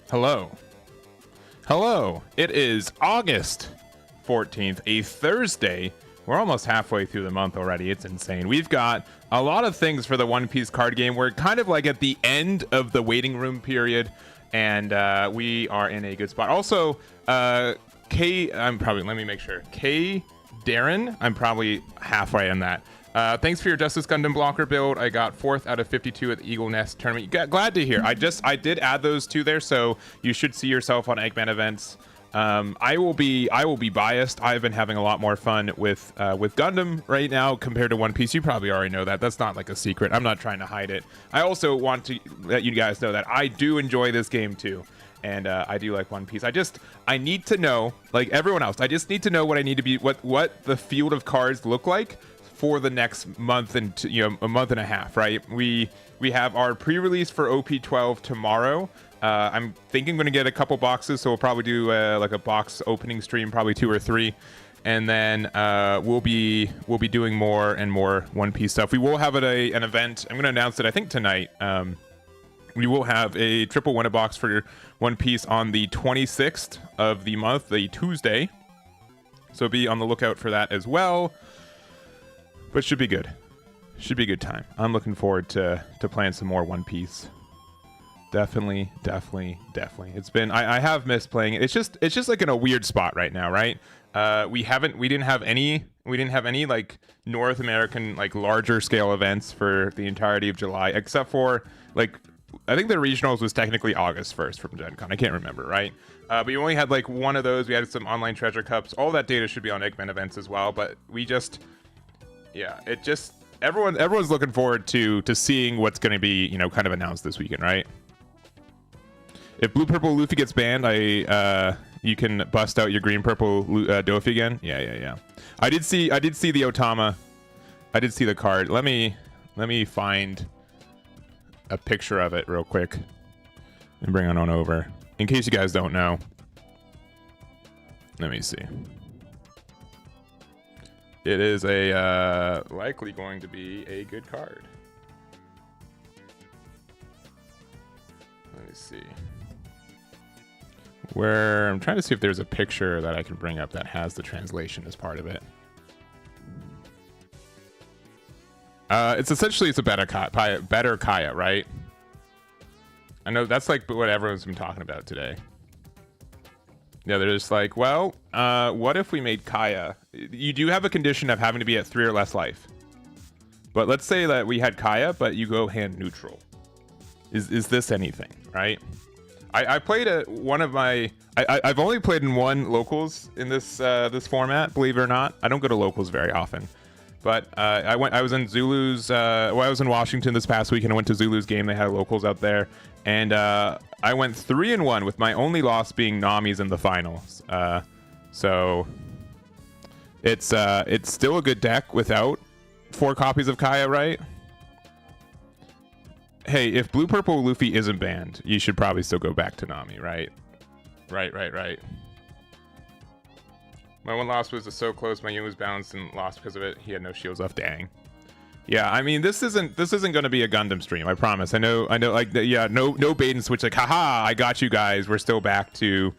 Hello. Hello. It is August 14th, a Thursday. We're almost halfway through the month already. It's insane. We've got a lot of things for the One Piece card game. We're kind of like at the end of the waiting room period, and we are in a good spot. Also, let me make sure. K Darren, I'm probably halfway in that. Thanks for your Justice Gundam blocker build. I got 4th out of 52 at the Eagle Nest tournament. Glad to hear. I did add those two there, so you should see yourself on Eggman events. I will be biased. I've been having a lot more fun with Gundam right now compared to One Piece. You probably already know that. That's not like a secret. I'm not trying to hide it. I also want to let you guys know that I do enjoy this game too. And I do like One Piece. I need to know, like everyone else, I just need to know what I need to be, what the field of cards look like for the next month and a month and a half, right? We have our pre-release for OP12 tomorrow. I'm thinking I'm going to get a couple boxes, so we'll probably do like a box opening stream, probably 2 or 3, and then we'll be doing more and more One Piece stuff. We will have an event. I'm going to announce it, I think tonight. We will have a triple winner box for One Piece on the 26th of the month, the Tuesday. So be on the lookout for that as well. But should be good. Should be a good time. I'm looking forward to playing some more One Piece. Definitely. It's been I have missed playing it. It's just like in a weird spot right now, right? We didn't have any like North American like larger scale events for the entirety of July, except for like I think the regionals was technically August 1st from Gen Con. I can't remember, right? But we only had like one of those. We had some online treasure cups. All that data should be on Eggman events as well, but we just everyone's looking forward to seeing what's going to be, kind of announced this weekend, right? If Blue Purple Luffy gets banned, you can bust out your Green Purple Dofi again. Yeah. I did see the Otama. I did see the card. Let me find a picture of it real quick and bring it on over in case you guys don't know. Let me see. It is likely going to be a good card. Let me see. I'm trying to see if there's a picture that I can bring up that has the translation as part of it. It's a better Kaya, right? I know that's like what everyone's been talking about today. Yeah, they're just like, well, what if we made Kaya? You do have a condition of having to be at 3 or less life. But let's say that we had Kaya, but you go hand neutral. Is this anything, right? I played I've only played in one locals in this format, believe it or not. I don't go to locals very often. But I was in Zulu's, I was in Washington this past week, and I went to Zulu's game. They had locals out there. And I went 3-1 with my only loss being Nami's in the finals. So it's still a good deck without 4 copies of Kaya, right? Hey, if Blue Purple Luffy isn't banned, you should probably still go back to Nami, right? Right. My one loss was so close. My unit was balanced and lost because of it. He had no shields left. Dang. Yeah, I mean, this isn't going to be a Gundam stream. I promise. I know. Like, yeah, no bait and switch. Like, haha, I got you guys. We're still back to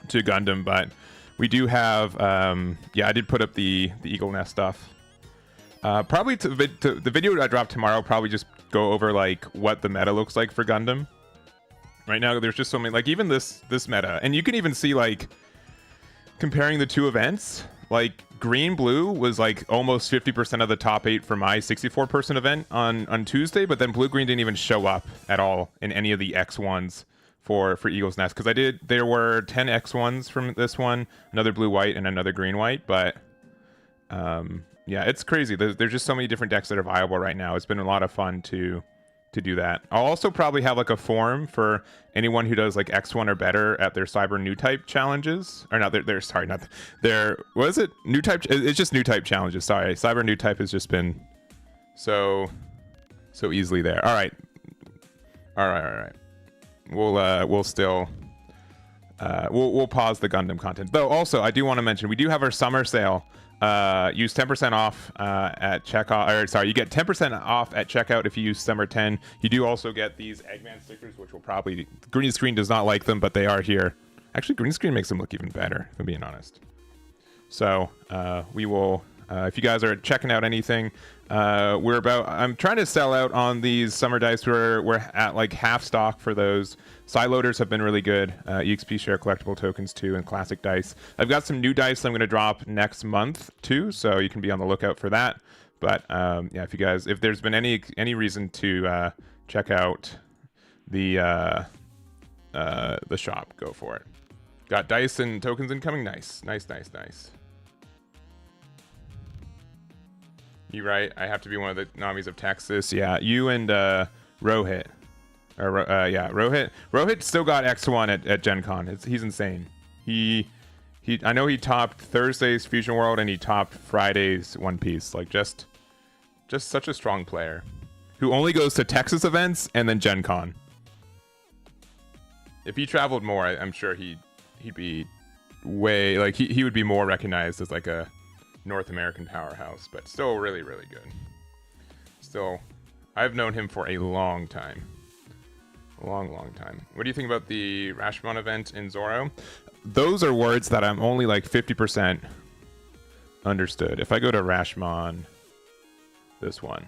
Gundam, but we do have. Yeah, I did put up the Eagle Nest stuff. Probably the video I drop tomorrow. Probably just go over like what the meta looks like for Gundam. Right now, there's just so many. Like even this meta, and you can even see like comparing the two events. Like green blue was like almost 50% of the top 8 for my 64-person event on Tuesday, but then blue green didn't even show up at all in any of the X1s for Eagle's Nest, because there were 10 X1s from this one, another blue white and another green white, but yeah, it's crazy. There's just so many different decks that are viable right now. It's been a lot of fun to do that. I'll also probably have like a forum for anyone who does like X1 or better at their Cyber New Type challenges, or not their what is it, New Type, it's just New Type challenges, sorry. Cyber New Type has just been so easily there. All right, we'll still we'll pause the Gundam content. Though also, I do want to mention we do have our summer sale. Use 10% off at checkout. Or sorry, you get 10% off at checkout if you use Summer 10. You do also get these Eggman stickers, which will probably green screen does not like them, but they are here. Actually, green screen makes them look even better, if I'm being honest. So we will. If you guys are checking out anything, I'm trying to sell out on these summer dice. We're at like half stock for those. Side loaders have been really good. EXP share collectible tokens too, and classic dice. I've got some new dice I'm going to drop next month too, so you can be on the lookout for that. But yeah, if there's been any reason to check out the shop, go for it. Got dice and tokens incoming. Nice. You right. I have to be one of the Namis of Texas. Yeah, you and Rohit. Yeah, Rohit. Rohit still got X1 at Gen Con. He's insane. I know he topped Thursday's Fusion World and he topped Friday's One Piece. Like just such a strong player who only goes to Texas events and then Gen Con. If he traveled more, I'm sure he'd be way like he would be more recognized as like a North American powerhouse, but still really good. Still, I've known him for a long time. A long time. What do you think about the Rashomon event in Zoro? Those are words that I'm only like 50% understood. If I go to Rashomon, this one.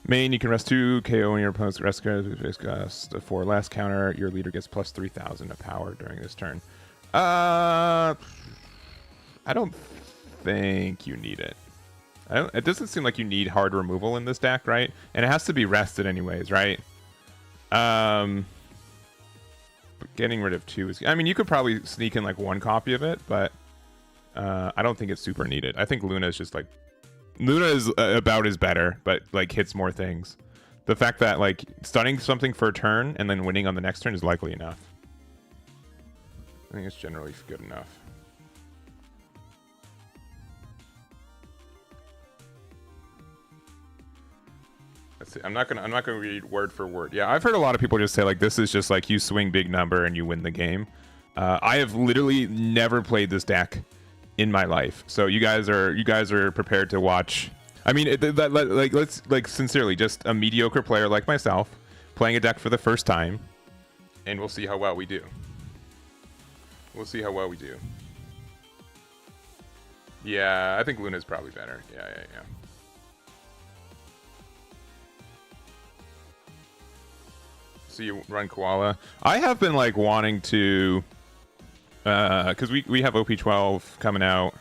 Main, you can rest 2 KO when your opponent's rest cost 4 last counter. Your leader gets plus 3,000 of power during this turn. I don't think you need it. It doesn't seem like you need hard removal in this deck, right? And it has to be rested anyways, right? But getting rid of 2 is... I mean, you could probably sneak in like 1 copy of it, but I don't think it's super needed. I think Luna is just like... Luna is about as better, but like hits more things. The fact that like stunning something for a turn and then winning on the next turn is likely enough. I think it's generally good enough. I'm not gonna read word for word. Yeah, I've heard a lot of people just say like this is just like you swing big number and you win the game. I have literally never played this deck in my life, so you guys are prepared to watch. I mean, let's sincerely, just a mediocre player like myself playing a deck for the first time, and we'll see how well we do. Yeah, I think Luna's probably better. Yeah. So you run Koala. I have been like wanting to, because we have OP12 coming out.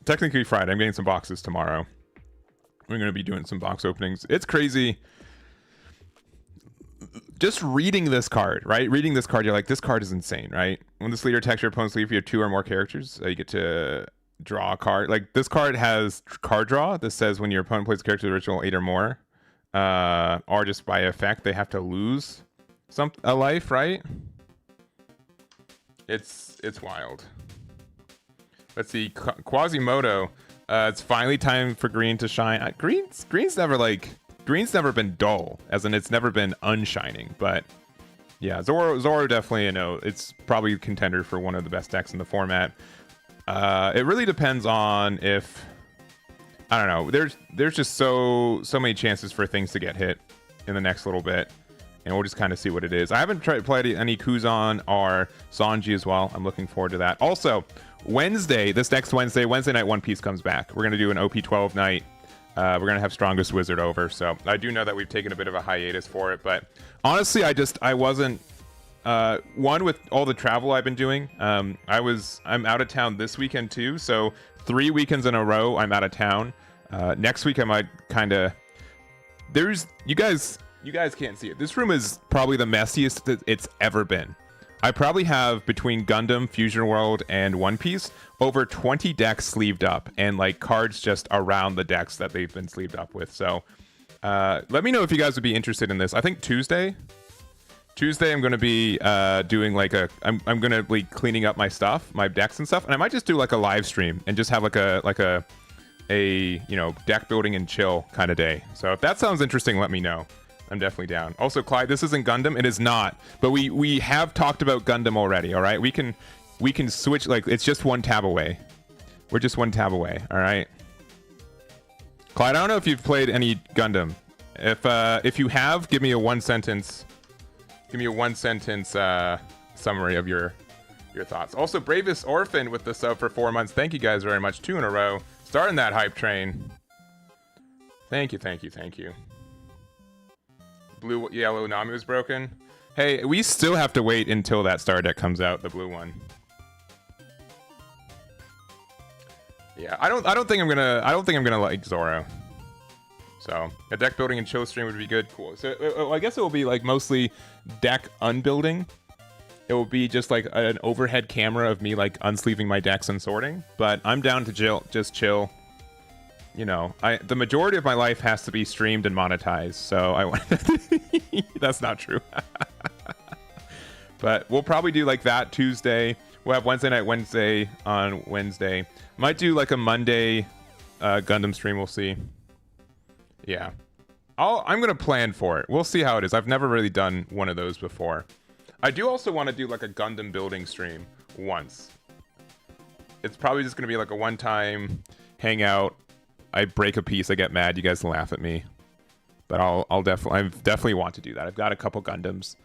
Technically Friday. I'm getting some boxes tomorrow. We're going to be doing some box openings. It's crazy. Just reading this card, right? Reading this card, you're like, this card is insane, right? When this leader attacks your opponent's leader, if you have 2 or more characters, you get to draw a card. Like this card has card draw. This says when your opponent plays a character with original 8 or more, or just by effect, they have to lose a life, right? It's wild. Let's see, Quasimodo. It's finally time for green to shine. Green's never been dull, as in it's never been unshining. But yeah, Zoro definitely, it's probably a contender for one of the best decks in the format. It really depends on if, I don't know, there's just so many chances for things to get hit in the next little bit, and we'll just kind of see what it is. I haven't played any Kuzan or Sanji as well. I'm looking forward to that. Also, this next Wednesday night One Piece comes back. We're gonna do an OP12 night. We're gonna have Strongest Wizard over, so I do know that we've taken a bit of a hiatus for it, but honestly, I wasn't one with all the travel I've been doing. I'm out of town this weekend too, so 3 weekends in a row I'm out of town. Next week I might kind of. You guys can't see it. This room is probably the messiest that it's ever been. I probably have, between Gundam, Fusion World, and One Piece, over 20 decks sleeved up, and like cards just around the decks that they've been sleeved up with. So let me know if you guys would be interested in this. I think Tuesday I'm going to be doing like I'm going to be cleaning up my stuff, my decks and stuff, and I might just do like a live stream and just have like a deck building and chill kind of day. So if that sounds interesting, let me know. I'm definitely down. Also, Clyde, this isn't Gundam. It is not. But we have talked about Gundam already. All right, we can switch. Like, it's just one tab away. We're just one tab away. All right. Clyde, I don't know if you've played any Gundam. If you have, give me a one sentence summary of your thoughts. Also, Bravest Orphan with the sub for 4 months. Thank you guys very much. 2 in a row. Starting that hype train. Thank you. Blue yellow Nami was broken. Hey, we still have to wait until that star deck comes out, the blue one. Yeah, I don't think I'm gonna like Zoro. So a deck building and chill stream would be good. Cool. So I guess it will be like mostly deck unbuilding. It will be just like an overhead camera of me like unsleeving my decks and sorting. But I'm down to just chill. You know, the majority of my life has to be streamed and monetized. So I want. That's not true. But we'll probably do like that Tuesday. We'll have Wednesday night Wednesday on Wednesday. Might do like a Monday Gundam stream. We'll see. Yeah. I'm going to plan for it. We'll see how it is. I've never really done one of those before. I do also want to do like a Gundam building stream once. It's probably just going to be like a one-time hangout. I break a piece. I get mad. You guys laugh at me. But I definitely want to do that. I've got a couple Gundams.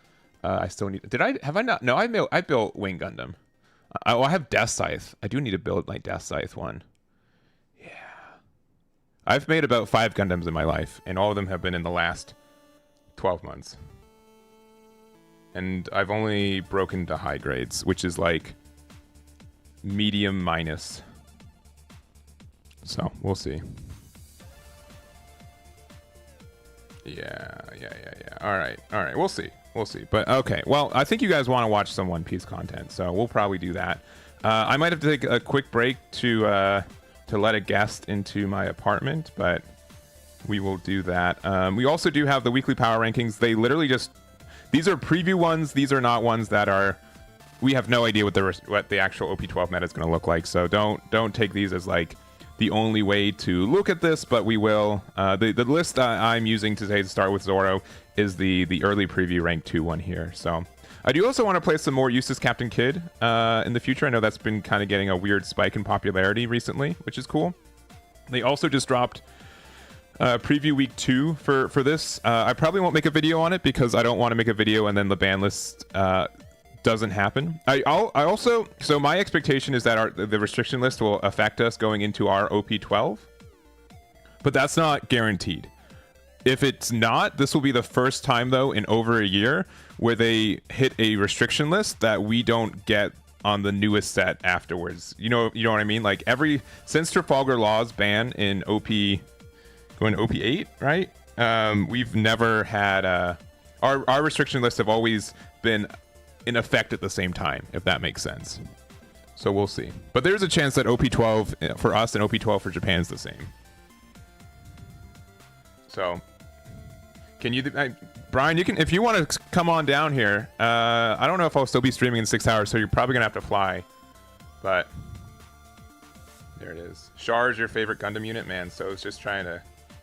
I still need... Have I not? No, I built Wing Gundam. I have Death Scythe. I do need to build my Death Scythe one. Yeah. I've made about 5 Gundams in my life, and all of them have been in the last 12 months. And I've only broken to high grades, which is like medium minus. So, we'll see. Yeah. All right. We'll see. But okay. Well, I think you guys want to watch some One Piece content, so we'll probably do that. I might have to take a quick break to let a guest into my apartment, but we will do that. We also do have the weekly power rankings. They literally just... These are preview ones. These are not ones that are... We have no idea what the actual OP12 meta is going to look like, so don't take these as like the only way to look at this, but we will. The list I'm using today to start with Zoro is the early preview rank 2 one here. So I do also want to play some more Eustace Captain Kidd in the future. I know that's been kind of getting a weird spike in popularity recently, which is cool. They also just dropped preview week 2 for this. I probably won't make a video on it because I don't want to make a video and then the ban list doesn't happen. I also, so my expectation is that the restriction list will affect us going into our OP12, but that's not guaranteed. If it's not, this will be the first time though in over a year where they hit a restriction list that we don't get on the newest set afterwards. You know what I mean? Like since Trafalgar Law's ban in going to OP8, right? We've never had our restriction lists have always been in effect at the same time, if that makes sense. So we'll see. But there's a chance that OP12 for us and OP12 for Japan is the same. So, can you, Brian? You can, if you want to come on down here. I don't know if I'll still be streaming in 6 hours, so you're probably gonna have to fly. But there it is. Char is your favorite Gundam unit, man. So it's just trying to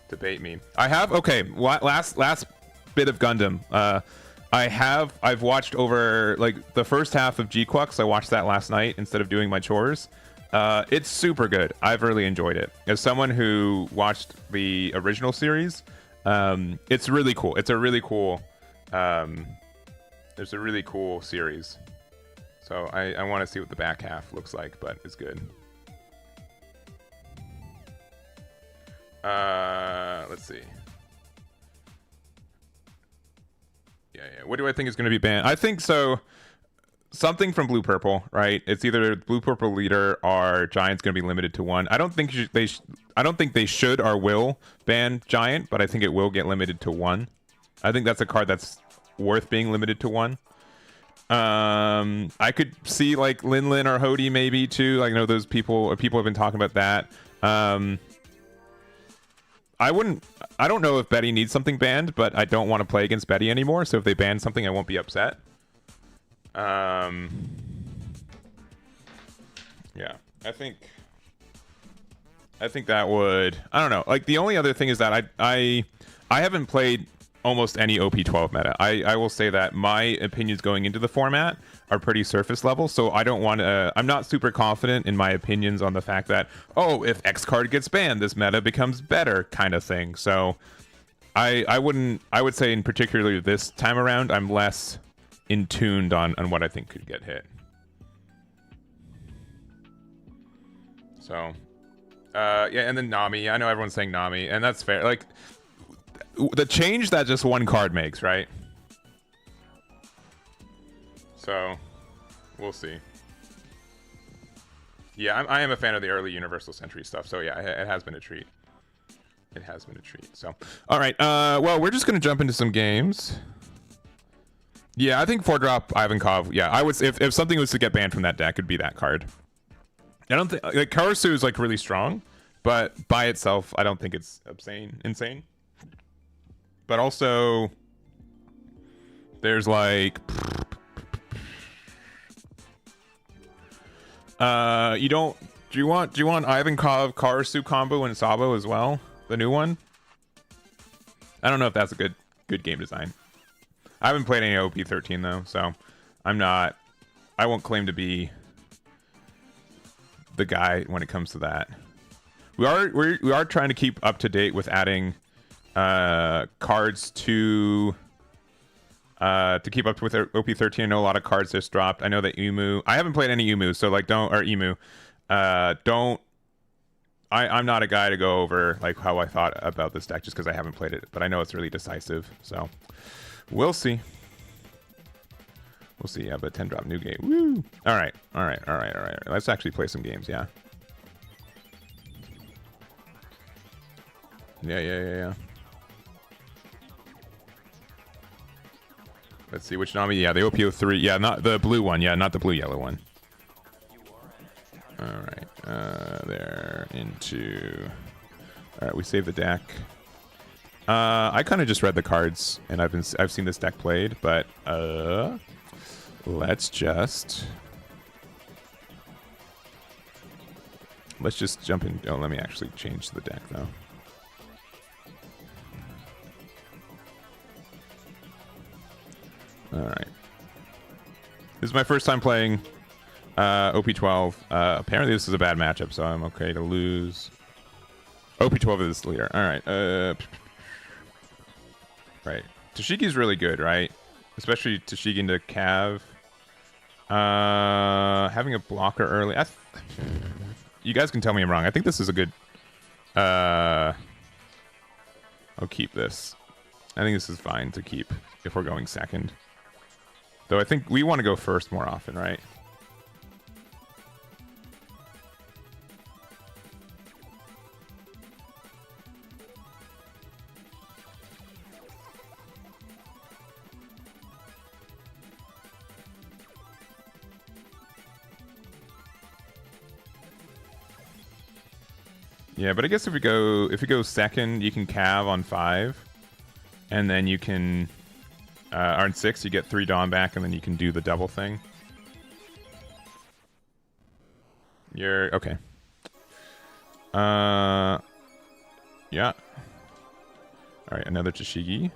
debate me. I have last bit of Gundam. I've watched over like the first half of G-Quux. I watched that last night instead of doing my chores. It's super good. I've really enjoyed it. As someone who watched the original series, it's really cool. It's a really cool series. So I want to see what the back half looks like, but it's good. Let's see. Yeah. What do I think is going to be banned? I think so. Something from Blue Purple, right? It's either Blue Purple Leader or Giant's going to be limited to 1. I don't think they should or will ban Giant, but I think it will get limited to 1. I think that's a card that's worth being limited to 1. I could see like Lin Lin or Hody maybe too. Like, I know those people have been talking about that. I don't know if Betty needs something banned, but I don't want to play against Betty anymore. So if they ban something, I won't be upset. Yeah, I think that would, I don't know. Like, the only other thing is that I haven't played almost any OP12 meta. I will say that my opinions going into the format are pretty surface level, so I don't want to. I'm not super confident in my opinions on the fact that, oh, if X card gets banned, this meta becomes better, kind of thing. So I wouldn't. I would say in particularly this time around, I'm less in tuned on what I think could get hit. So yeah, and then Nami. I know everyone's saying Nami, and that's fair. Like, the change that just one card makes, right? So we'll see. Yeah, I am a fan of the early Universal Century stuff, so yeah, it has been a treat. It has been a treat. So all right, well, we're just gonna jump into some games. Yeah, I think 4-drop Ivankov. Yeah, I would, if something was to get banned from that deck, it'd be that card. I don't think, like, Karasu is like really strong, but by itself, I don't think it's insane. But also, there's like, do you want Ivankov Karasu combo and Sabo as well, the new one? I don't know if that's a good game design. I haven't played any OP13 though, so I won't claim to be the guy when it comes to that. We are trying to keep up to date with adding cards to keep up with OP13. I know a lot of cards just dropped. I know that Emu. I haven't played any Emu, so like Emu. I'm not a guy to go over like how I thought about this deck just because I haven't played it, but I know it's really decisive. So we'll see. We'll see. Yeah, but 10-drop new game. Woo! All right. Let's actually play some games. Yeah. Yeah. Let's see which Nami. Yeah, the OP03. Yeah, not the blue one. Yeah, not the blue-yellow one. All right. There into. All right, we save the deck. I kind of just read the cards, and I've seen this deck played, but let's just jump in. Oh, let me actually change the deck though. All right. This is my first time playing OP12. Apparently this is a bad matchup, so I'm okay to lose. OP12 is the leader. All right. Right. Tashiki's really good, right? Especially Tashiki into Cav. Having a blocker early. You guys can tell me I'm wrong. I think this is a good... I'll keep this. I think this is fine to keep if we're going second. Though I think we want to go first more often, right? Yeah, but I guess if we go second, you can Cav on 5, and then you can on 6 you get 3 Dawn back, and then you can do the double thing. You're okay. Yeah. All right, another Tashigi.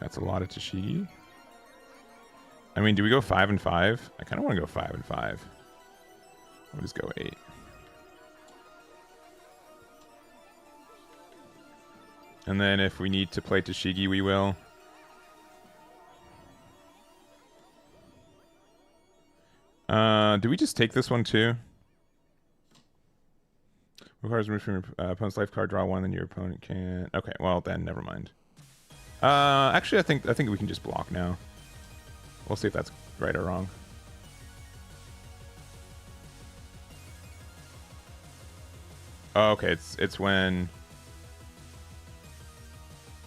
That's a lot of Tashigi. I mean, do we go 5 and 5? I kind of want to go 5 and 5. We'll just go 8. And then if we need to play Tashigi, we will. Do we just take this one too? Requires removed from your opponent's life card, draw 1, then your opponent can't. Okay, well then, never mind. Actually, I think we can just block now. We'll see if that's right or wrong. Oh, okay, it's when.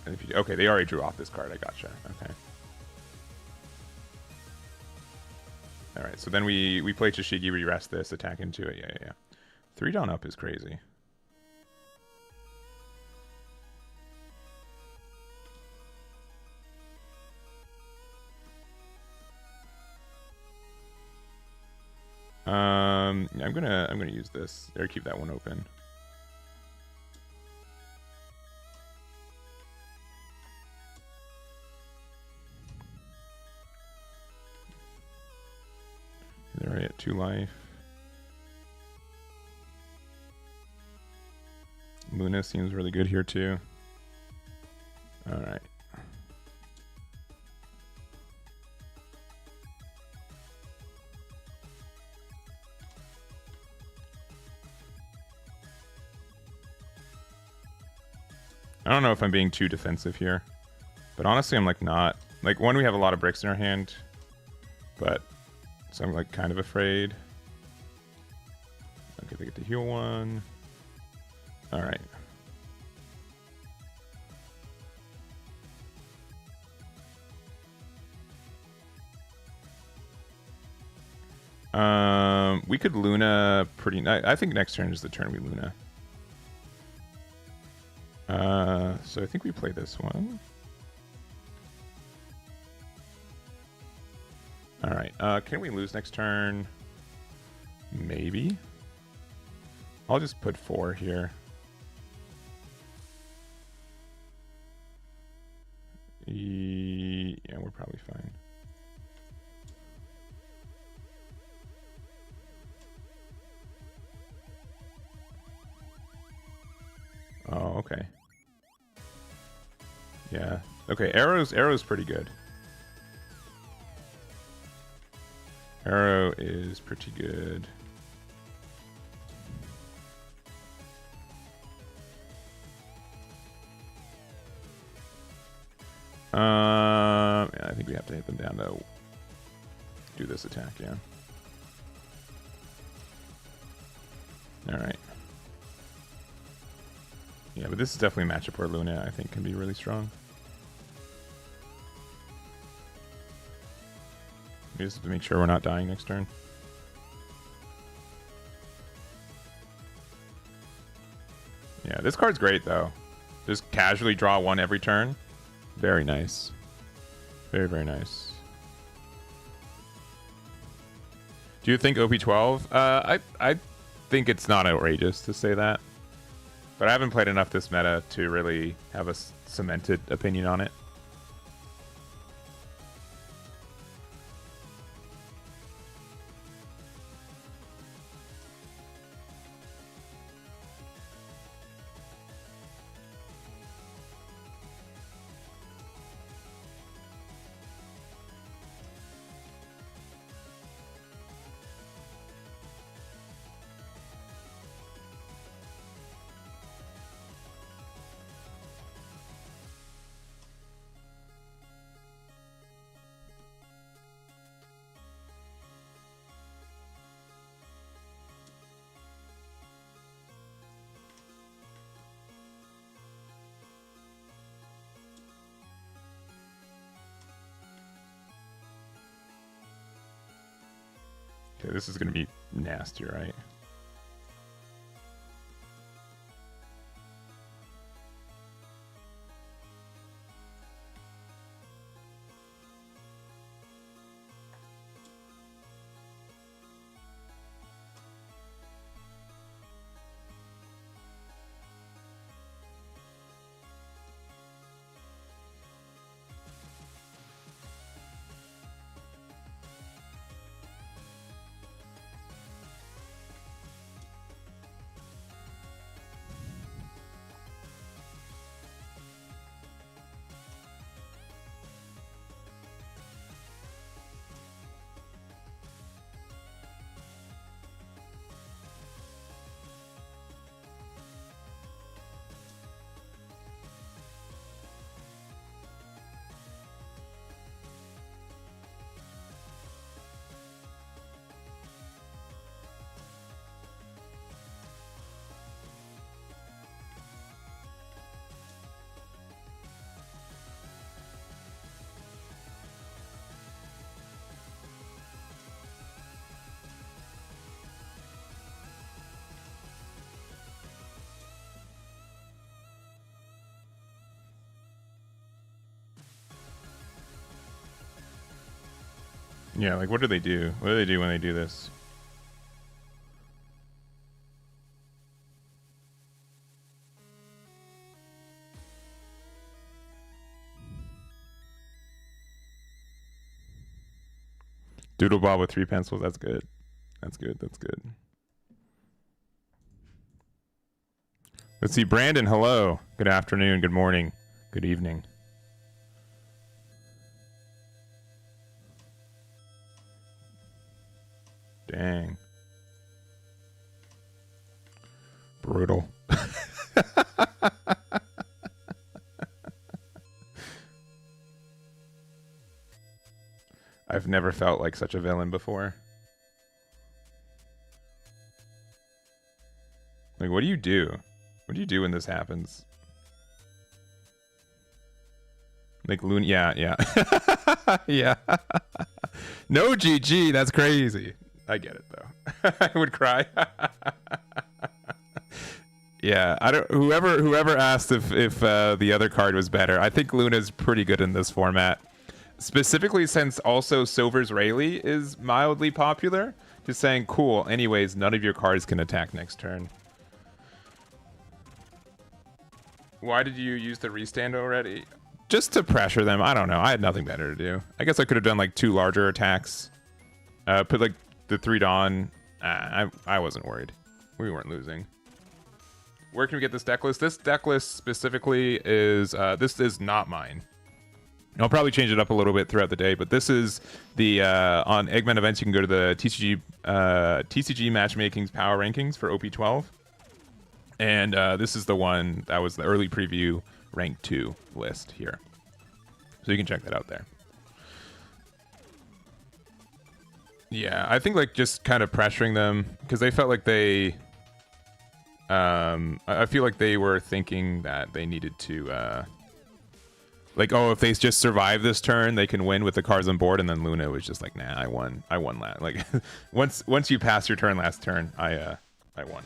And if you, okay, they already drew off this card. I gotcha. Okay. All right, so then we play Tashigi, re-rest this, attack into it. Yeah. 3 down up is crazy. I'm gonna use this or keep that one open. Get 2 life. Luna seems really good here too. All right. I don't know if I'm being too defensive here, but honestly, I'm like not. Like, one, we have a lot of bricks in our hand, but so I'm like kind of afraid. Okay, they get to heal 1. All right. We could Luna pretty. I think next turn is the turn we Luna. So I think we play this one. All right. Can we lose next turn? Maybe. I'll just put 4 here. Yeah, we're probably fine. Oh, okay. Yeah. Okay, Arrow's pretty good. Arrow is pretty good. Yeah, I think we have to hit them down to do this attack, yeah. Alright. Yeah, but this is definitely a matchup where Luna, I think, can be really strong. We just have to make sure we're not dying next turn. Yeah, this card's great, though. Just casually draw 1 every turn. Very nice. Very, very nice. Do you think OP12? I think it's not outrageous to say that. But I haven't played enough this meta to really have a cemented opinion on it. Okay, this is going to be nasty, right? Yeah, like what do they do? What do they do when they do this? Doodle Bob with 3 pencils, that's good. That's good. That's good. Let's see. Brandon, hello. Good afternoon. Good morning. Good evening. Dang. Brutal. I've never felt like such a villain before. Like, what do you do? What do you do when this happens? Like, Loon, yeah. Yeah. No GG, that's crazy. I get it, though. I would cry. Yeah, I don't. Whoever asked if the other card was better, I think Luna's pretty good in this format. Specifically, since also Silver's Rayleigh is mildly popular. Just saying, cool. Anyways, none of your cards can attack next turn. Why did you use the restand already? Just to pressure them. I don't know. I had nothing better to do. I guess I could have done like 2 larger attacks. Put like the 3 Dawn. I wasn't worried. We weren't losing. Where can we get this deck list? This deck list specifically is this is not mine. I'll probably change it up a little bit throughout the day, but this is the on Eggman events. You can go to the TCG Matchmaking's Power Rankings for OP12, and this is the one that was the early preview rank 2 list here, so you can check that out there. Yeah, I think like just kind of pressuring them because they felt like they. I feel like they were thinking that they needed to. Like, oh, if they just survive this turn, they can win with the cards on board. And then Luna was just like, nah, I won last. Like, once you pass your turn last turn, I won.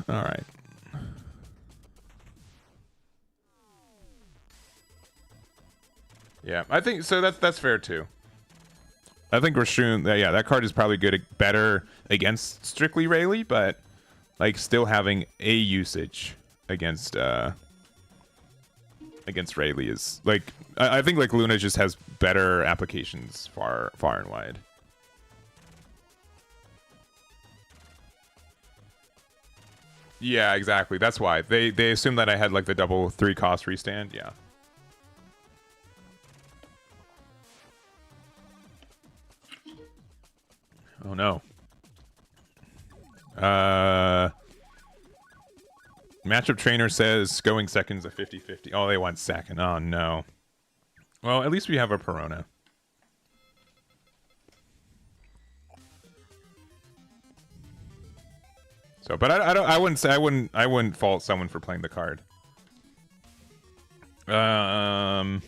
All right. Yeah, I think so. That's fair too. I think Rashun, yeah, that card is probably better against strictly Rayleigh, but like still having a usage against Rayleigh is like I think like Luna just has better applications far and wide. Yeah, exactly. That's why they assumed that I had like the double 3 cost restand. Yeah. Oh no. Matchup trainer says going second's a 50-50. Oh, they want second. Oh no. Well, at least we have a Perona. So, but I wouldn't fault someone for playing the card. Cav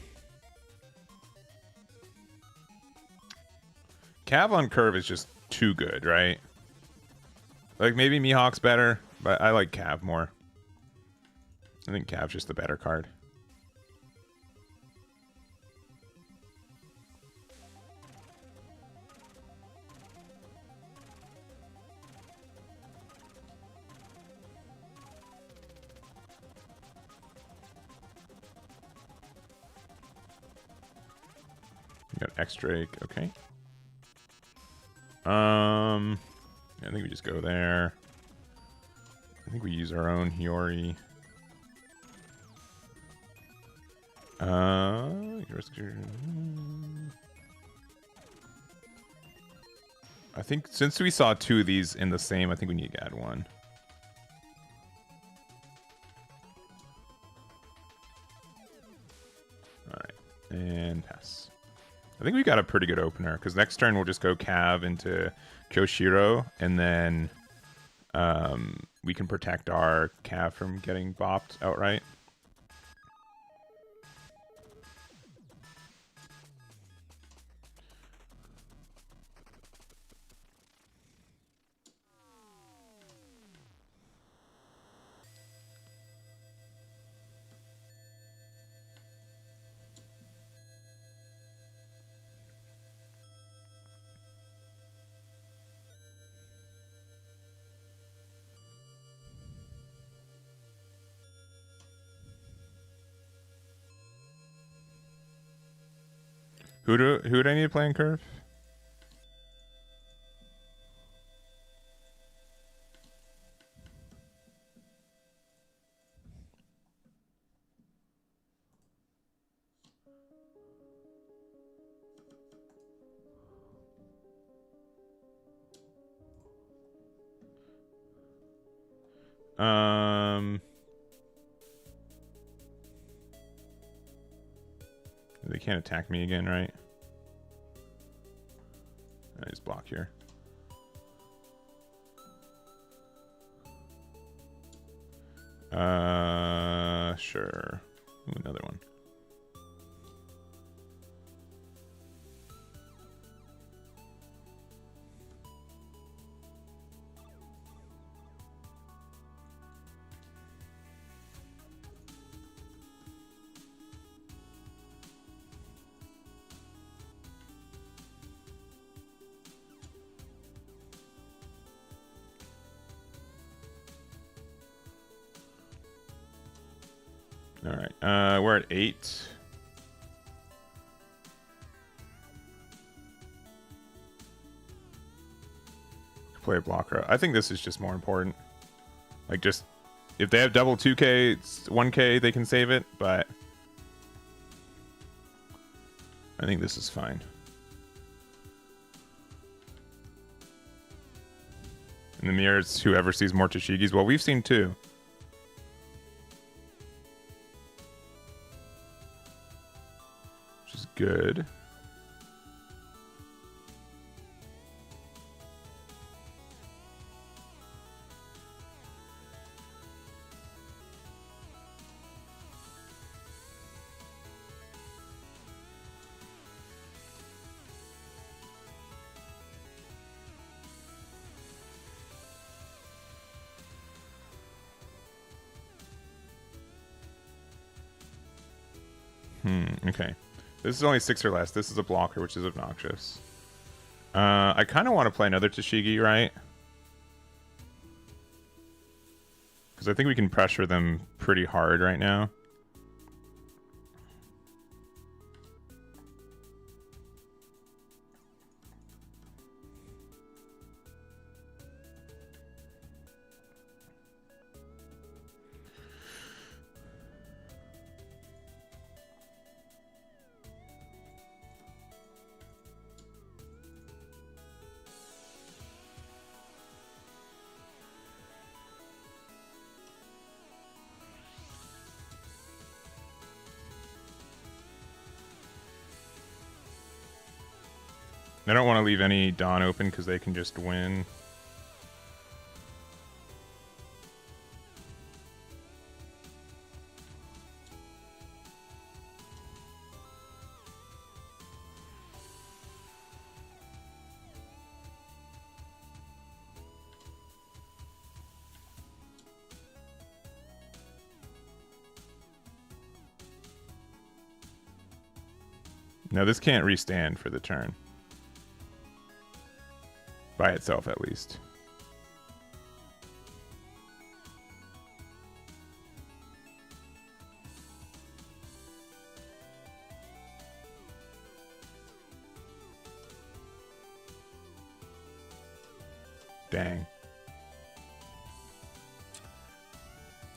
on curve is just too good, right? Like maybe Mihawk's better, but I like Cav more. I think Cav's just the better card. You got X-Drake, okay. I think we just go there. I think we use our own Hiyori. I think since we saw 2 of these in the same, I think we need to add 1. Alright, and pass. I think we got a pretty good opener, because next turn we'll just go Cav into Kyoshiro, and then we can protect our Cav from getting bopped outright. Who do I need to play in curve? They can't attack me again, right? I just block here. Sure. Ooh, another one. All right. We're at 8. Play a blocker. I think this is just more important. Like, just if they have double 2k, it's 1k, they can save it, but I think this is fine. In the mirror, it's whoever sees more Tashigis. Well, we've seen 2. Which is good. Okay. This is only 6 or less. This is a blocker, which is obnoxious. I kind of want to play another Tashigi, right? Because I think we can pressure them pretty hard right now. I don't want to leave any Dawn open because they can just win. No, this can't restand for the turn. By itself, at least. Dang.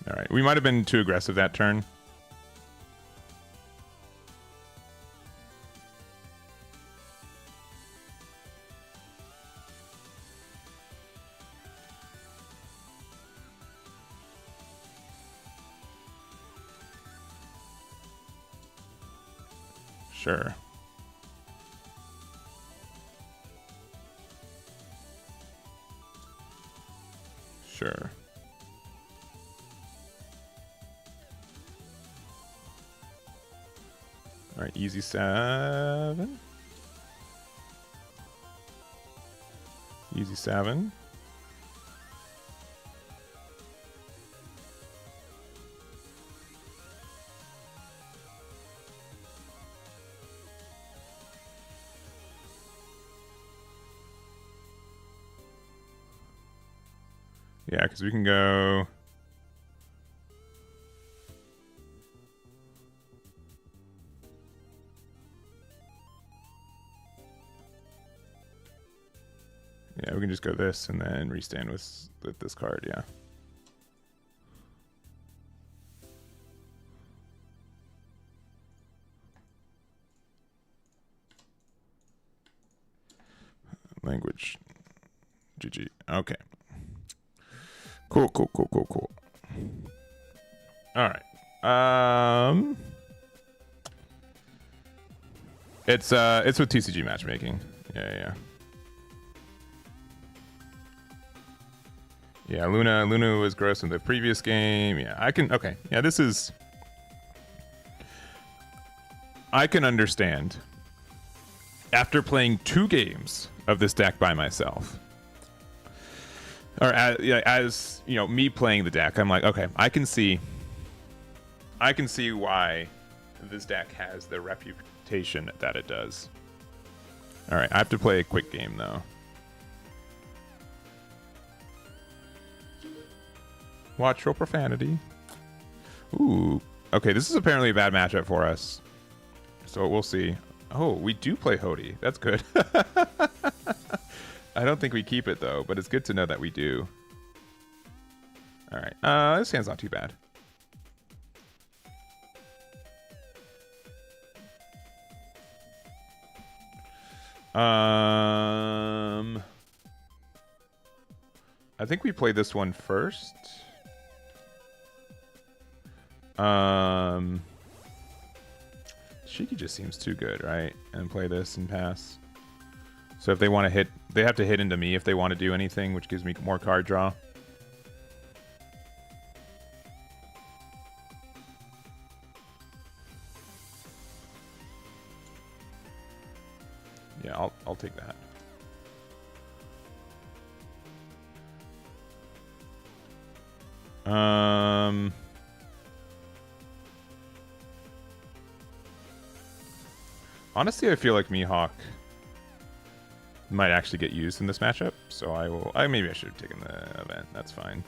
All right, we might have been too aggressive that turn. Sure. Sure. All right, easy 7. Easy 7. Yeah, because we can go... Yeah, we can just go this and then restand with this card, yeah. Language. GG. Okay. Cool, cool, cool, cool, cool. All right. It's with TCG matchmaking. Yeah. Yeah, Luna was gross in the previous game. Yeah, I can. Okay, yeah, this is. I can understand. After playing 2 games of this deck by myself, or as you know, me playing the deck, I'm like, okay, I can see why this deck has the reputation that it does. All right, I have to play a quick game though. Watch your profanity. Ooh. Okay, this is apparently a bad matchup for us. So we'll see. Oh, we do play Hody. That's good. I don't think we keep it, though, but it's good to know that we do. All right. This hand's not too bad. I think we play this one first. Shiki just seems too good, right? And play this and pass. So if they want to hit, they have to hit into me if they want to do anything, which gives me more card draw. Yeah, I'll take that. Honestly, I feel like Mihawk might actually get used in this matchup, so maybe I should have taken the event. That's fine.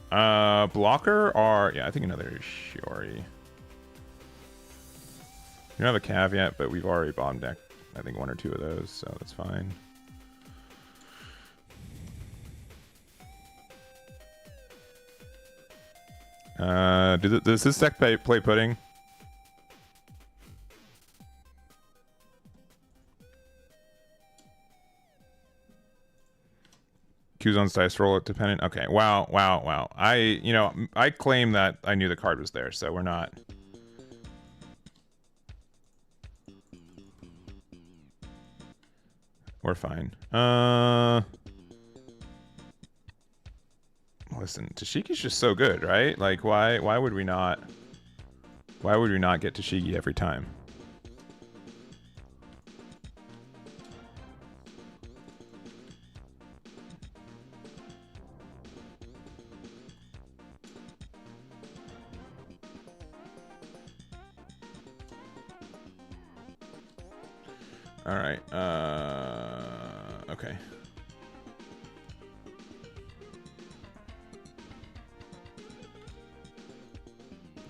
Blocker or yeah, I think another Shiori. We don't have a caveat, but we've already bomb decked I think 1 or 2 of those, so that's fine. Does this deck play pudding? Q-Zone's dice roll it dependent. Okay, wow. I claim that I knew the card was there, so we're not. We're fine. Listen, Tashiki's just so good, right? Like, why would we not? Why would we not get Tashiki every time? All right. Okay.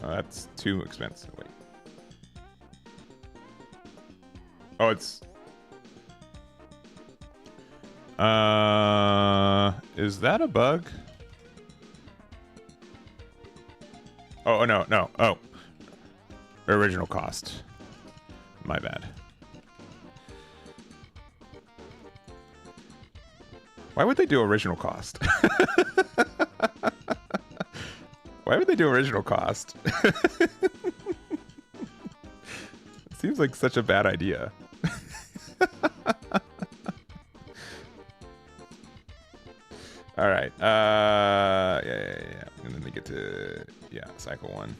Oh, that's too expensive. Wait. Oh, it's. Is that a bug? Oh no. Oh, original cost. My bad. Why would they do original cost? Why would they do original cost? It seems like such a bad idea. All right. Yeah. And then they get to cycle 1.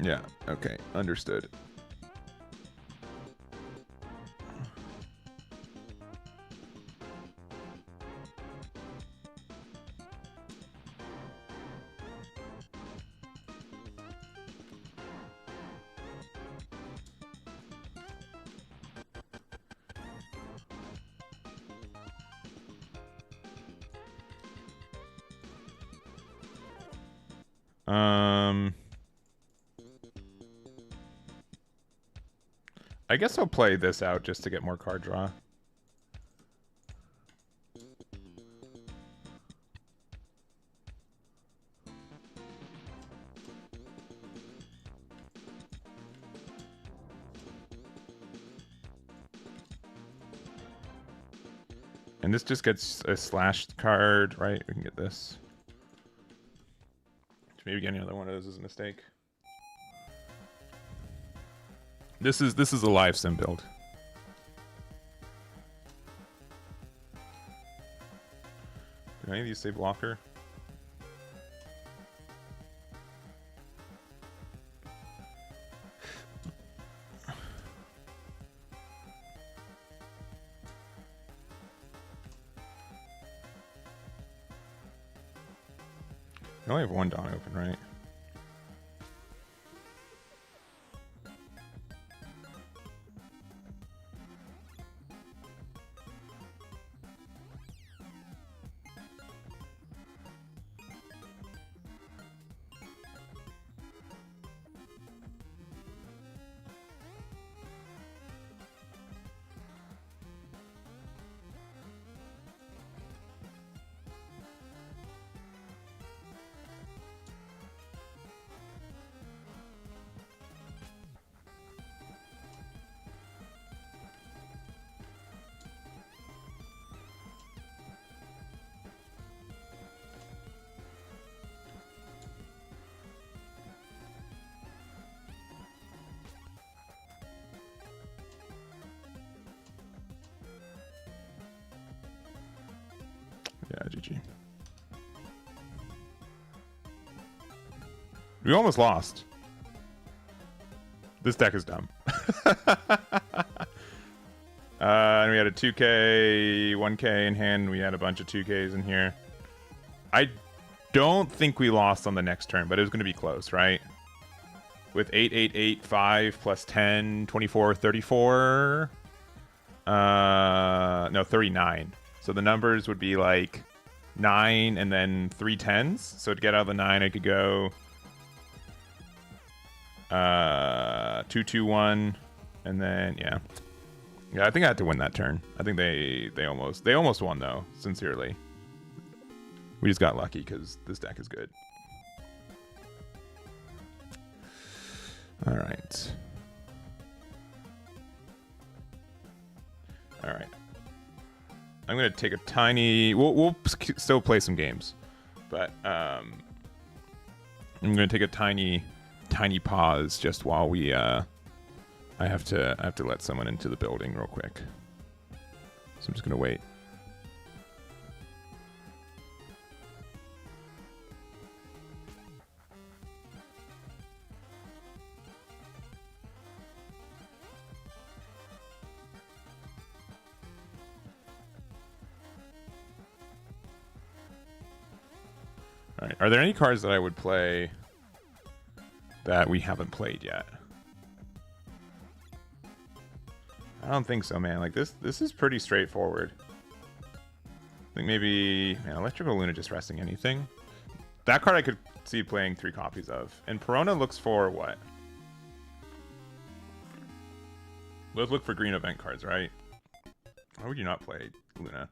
Yeah. Okay. Understood. I guess I'll play this out just to get more card draw. And this just gets a slashed card, right? We can get this. Maybe getting another one of those is a mistake. This is a live sim build. Do any of these say blocker? I only have one Dawn open, right? Yeah, GG. We almost lost. This deck is dumb. And we had a 2K, 1K in hand. We had a bunch of 2Ks in here. I don't think we lost on the next turn, but it was going to be close, right? With 8, 8, 8, 5 plus 10, 24, 34. No, 39. So the numbers would be like 9 and then 3 10s. So to get out of the 9, I could go 2 2 1, and then yeah. I think I had to win that turn. I think they almost won though. Sincerely, we just got lucky because this deck is good. All right. All right. I'm gonna take a tiny. We'll still play some games, but I'm gonna take a tiny pause just while we. I have to let someone into the building real quick, so I'm just gonna wait. All right. Are there any cards that I would play that we haven't played yet? I don't think so, man. Like this is pretty straightforward. I think maybe Electrical Luna just resting anything. That card I could see playing 3 copies of. And Perona looks for what? Let's look for green event cards, right? Why would you not play Luna?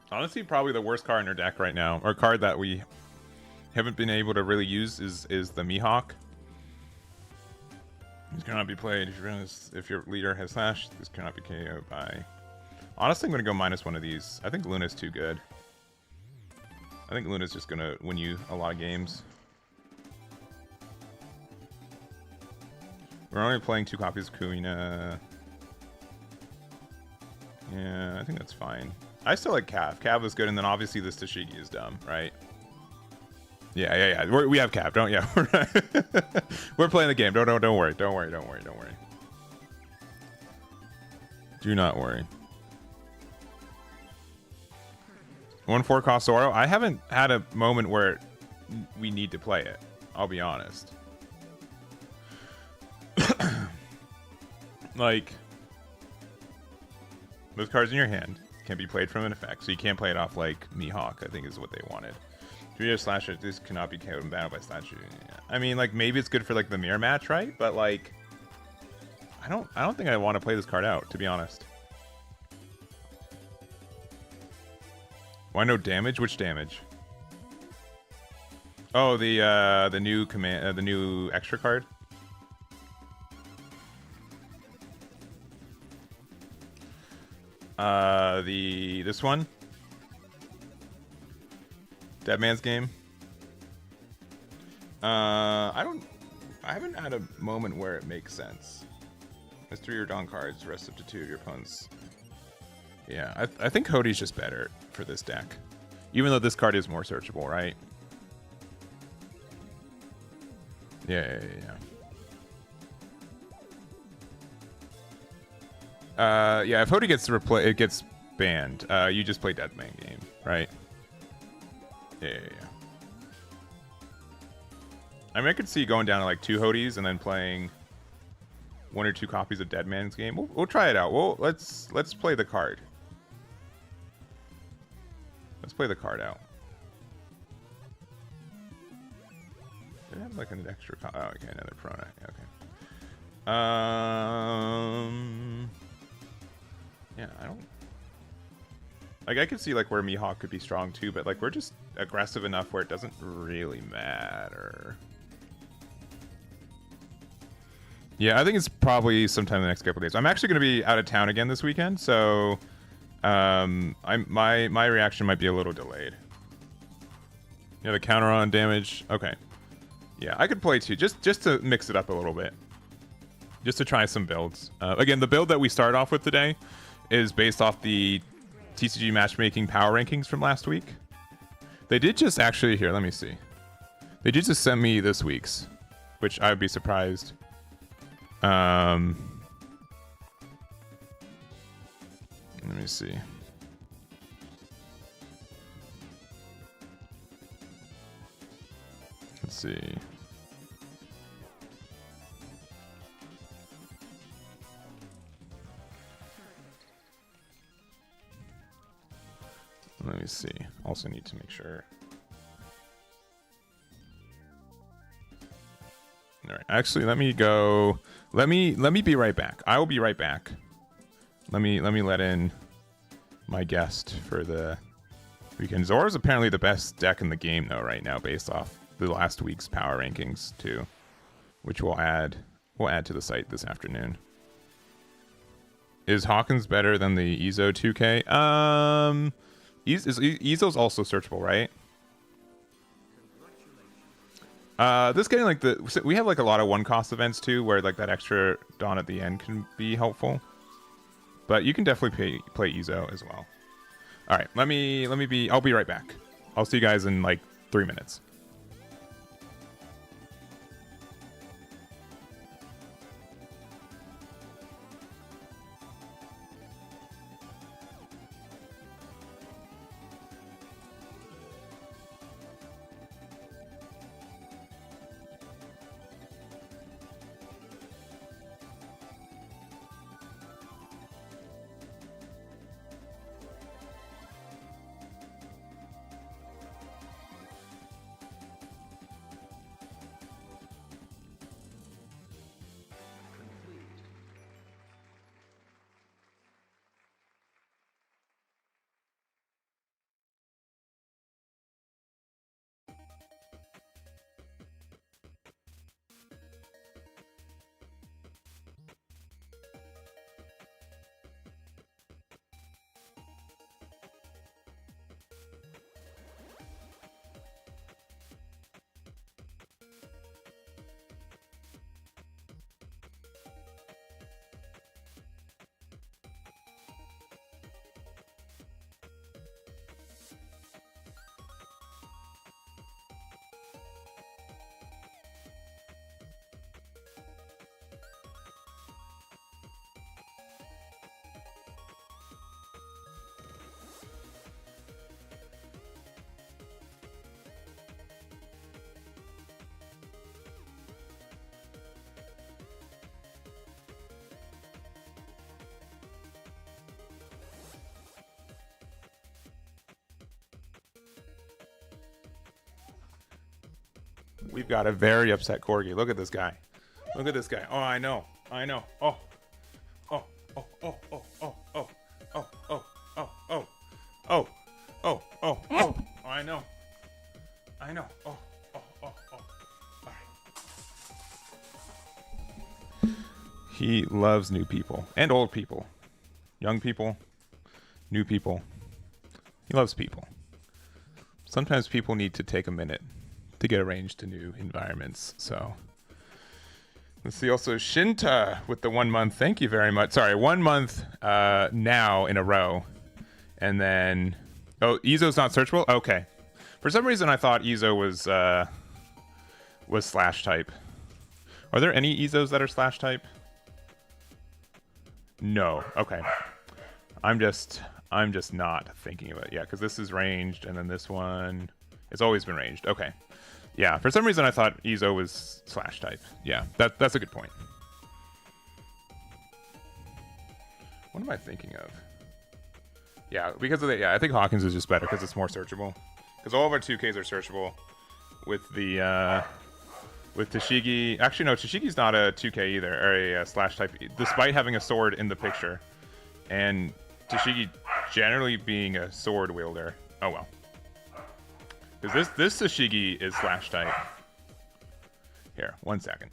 Honestly, probably the worst card in our deck right now, or card that we haven't been able to really use, is the Mihawk. This cannot be played if your leader has Slash. This cannot be KO'd by. Honestly, I'm gonna go minus one of these. I think Luna's too good. I think Luna's just gonna win you a lot of games. We're only playing 2 copies of Kuina. Yeah, I think that's fine. I still like Cav. Cav was good, and then obviously this Tashigi is dumb, right? Yeah. We have Cav. Don't we're playing the game. Don't worry. Don't worry. Do not worry. 1/4 cost Zoro. I haven't had a moment where we need to play it. I'll be honest. Like, those cards in your hand can be played from an effect, so you can't play it off like Mihawk, I think is what they wanted. If you have Slash, this cannot be KO'd and battled by Slash. Yeah. I mean, like, maybe it's good for like the mirror match, right? But like, I don't think I want to play this card out, to be honest. Why no damage? Which damage? Oh, the new command, the new extra card. This one. Dead Man's Game. I haven't had a moment where it makes sense. Mystery or Dawn cards, rest up to 2 of your opponents. Yeah, I think Cody's just better for this deck. Even though this card is more searchable, right? Yeah. Yeah, if Hody gets it gets banned. You just play Dead Man Game, right? Yeah. I mean, I could see going down to like 2 Hodys and then playing 1 or 2 copies of Dead Man's Game. We'll try it out. Let's play the card. Let's play the card out. Did I have like an extra? Oh, okay, another Prona. Okay. Yeah, I don't. Like, I could see like where Mihawk could be strong too, but like we're just aggressive enough where it doesn't really matter. Yeah, I think it's probably sometime in the next couple of days. I'm actually going to be out of town again this weekend, so my reaction might be a little delayed. Yeah, the counter on damage. Okay. Yeah, I could play 2 just to mix it up a little bit, just to try some builds. Again, the build that we start off with today is based off the TCG matchmaking power rankings from last week. They did just actually here. Let me see. They did just send me this week's, which I would be surprised. Let me see. Let's see. Let me see. Also need to make sure. All right. Actually, let me go. Let me be right back. I will be right back. Let me let in my guest for the weekend. Zoro's apparently the best deck in the game though right now, based off the last week's power rankings too, which we'll add to the site this afternoon. Is Hawkins better than the Ezo 2K? Ezo's also searchable, right? This getting like we have like a lot of 1-cost events too, where like that extra Dawn at the end can be helpful. But you can definitely play Ezo as well. All right, I'll be right back. I'll see you guys in like 3 minutes. We've got a very upset Corgi. Look at this guy. Look at this guy. Oh, I know. Oh. Oh. I know. Oh. He loves new people and old people, young people, new people. He loves people. Sometimes people need to take a minute to get arranged to new environments. So let's see. Also, Shinta with the 1 month. Thank you very much. Sorry, 1 month now in a row. And then, oh, Izo's not searchable? Okay. For some reason, I thought Izo was slash type. Are there any Izos that are slash type? No. Okay. I'm just not thinking of it. Yeah, because this is ranged, and then this one, it's always been ranged. Okay. Yeah, for some reason I thought Izo was slash type. Yeah, that's a good point. What am I thinking of? Yeah, because of the, yeah, I think Hawkins is just better because it's more searchable. Because all of our 2Ks are searchable with the with Tashigi. Actually, no, Tashigi's not a 2K either, or a slash type, despite having a sword in the picture. And Tashigi generally being a sword wielder. Oh well. Because this Tashigi is slash type. Here, 1 second.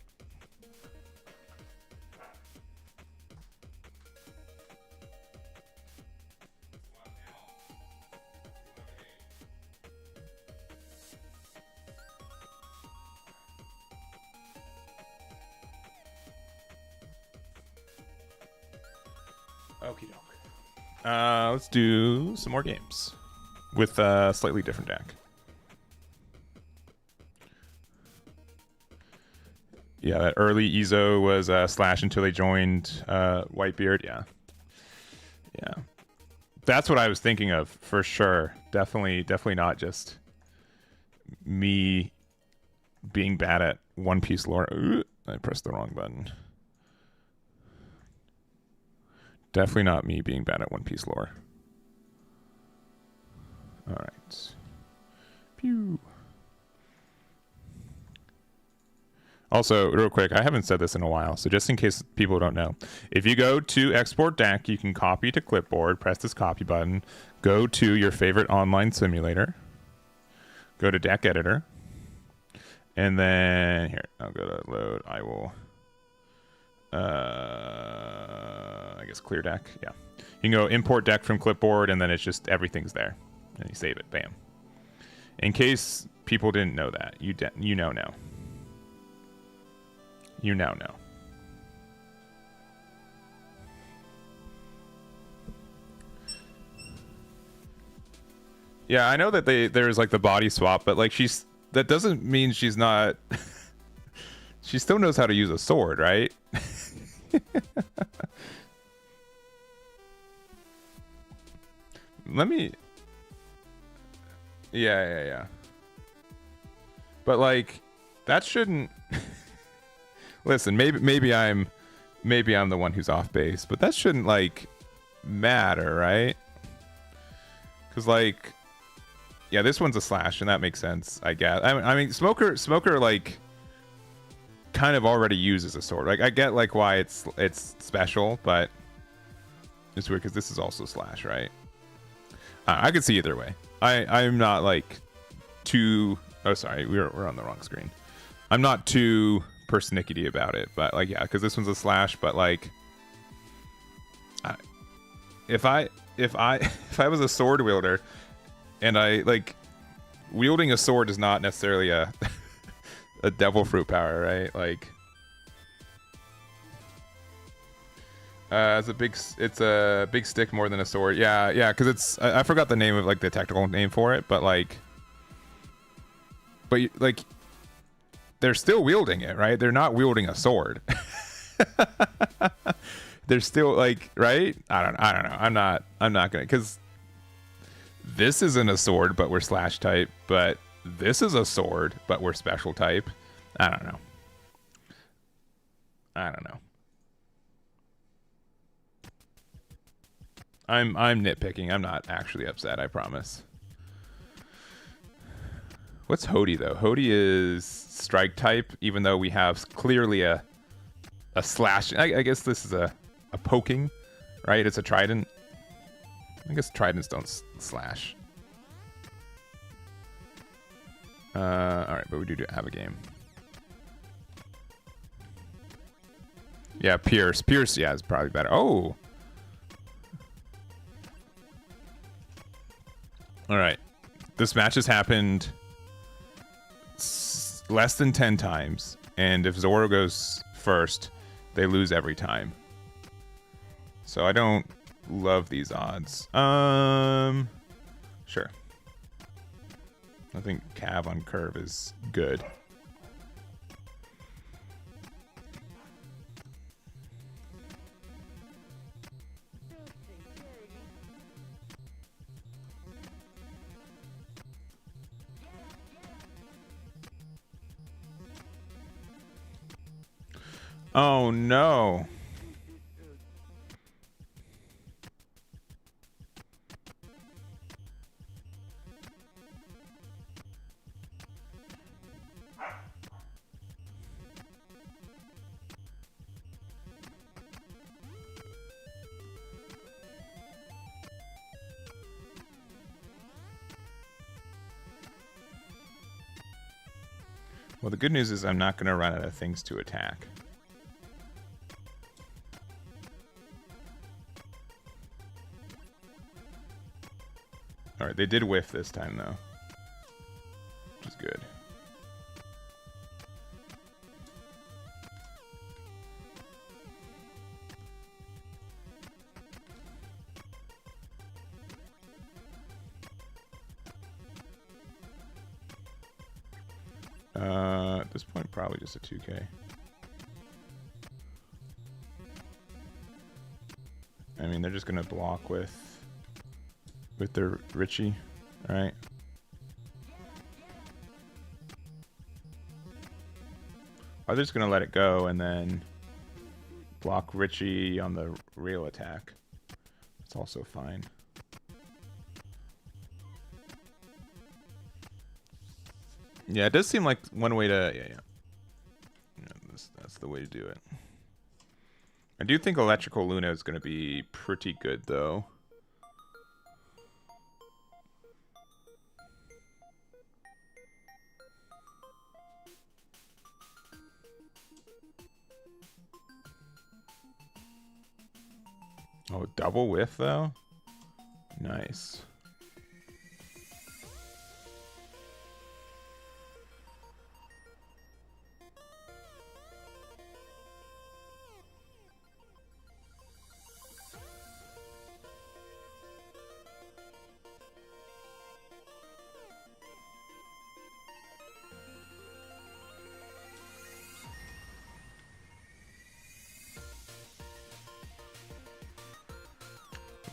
Okie doke. Let's do some more games with a slightly different deck. Yeah, that early Izo was slash until they joined Whitebeard. Yeah. Yeah. That's what I was thinking of for sure. Definitely not just me being bad at One Piece lore. Ooh, I pressed the wrong button. Definitely not me being bad at One Piece lore. All right. Pew. Also, real quick, I haven't said this in a while, so just in case people don't know, if you go to export deck, you can copy to clipboard, press this copy button, go to your favorite online simulator, go to deck editor, and then here, I'll go to load. I will, I guess clear deck. Yeah, you can go import deck from clipboard, and then it's just everything's there, and you save it. Bam. In case people didn't know that, you know now. You now know. Yeah, I know that there's like the body swap, but like that doesn't mean she's not. She still knows how to use a sword, right? Let me. Yeah. But like, that shouldn't. Listen, maybe I'm the one who's off base, but that shouldn't like matter, right? Because like, yeah, this one's a slash, and that makes sense, I guess. I mean, Smoker like kind of already uses a sword. Like, I get like why it's special, but it's weird because this is also slash, right? I could see either way. I'm not like too. Oh, sorry, we're on the wrong screen. I'm not too persnickety about it, but like, yeah, because this one's a slash, but like, if I was a sword wielder, and I like, wielding a sword is not necessarily a a devil fruit power, right? Like, it's a big stick more than a sword. Yeah, because it's I forgot the name of like the technical name for it, but like they're still wielding it, right? They're not wielding a sword. They're still like, right? I don't know. I'm not gonna, because this isn't a sword, but we're slash type, but this is a sword, but we're special type. I don't know. I'm nitpicking. I'm not actually upset, I promise. What's Hody though? Hody is strike type, even though we have clearly a slash. I guess this is a poking, right? It's a trident. I guess tridents don't slash. All right, but we do have a game. Yeah, Pierce. Pierce, yeah, is probably better. Oh. All right. This match has happened less than 10 times. And if Zoro goes first, they lose every time. So I don't love these odds. Sure. I think Cav on curve is good. Oh no. Well, the good news is I'm not going to run out of things to attack. Alright, they did whiff this time, though. Which is good. At this point, probably just a 2K. I mean, they're just going to block with their Richie, right? Or they're just going to let it go and then block Richie on the real attack. It's also fine. Yeah, it does seem like one way to... Yeah. That's the way to do it. I do think Electrical Luna is going to be pretty good, though. Oh, double whiff, though? Nice.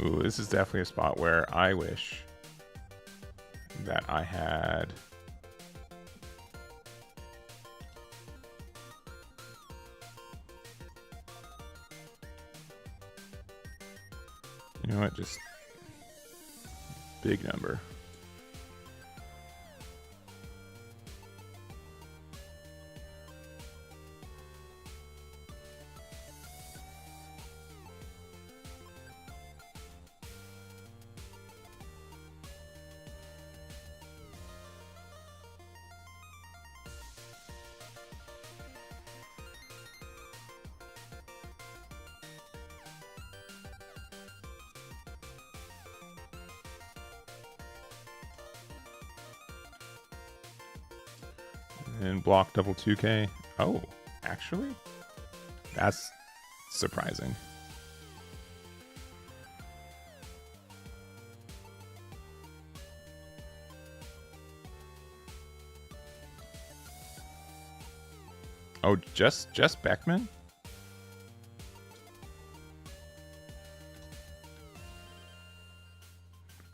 Ooh, this is definitely a spot where I wish that I had... You know what, just... big number. And block double 2K. Oh, actually? That's surprising. Oh, just Beckman?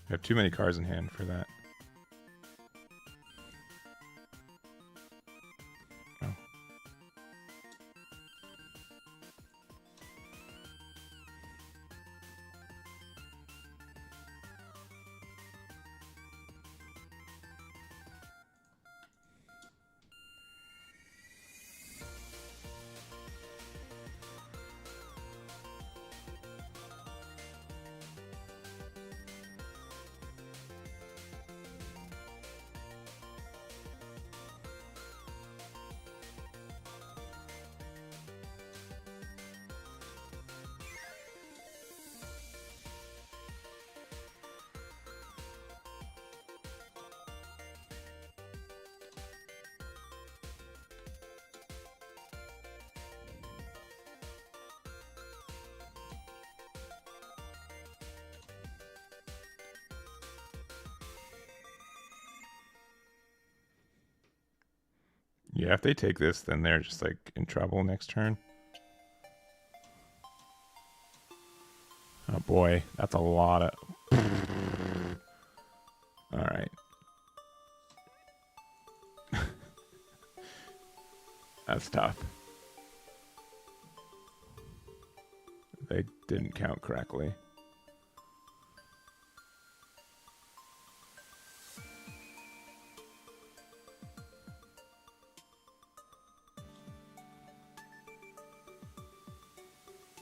I have too many cards in hand for that. Yeah, if they take this, then they're just like in trouble next turn. Oh boy, that's a lot of... Alright. That's tough. They didn't count correctly.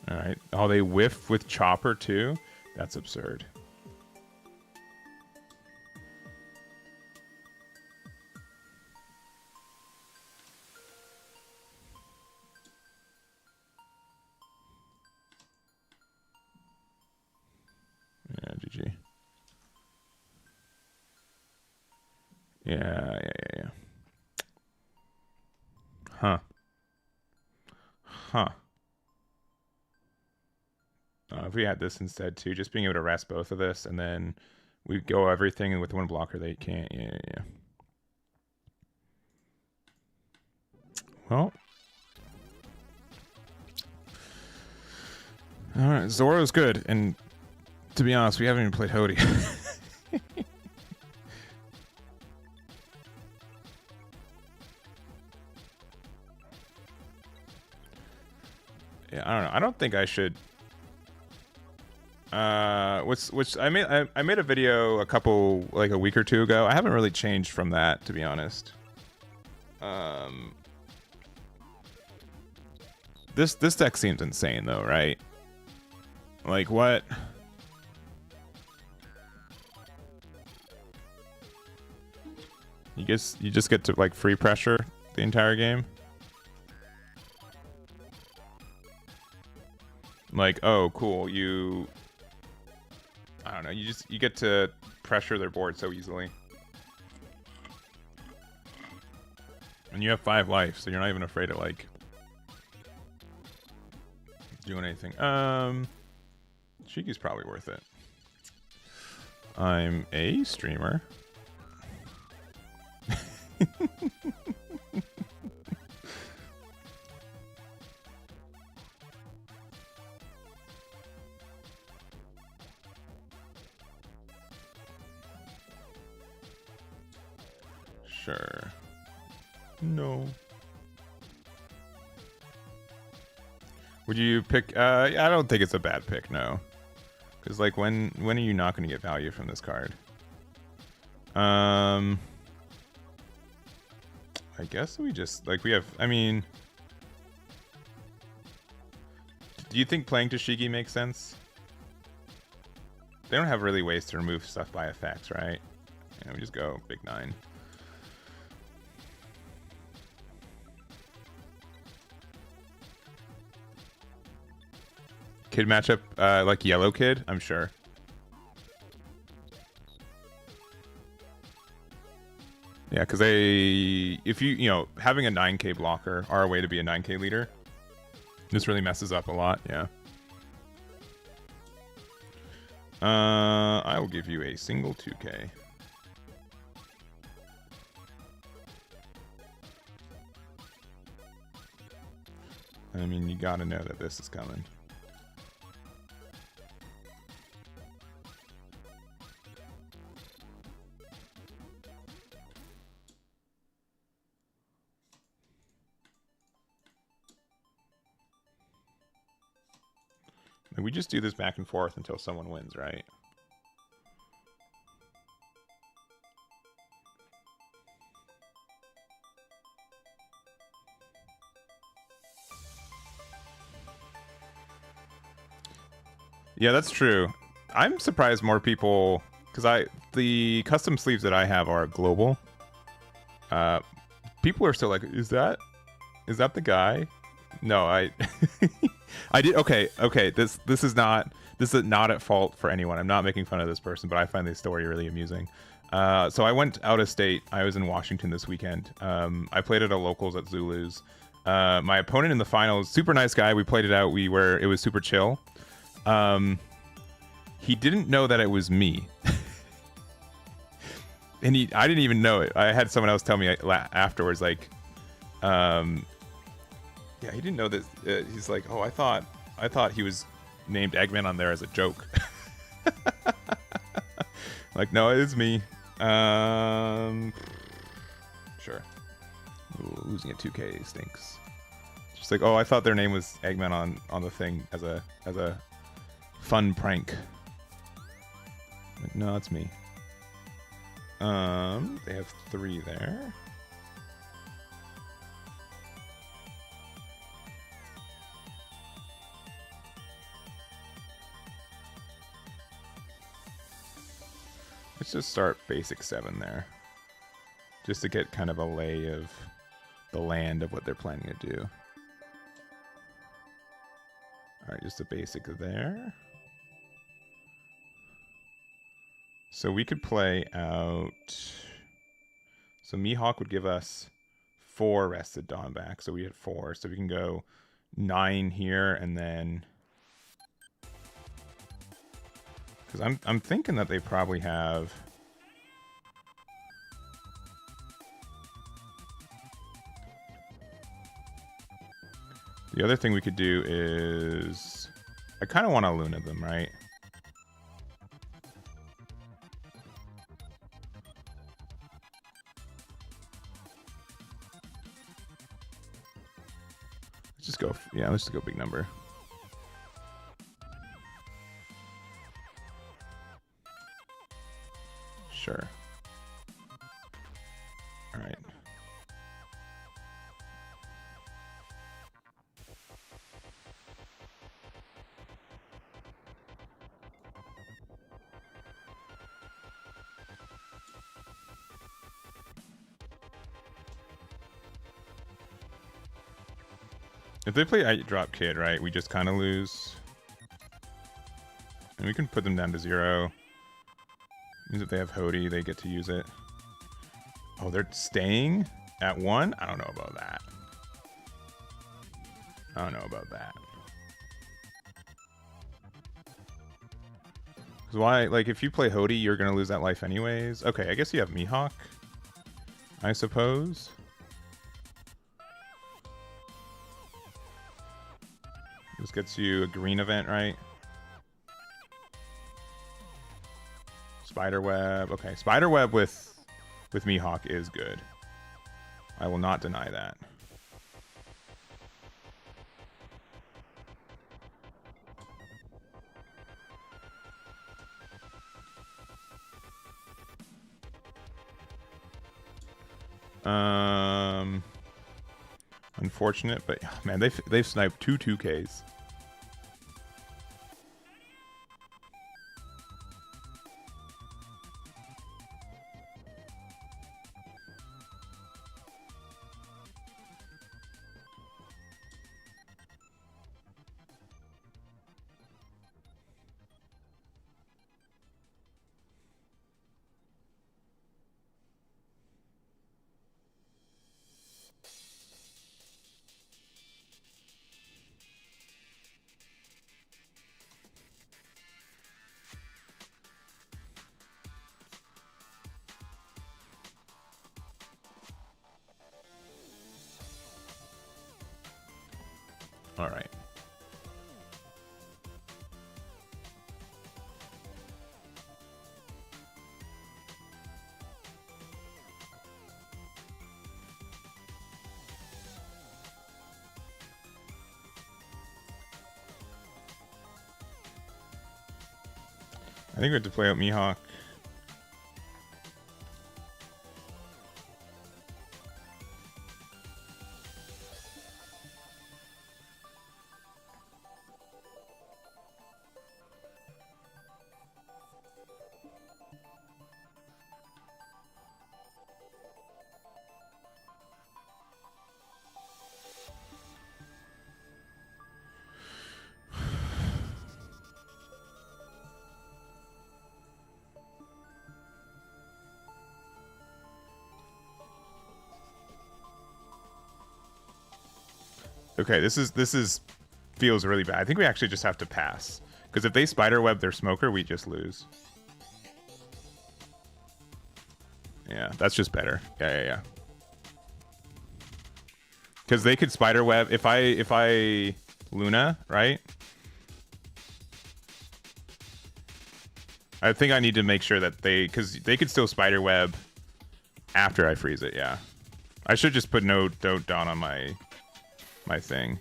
Alright. Oh, they whiff with Chopper too? That's absurd. Yeah, GG. Yeah. Huh. If we had this instead too, just being able to rest both of this, and then we go everything, and with one blocker they can't. Yeah. Well. Alright, Zoro's good, and to be honest, we haven't even played Hody. Yeah, I don't know. I don't think I should. Which I made a video a week or two ago. I haven't really changed from that, to be honest. This deck seems insane though, right? Like what? You just get to like free pressure the entire game. Like, oh, cool. I don't know. You get to pressure their board so easily. And you have 5 life, so you're not even afraid of like doing anything. Shiki's probably worth it. I'm a streamer. Sure. No. Would you pick? I don't think it's a bad pick, no. Because like, when are you not going to get value from this card? I guess we just like we have. I mean, do you think playing Tashigi makes sense? They don't have really ways to remove stuff by effects, right? Yeah, we just go big 9. Kid matchup, like Yellow Kid, I'm sure. Yeah, because if you know, having a 9k blocker are a way to be a 9k leader. This really messes up a lot, yeah. I will give you a single 2k. I mean, you gotta know that this is coming. We just do this back and forth until someone wins, right? Yeah, that's true. I'm surprised more people, because the custom sleeves that I have are global. People are still like, is that the guy? No, I did. Okay. This is not at fault for anyone. I'm not making fun of this person, but I find this story really amusing. So I went out of state. I was in Washington this weekend. I played at a locals at Zulu's. My opponent in the finals, super nice guy. We played it out. It was super chill. He didn't know that it was me. And I didn't even know it. I had someone else tell me afterwards, like, Yeah, he didn't know that. He's like, oh, I thought he was named Eggman on there as a joke. Like, no, it is me. Sure. Ooh, losing at 2K stinks. Just like, oh, I thought their name was Eggman on the thing as a fun prank. Like, no, it's me. They have 3 there. Let's just start basic 7 there. Just to get kind of a lay of the land of what they're planning to do. Alright, just a basic there. So we could play out... So Mihawk would give us 4 rested Dawn back. So we had 4. So we can go 9 here and then... Because I'm thinking that they probably have... The other thing we could do is... I kind of want to Luna them, right? Let's just go... Yeah, let's just go big number. Sure. All right. If they play Ice Drop Kid, right, we just kind of lose. And we can put them down to 0. Means if they have Hody, they get to use it. Oh, they're staying at 1? I don't know about that. I don't know about that. Because why, like, if you play Hody, you're going to lose that life anyways. Okay, I guess you have Mihawk, I suppose. This gets you a green event, right? Spiderweb. Okay, Spiderweb with Mihawk is good. I will not deny that. Unfortunate, but man, they've sniped 2 2Ks. All right. I think we have to play out Mihawk. Okay, this is feels really bad. I think we actually just have to pass. Because if they spiderweb their smoker, we just lose. Yeah, that's just better. Yeah. Because they could spiderweb if I Luna, right? I think I need to make sure that because they could still spiderweb after I freeze it. Yeah, I should just put no down on my thing.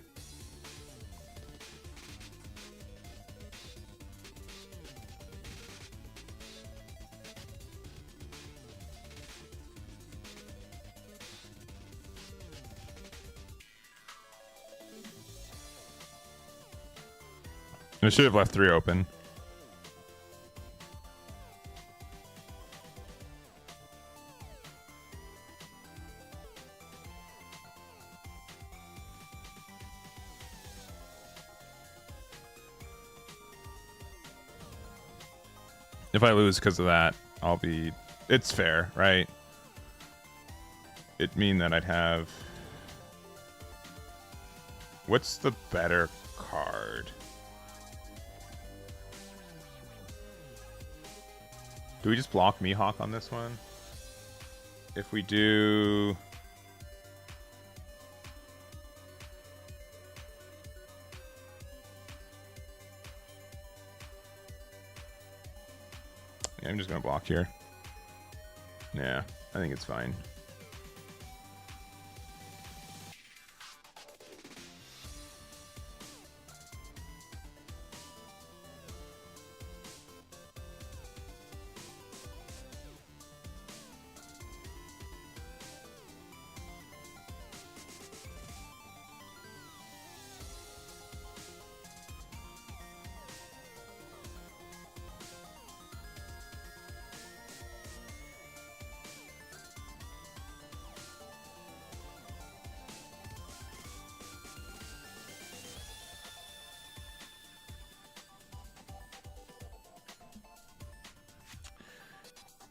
I should have left 3 open. If I lose because of that, I'll be... It's fair, right? It'd mean that I'd have... What's the better card? Do we just block Mihawk on this one? If we do... Yeah, I'm just gonna block here. Yeah, I think it's fine.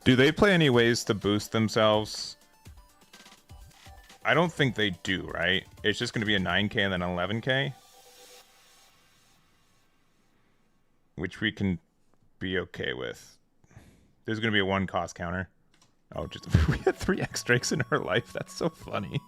Do they play any ways to boost themselves? I don't think they do, right? It's just going to be a 9k and then 11k. Which we can be okay with. There's going to be a 1 cost counter. Oh, just we had 3 X-Drakes in our life. That's so funny.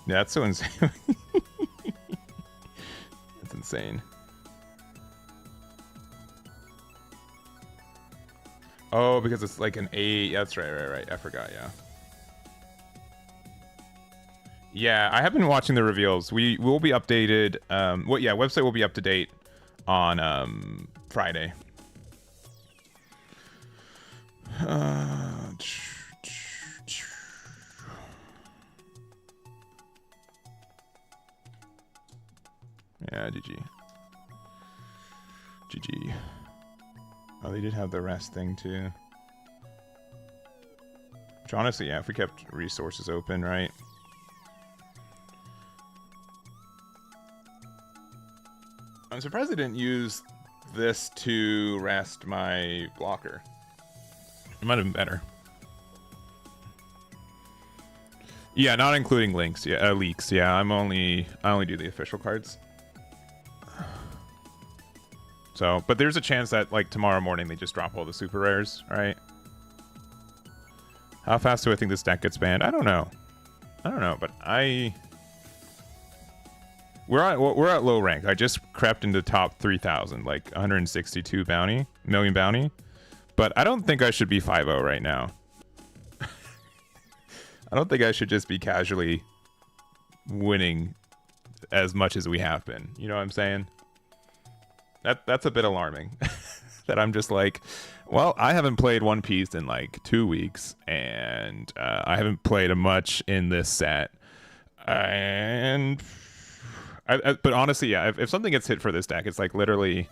Yeah, that's so insane. That's insane. Oh, because it's like an 8. That's right. I forgot, yeah. Yeah, I have been watching the reveals. We will be updated. Website will be up to date on Friday. Yeah, GG. Oh, they did have the rest thing too. Which honestly, yeah, if we kept resources open, right? I'm surprised I didn't use this to rest my blocker. It might have been better. Yeah, not including links. Yeah, leaks. Yeah, I only do the official cards. So, but there's a chance that like tomorrow morning they just drop all the super rares, right? How fast do I think this deck gets banned? I don't know, but we're at low rank. I just crept into top 3,000, like 162 million bounty, but I don't think I should be 5-0 right now. I don't think I should just be casually winning as much as we have been. You know what I'm saying? That's a bit alarming. That I'm just like, well, I haven't played One Piece in like 2 weeks, and I haven't played much in this set. But honestly, yeah, if something gets hit for this deck, it's like literally,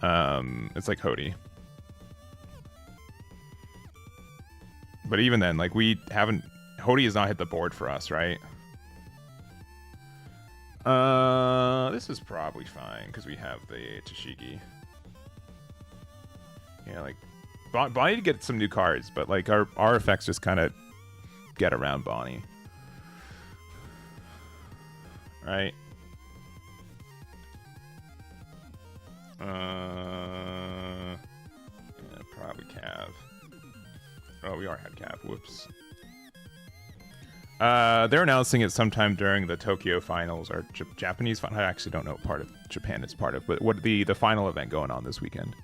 it's like Hody. But even then, like Hody has not hit the board for us, right? This is probably fine because we have the Tashigi. Yeah, like Bonnie to get some new cards, but like our effects just kind of get around Bonnie, right? Yeah, probably Cav. Oh, we already had Cav. Whoops. They're announcing it sometime during the Tokyo finals or Japanese final. I actually don't know what part of Japan it's part of, but what the final event going on this weekend.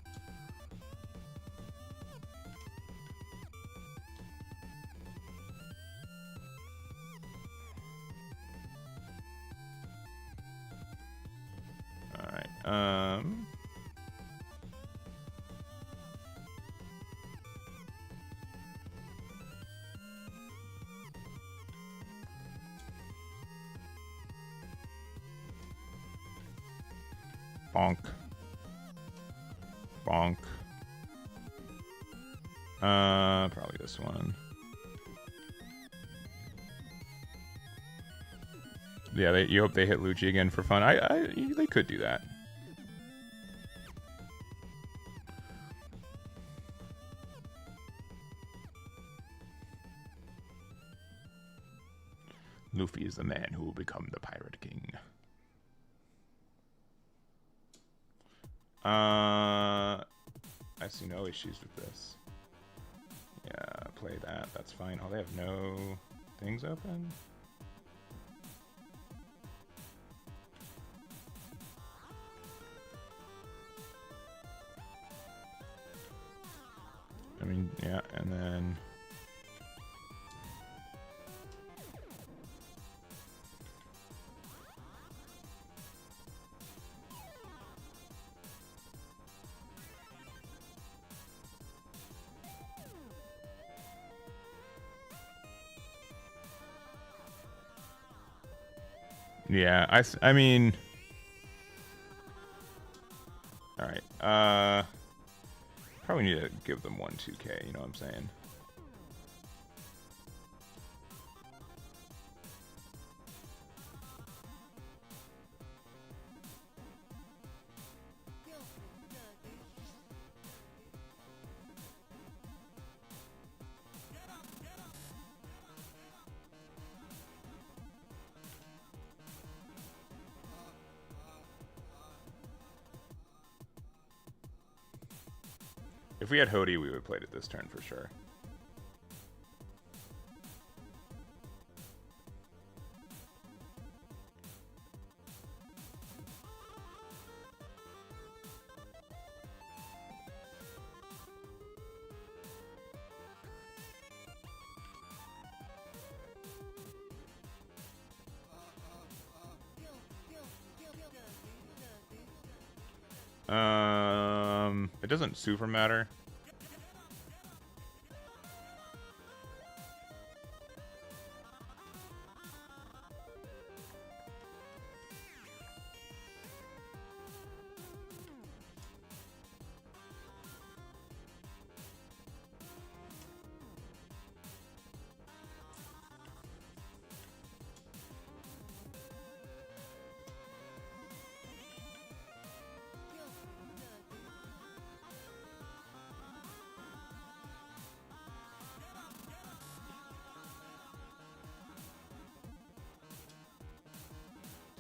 All right. Bonk. Bonk. Probably this one. Yeah, you hope they hit Lucci again for fun. They could do that. Luffy is the man who will become the Pirate King. I see no issues with this. Yeah, play that. That's fine. Oh, they have no things open? I mean, yeah, and then... Yeah, I mean... Alright, probably need to give them 1-2K, you know what I'm saying? If we had Hody, we would have played it this turn for sure. It doesn't super matter.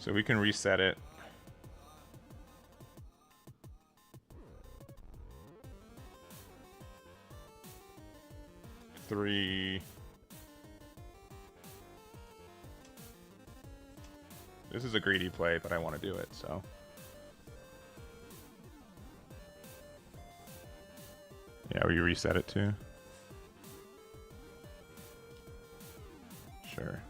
So we can reset it. Three. This is a greedy play, but I want to do it, so. Yeah, we reset it too. Sure.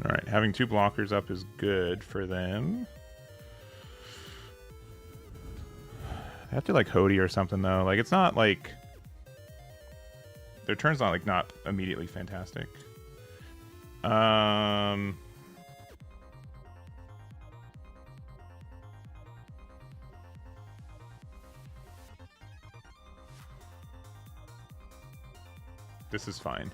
Alright, having 2 blockers up is good for them. They have to like Hody or something though. Like it's not like their turn's not like not immediately fantastic. This is fine.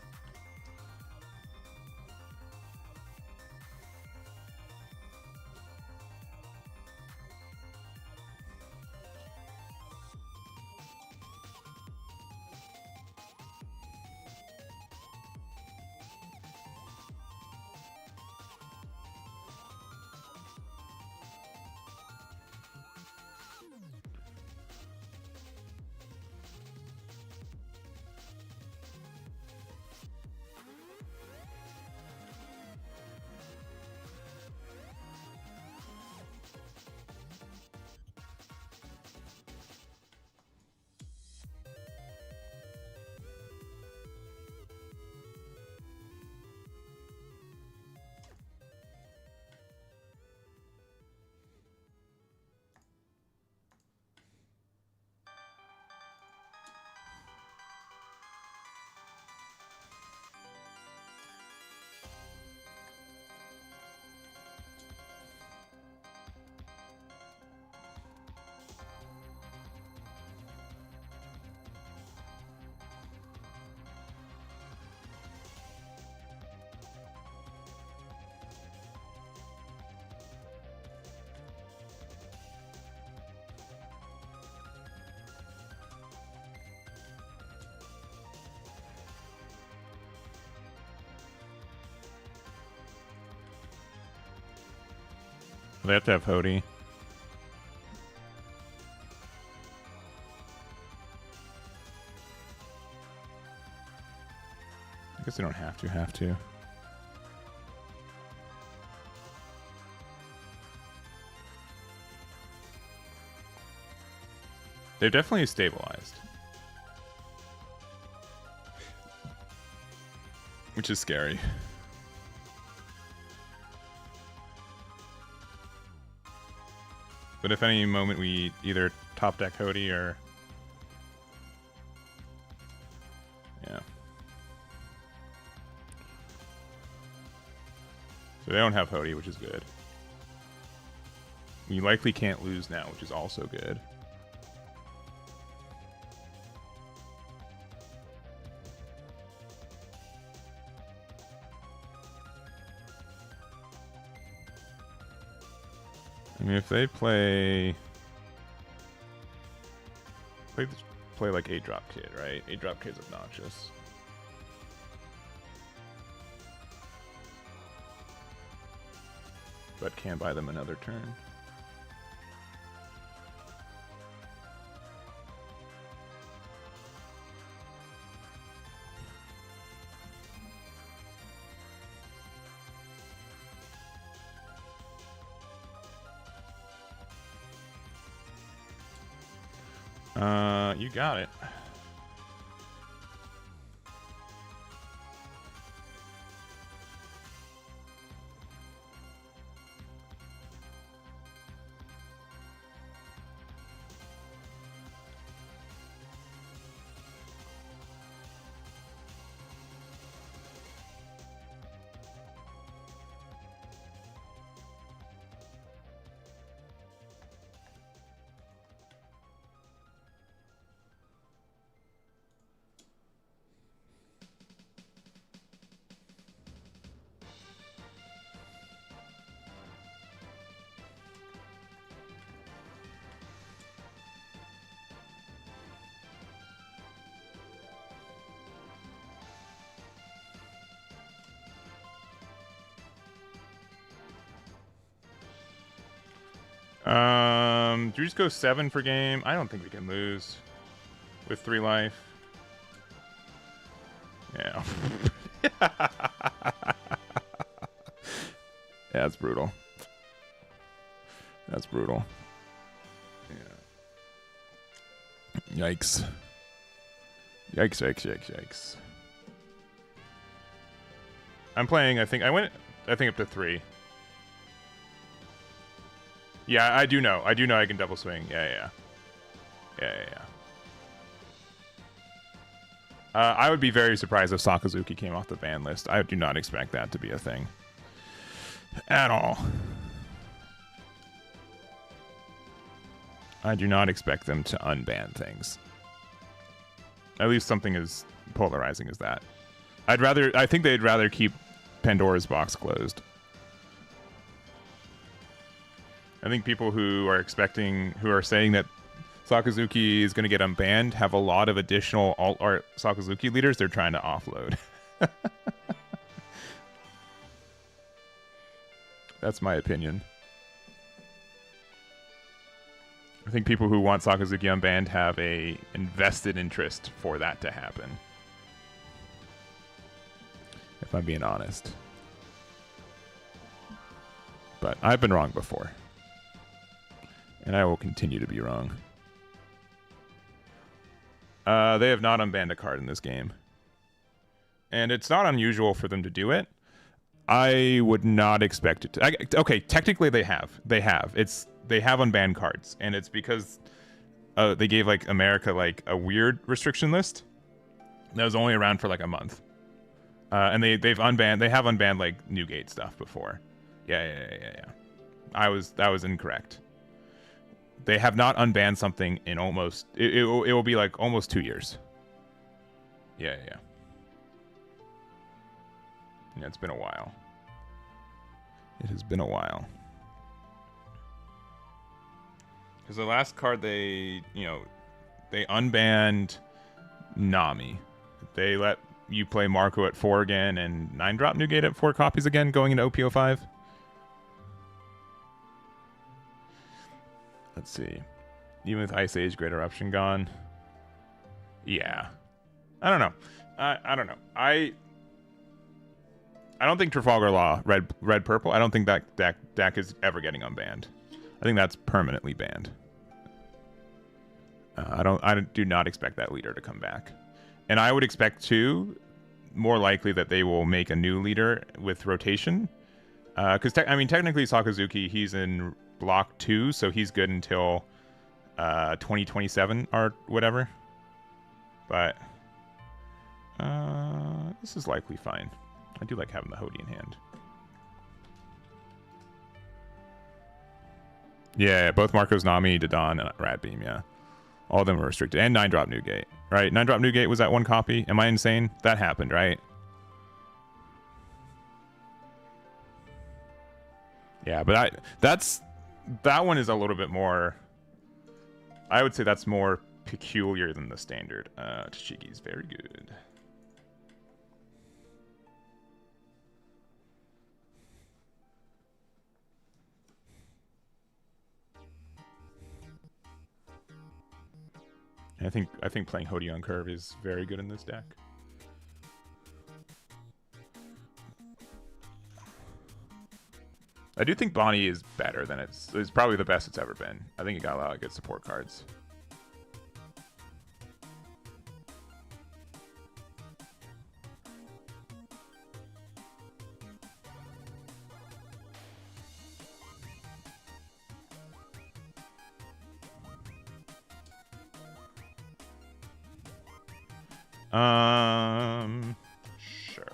They have to have Hody. I guess they don't have to. They've definitely stabilized. Which is scary. But if any moment we either top deck Hody or... Yeah. So they don't have Hody, which is good. We likely can't lose now, which is also good. I mean, if they play like 8-drop kid, right? 8-drop kid's obnoxious. But can buy them another turn. You got it. Do we just go 7 for game? I don't think we can lose with 3 life. Yeah. Yeah, that's brutal. That's brutal. Yeah. Yikes. Yikes, yikes, yikes, yikes. I'm playing, I think, I went I think up to 3. Yeah, I do know. I do know I can double swing. Yeah. I would be very surprised if Sakazuki came off the ban list. I do not expect that to be a thing. At all. I do not expect them to unban things. At least something as polarizing as that. I think they'd rather keep Pandora's box closed. I think people who are saying that Sakazuki is going to get unbanned have a lot of additional alt-art Sakazuki leaders they're trying to offload. That's my opinion. I think people who want Sakazuki unbanned have a invested interest for that to happen. If I'm being honest. But I've been wrong before. And I will continue to be wrong. They have not unbanned a card in this game. And it's not unusual for them to do it. I would not expect it to. Okay, technically they have. They have unbanned cards. And it's because they gave like America like a weird restriction list that was only around for like a month. And they have unbanned like Newgate stuff before. Yeah. That was incorrect. They have not unbanned something in almost... It will be like almost 2 years. Yeah. Yeah, it's been a while. It has been a while. Because the last card they unbanned Nami. They let you play Marco at 4 again and 9-drop Newgate at 4 copies again going into OP05. Let's see. Even with Ice Age, Great Eruption gone. Yeah. I don't know. I don't know. I don't think Trafalgar Law, red purple. I don't think that deck is ever getting unbanned. I think that's permanently banned. I do not expect that leader to come back. And I would expect more likely that they will make a new leader with rotation. Because technically Sakazuki, he's in block 2, so he's good until 2027 or whatever. But this is likely fine. I do like having the Hody in hand. Yeah, both Marco's Nami, Dodon, and Rat Beam, yeah. All of them were restricted. And 9-drop Newgate, right? 9-drop Newgate was that 1 copy. Am I insane? That happened, right? Yeah, but that one is a little bit more... I would say that's more peculiar than the standard. Tashiki's very good. I think playing Hody on curve is very good in this deck. I do think Bonnie is better than it's probably the best it's ever been. I think it got a lot of good support cards. Sure.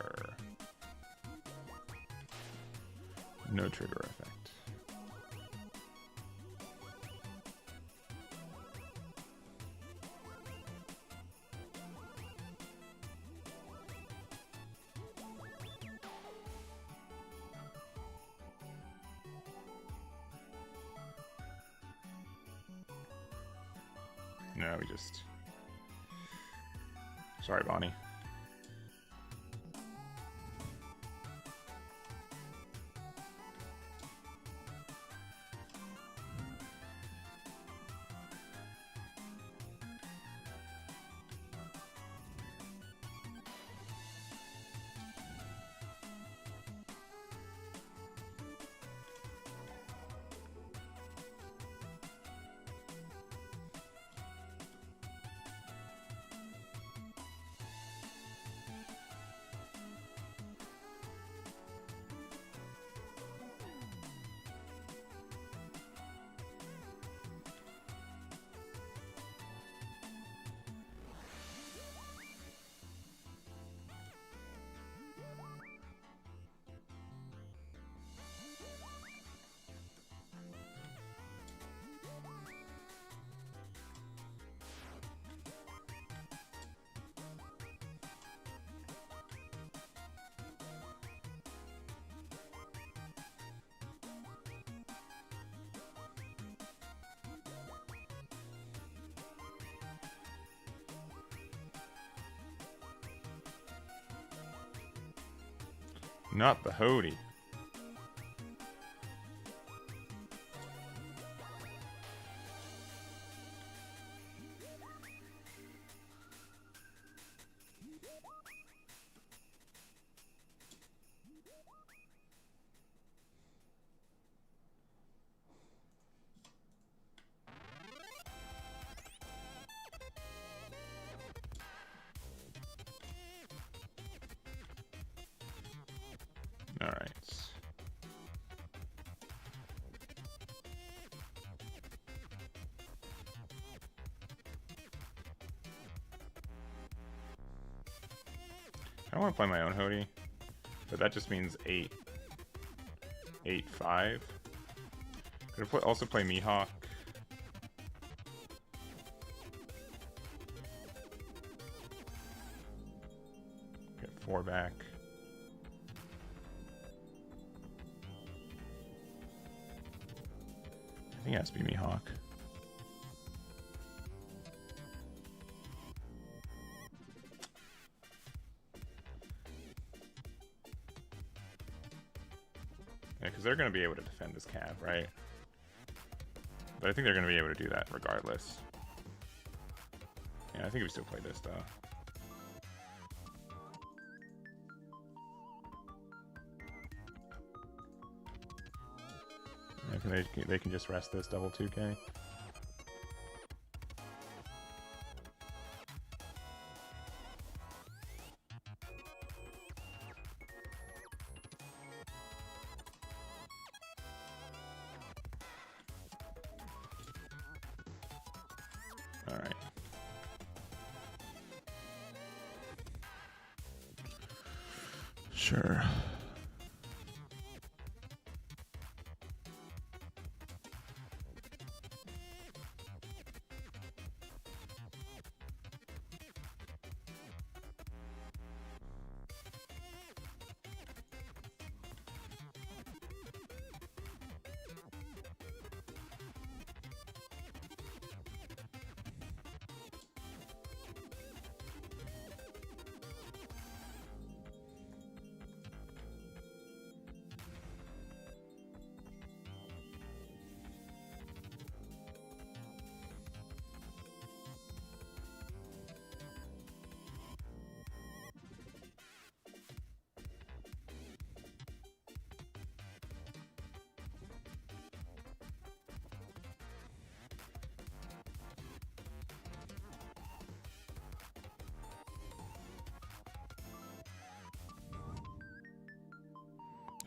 No trigger effect. No, we just... Sorry, Bonnie. Not the Hody. All right. I want to play my own Hody, but that just means 8. 8-5. Could I also play Mihawk? Get 4 back. I think it has to be Mihawk. Yeah, because they're going to be able to defend this cab, right? But I think they're going to be able to do that regardless. Yeah, I think we still play this, though. They can just rest this double 2K. All right. Sure.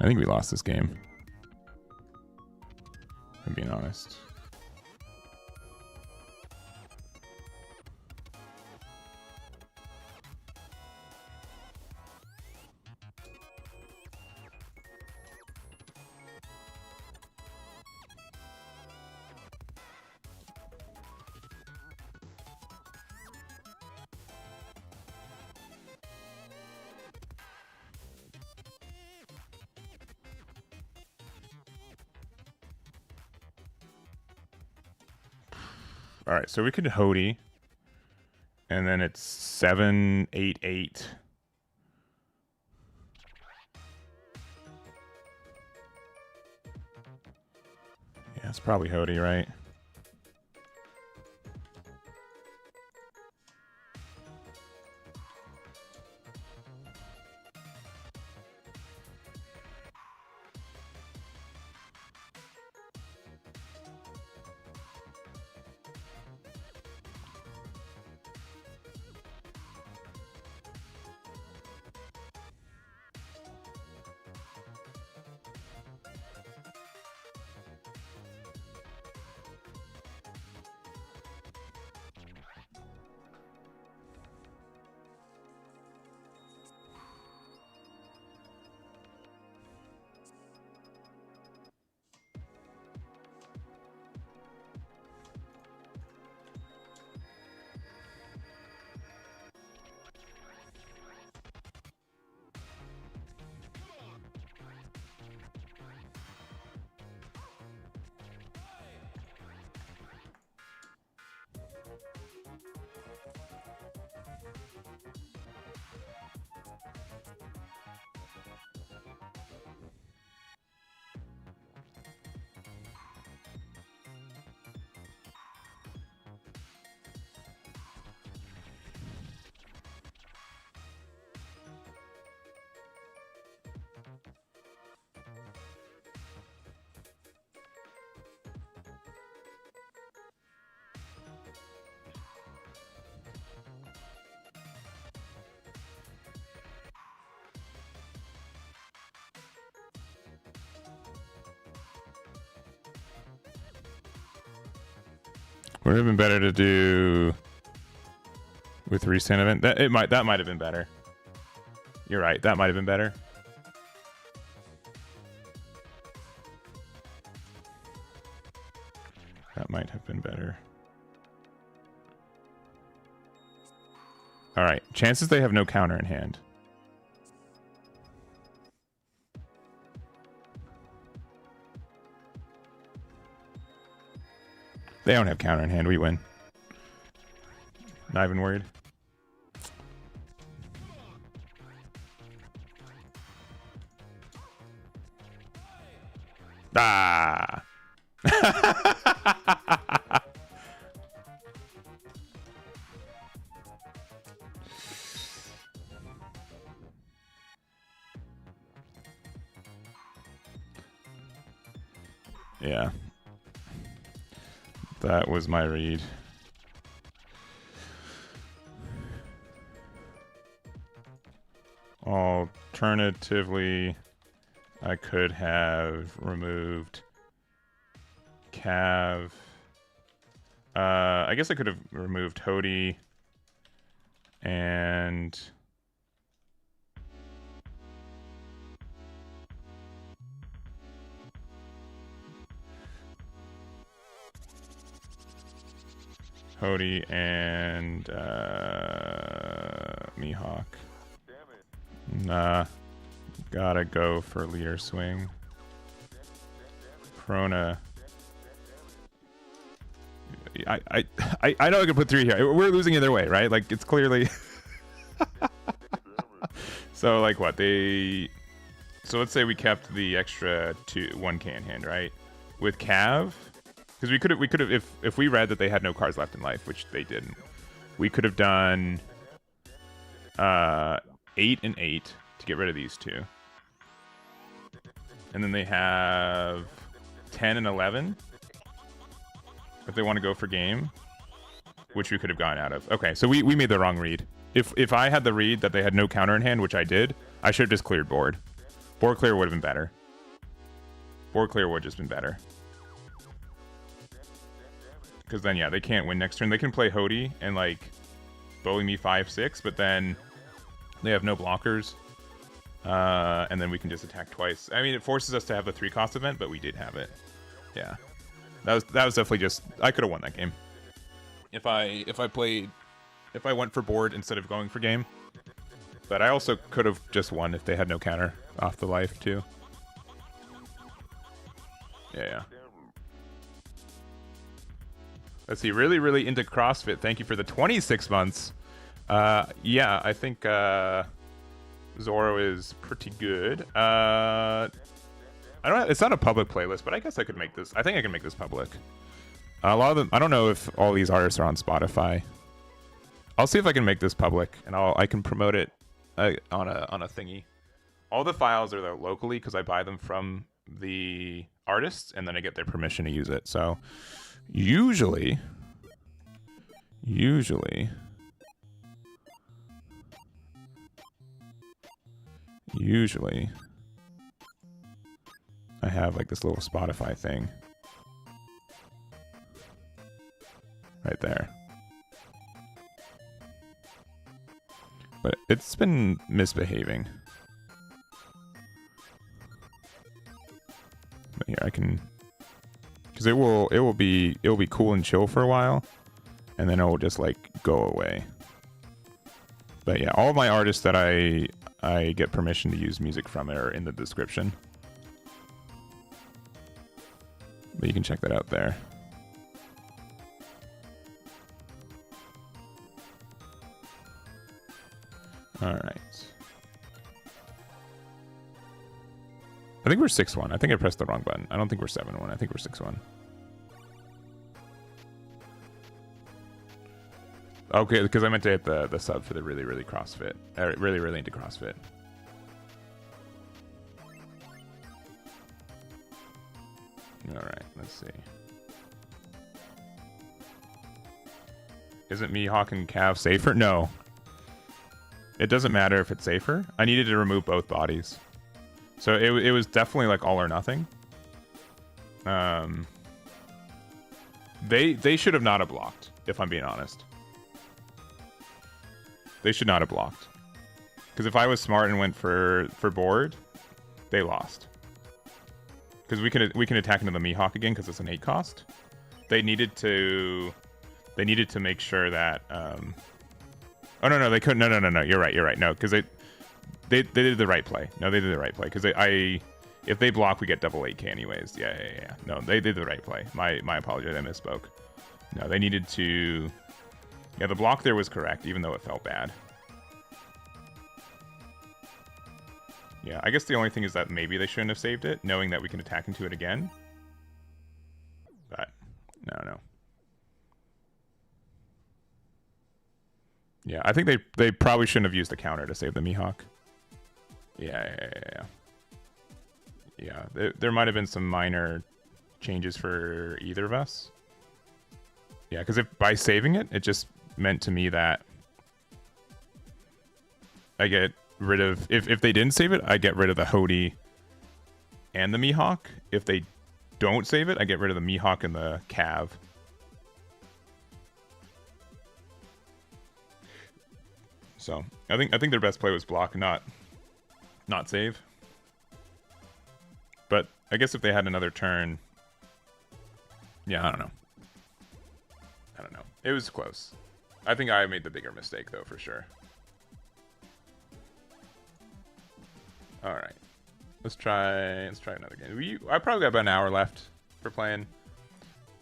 I think we lost this game. I'm being honest. All right, so we could Hody, and then it's 7-8-8. Yeah, it's probably Hody, right? Would have been better to do with recent event. That might have been better. You're right. That might have been better. That might have been better. All right. Chances they have no counter in hand. They don't have counter in hand. We win. Not even worried. Ah. Yeah. That was my read. Alternatively, I could have removed Cav. I guess I could have removed Hody and Mihawk. Nah. Gotta go for leader swing. Krona. I know I could put 3 here. We're losing either way, right? Like, it's clearly... So, like, what? So, let's say we kept the extra 1 can hand, right? With Cav... Because we could have if we read that they had no cards left in life, which they didn't, we could have done 8 and 8 to get rid of these 2. And then they have 10 and 11 if they want to go for game, which we could have gotten out of. Okay, so we made the wrong read. If I had the read that they had no counter in hand, which I did, I should have just cleared board. Board clear would have been better. Board clear would have just been better. Because then, yeah, they can't win next turn. They can play Hody and, like, bully me 5-6, but then they have no blockers. And then we can just attack twice. I mean, it forces us to have the 3-cost event, but we did have it. Yeah. That was definitely just... I could have won that game. If I went for board instead of going for game. But I also could have just won if they had no counter off the life, too. Yeah. Let's see, really into CrossFit. Thank you for the 26 months. Yeah, I think Zoro is pretty good. I don't. It's not a public playlist, but I guess I could make this. I think I can make this public. A lot of them. I don't know if all these artists are on Spotify. I'll see if I can make this public, and I can promote it on a thingy. All the files are there locally because I buy them from the artists, and then I get their permission to use it. So. Usually, I have like this little Spotify thing right there. But it's been misbehaving. But here I can... Because it will be cool and chill for a while, and then it will just like go away. But yeah, all of my artists that I get permission to use music from are in the description. But you can check that out there. All right. I think we're 6-1. I think I pressed the wrong button. I don't think we're 7-1. I think we're 6-1. Okay, because I meant to hit the sub for the really CrossFit. Really into CrossFit. All right, let's see. Isn't Mihawk and Cav safer? No. It doesn't matter if it's safer. I needed to remove both bodies. So it was definitely like all or nothing. They should have not have blocked, if I'm being honest. They should not have blocked. Because if I was smart and went for board, they lost. Because we can attack into the Mihawk again because it's an 8 cost. They needed to make sure that oh no, they couldn't. No, you're right. No, because they did the right play. No, they did the right play because if they block, we get double 8k anyways. Yeah. No, they did the right play. My apologies, I misspoke. No, they needed to. Yeah, the block there was correct, even though it felt bad. Yeah, I guess the only thing is that maybe they shouldn't have saved it, knowing that we can attack into it again. But no. Yeah, I think they probably shouldn't have used the counter to save the Mihawk. Yeah. Yeah, there might have been some minor changes for either of us. Yeah, because if by saving it, it just meant to me that I get rid of... If they didn't save it, I get rid of the Hody and the Mihawk. If they don't save it, I get rid of the Mihawk and the Cav. So I think their best play was block, not save. But I guess if they had another turn, yeah, I don't know. It was close. I think I made the bigger mistake though, for sure. All right, let's try another game. I probably got about an hour left for playing.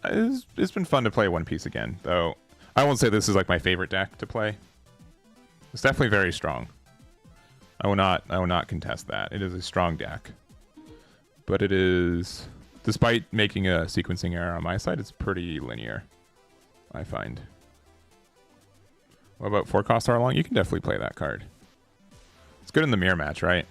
It's been fun to play One Piece again, though. I won't say this is like my favorite deck to play. It's definitely very strong. I will not contest that. It is a strong deck. But it is, despite making a sequencing error on my side, it's pretty linear, I find. What about 4 cost Arlong? You can definitely play that card. It's good in the mirror match, right?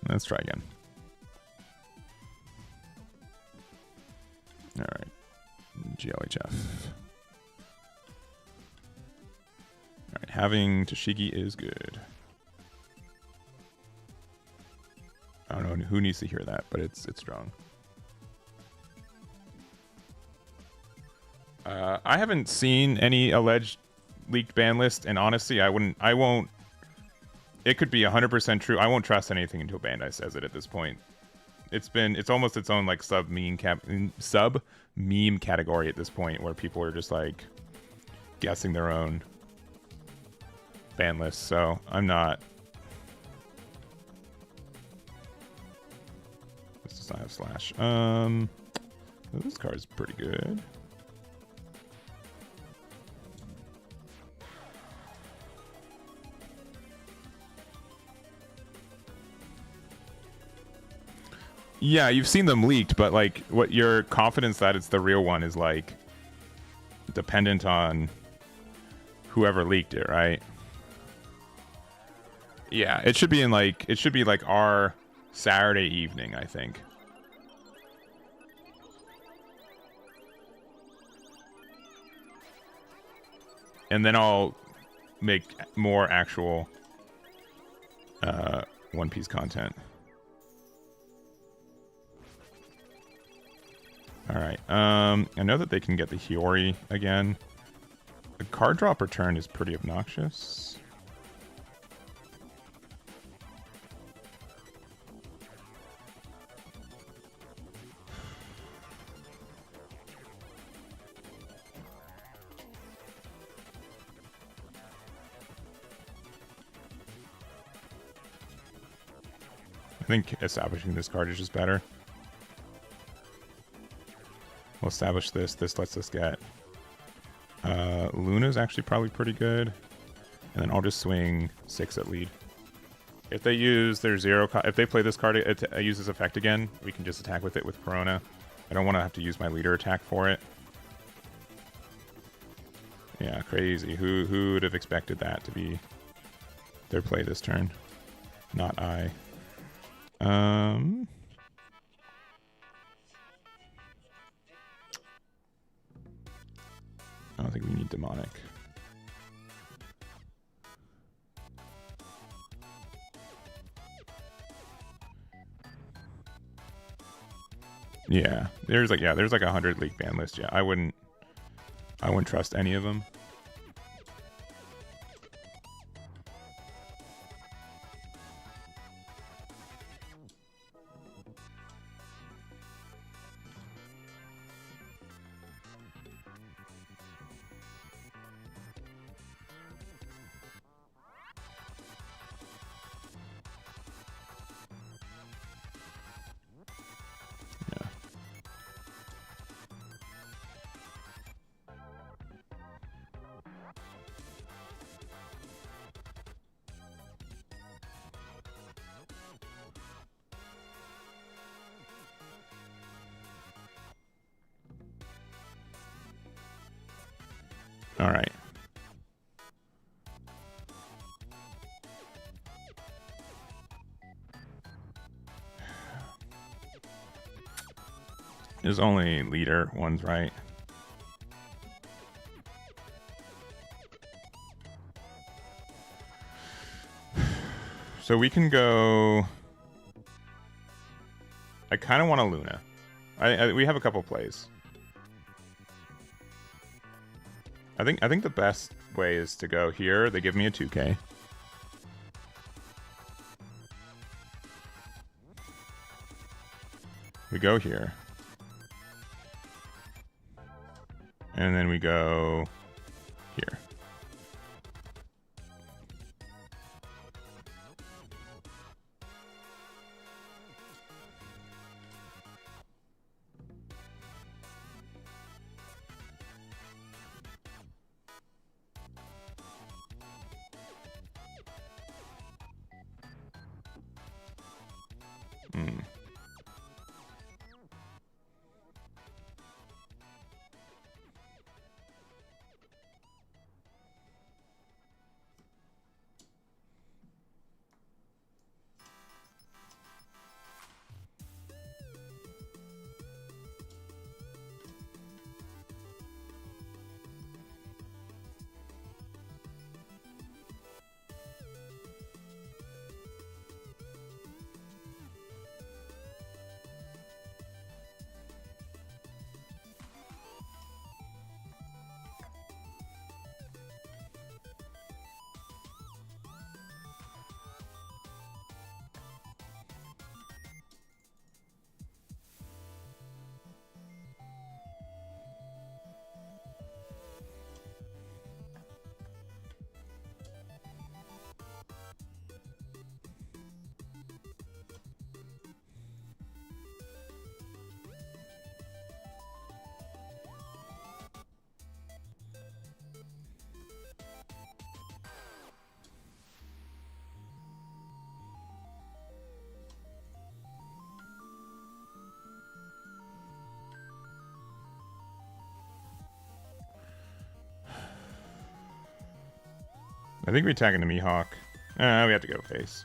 Let's try again. All right, GLHF. All right, having Tashigi is good. I don't know who needs to hear that, but it's strong. I haven't seen any alleged leaked ban list, and honestly, I won't. It could be 100% true. I won't trust anything until Bandai says it at this point. It's almost its own like sub meme category at this point, where people are just like guessing their own ban lists. So I'm not. This does not have slash. This card's pretty good. Yeah, you've seen them leaked, but like, what your confidence that it's the real one is like dependent on whoever leaked it, right? Yeah, it should be like our Saturday evening, I think. And then I'll make more actual One Piece content. All right. I know that they can get the Hiyori again. The card drop return is pretty obnoxious. I think establishing this card is just better. We'll establish this. This lets us get Luna's actually probably pretty good. And then I'll just swing 6 at lead. If they use their if they play this card, it uses effect again, we can just attack with it with Corona. I don't want to have to use my leader attack for it. Yeah, crazy. Who would have expected that to be their play this turn? Not I. I don't think we need demonic. Yeah, there's like 100 leak ban list. Yeah, I wouldn't trust any of them. All right. There's only leader ones, right? So we can go. I kind of want a Luna. We have a couple plays. I think the best way is to go here. They give me a 2K. We go here. And then we go here. I think we're attacking the Mihawk. We have to go face.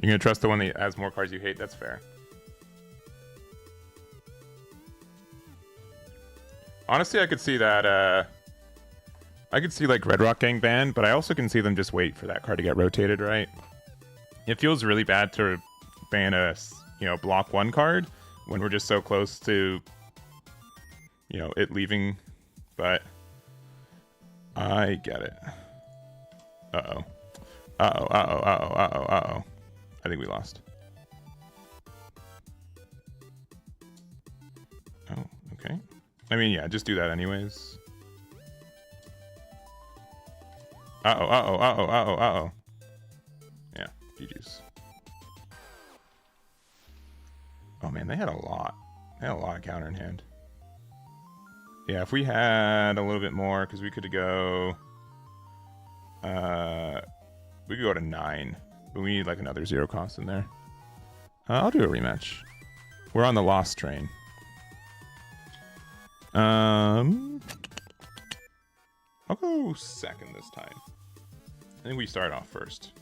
You're gonna trust the one that has more cards you hate? That's fair. Honestly, I could see that. I could see like Red Rock Gang ban, but I also can see them just wait for that card to get rotated, right? It feels really bad to ban a block 1 card when we're just so close to it leaving, but I get it. Uh-oh. Uh-oh, uh-oh, uh-oh, uh-oh, uh-oh. I think we lost. Oh, okay. I mean, yeah, just do that anyways. Uh-oh, uh-oh, uh-oh, uh-oh, uh-oh. Yeah, GG's. Oh, man, they had a lot. They had a lot of counter in hand. Yeah, if we had a little bit more, because we could go... we could go to 9. But we need like another 0 cost in there. I'll do a rematch. We're on the lost train. Oh, I'll go second this time. I think we start off first.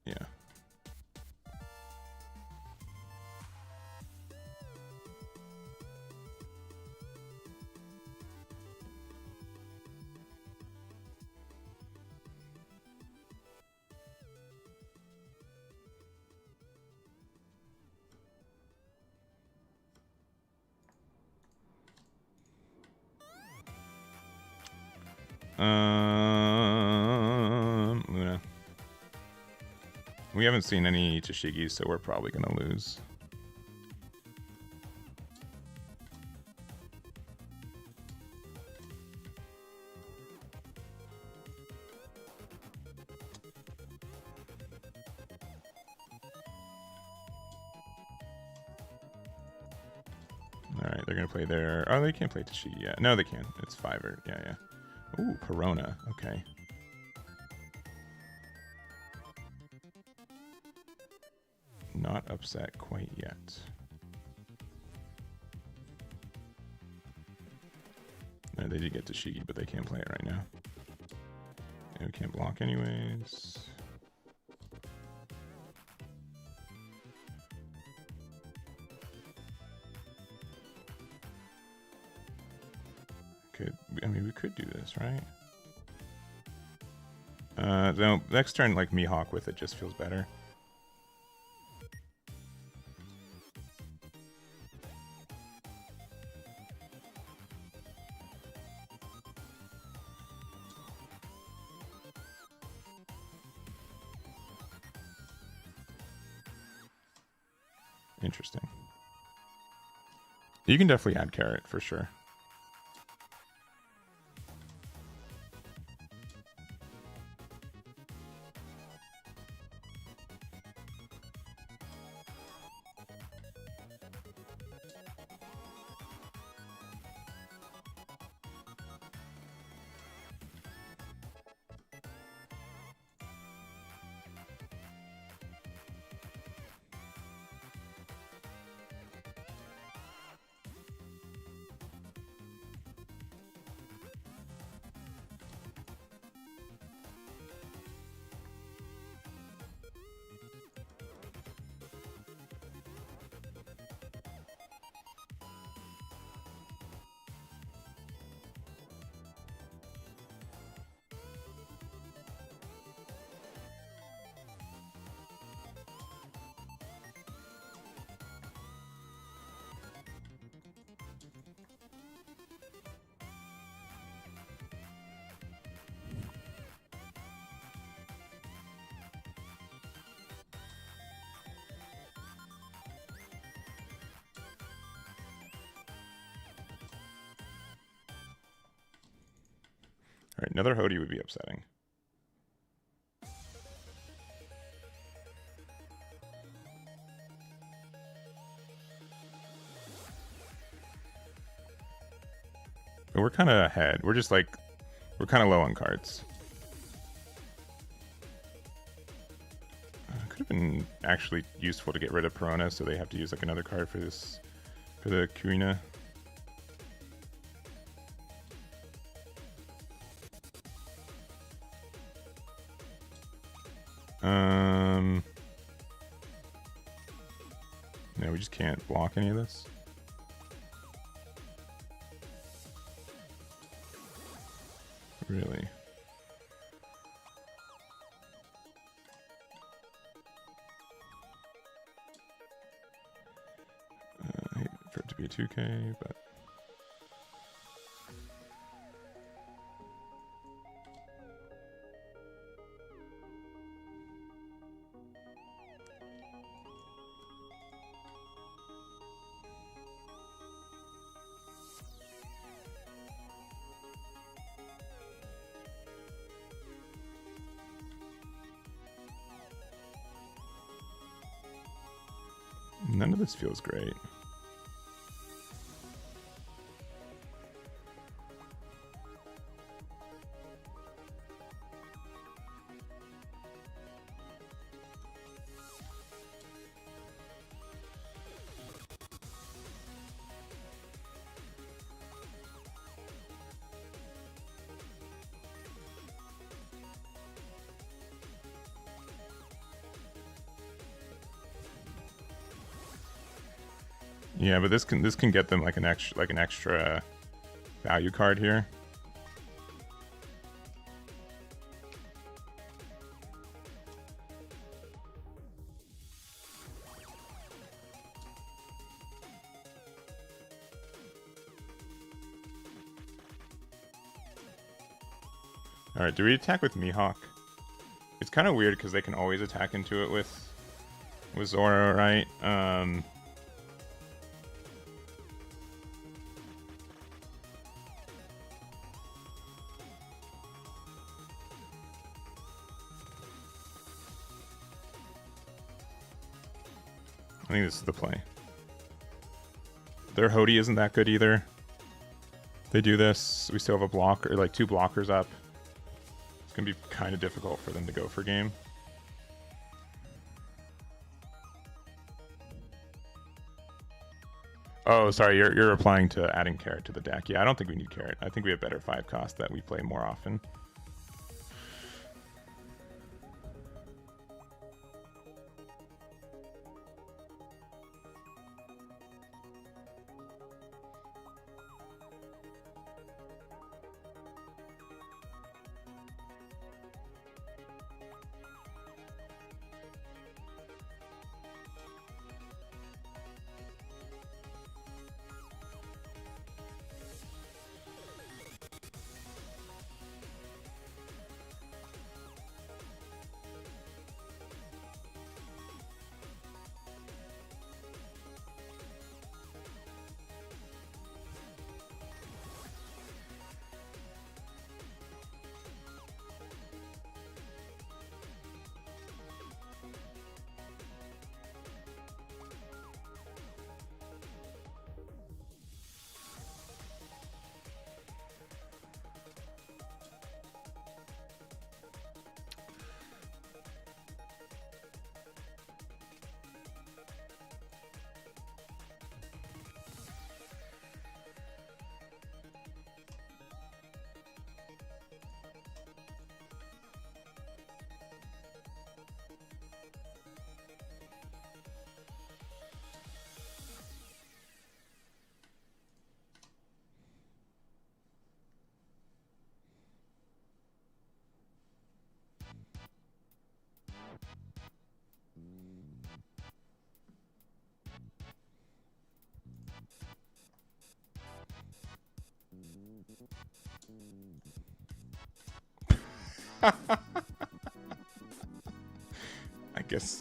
Yeah. Luna. We haven't seen any Tashigis, so we're probably gonna lose. Alright, they're gonna play their... Oh, they can't play Tashigi yet. No, they can. It's 5 or... Yeah. Ooh, Corona. Okay. Not upset quite yet. No, they did get Tashigi, but they can't play it right now. And we can't block anyways. We could do this, right? No, next turn, like, Mihawk with it just feels better. Interesting. You can definitely add Carrot, for sure. All right, another Hody would be upsetting. But we're kind of ahead. We're just like, we're kind of low on cards. Could have been actually useful to get rid of Perona, so they have to use like another card for this, for the Kurina. No, we just can't block any of this. Really? I hate for it to be a 2K, but... None of this feels great. Yeah, but this can get them like an extra value card here. All right, do we attack with Mihawk? It's kind of weird because they can always attack into it with Zoro, right? I think this is the play. Their Hody isn't that good either. They do this. We still have a blocker, like 2 blockers up. It's gonna be kind of difficult for them to go for game. Oh, sorry, you're replying to adding Carrot to the deck. Yeah, I don't think we need Carrot. I think we have better 5 cost that we play more often.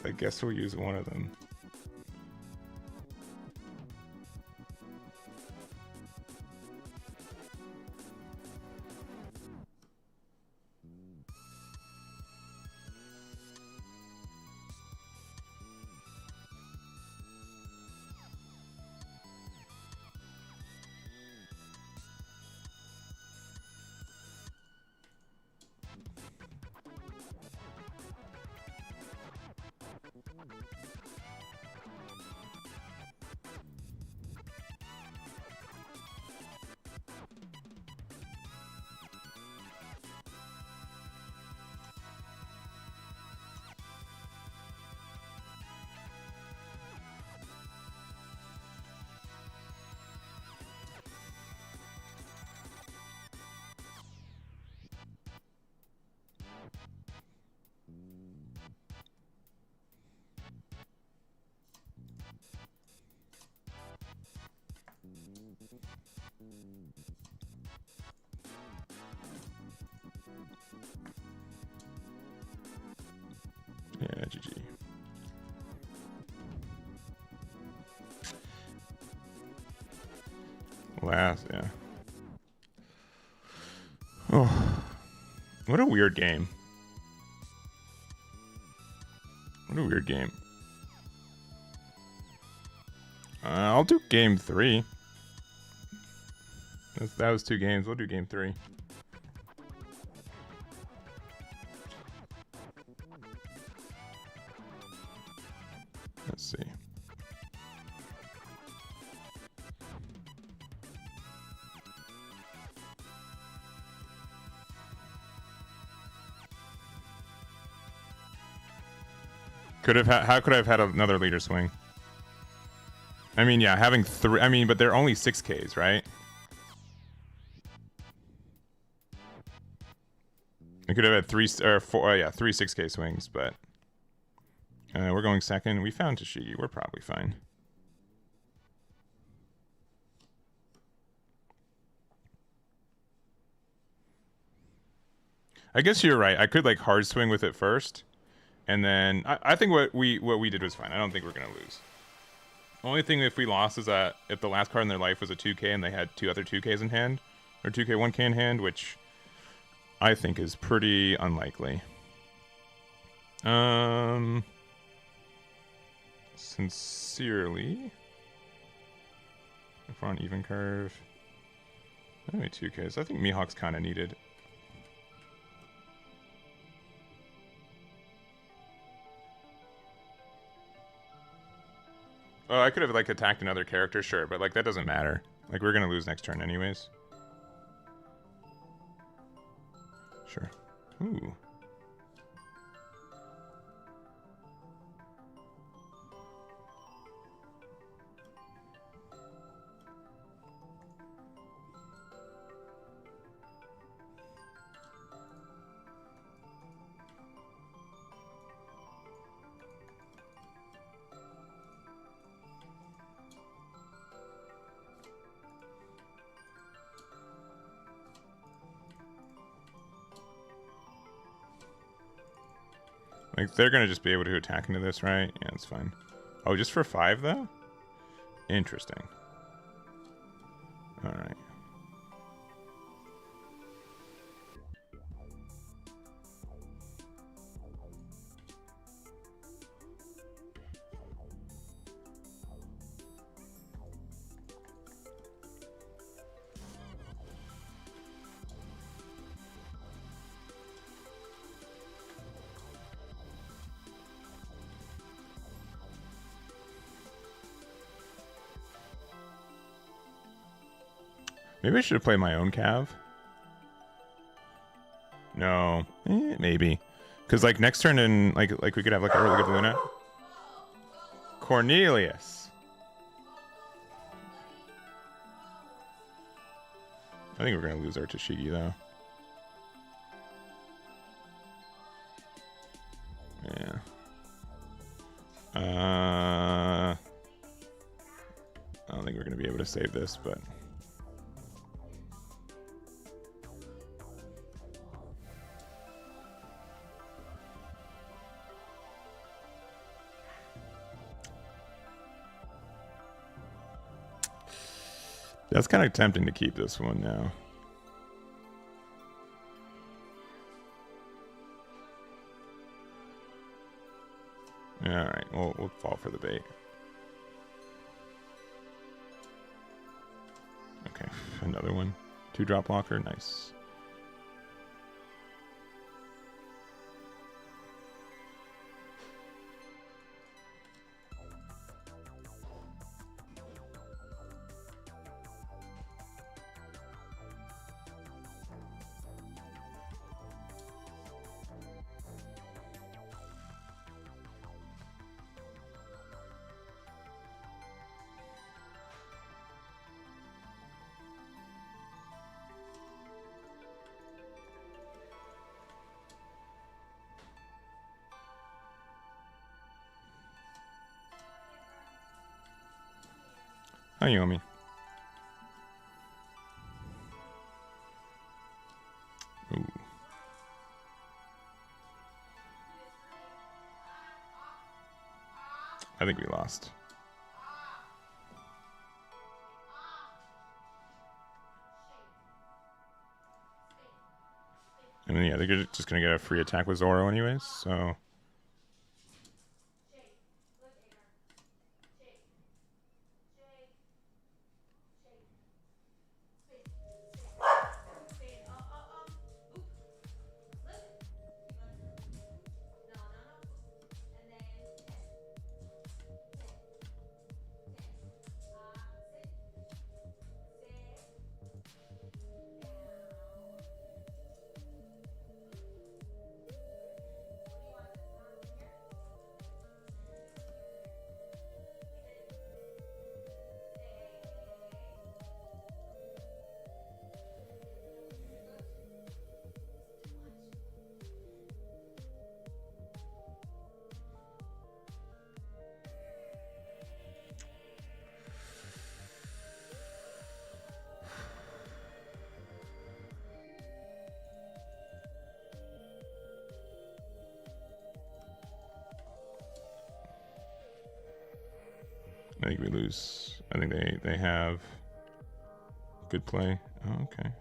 I guess we'll use one of them. Yeah, GG. Last, yeah. Oh, what a weird game. What a weird game. I'll do game 3. That was 2 games. We'll do game 3. Let's see. How could I have had another leader swing? I mean, yeah, having 3. I mean, but they're only 6Ks, right? I could have had 3 or 4. Yeah, 3 6K swings, but we're going second. We found Tashigi. We're probably fine. I guess you're right. I could like hard swing with it first, and then I think what we did was fine. I don't think we're gonna lose. Only thing if we lost is that if the last card in their life was a 2K and they had 2 other 2Ks in hand, or 2K 1K in hand, which I think is pretty unlikely. Sincerely, if we're on even curve, only 2Ks. I think Mihawk's kind of needed. Oh, I could have like attacked another character, sure, but like that doesn't matter. Like we're gonna lose next turn anyways. Sure. Ooh. Like, they're gonna just be able to attack into this, right? Yeah, it's fine. Oh, just for 5, though? Interesting. Alright. Maybe I should have played my own Cav. No. Maybe. Because, like, next turn in, like we could have, like, a really good Luna. Cornelius. I think we're going to lose our Tashigi, though. Yeah. I don't think we're going to be able to save this, but... That's kind of tempting to keep this one now. Alright, we'll fall for the bait. Okay, another one. 2-drop blocker, nice. Hi, Yomi. Ooh. I think we lost. And then, yeah, they're just going to get a free attack with Zoro anyways, so... I think we lose. I think they have good play. Oh, okay.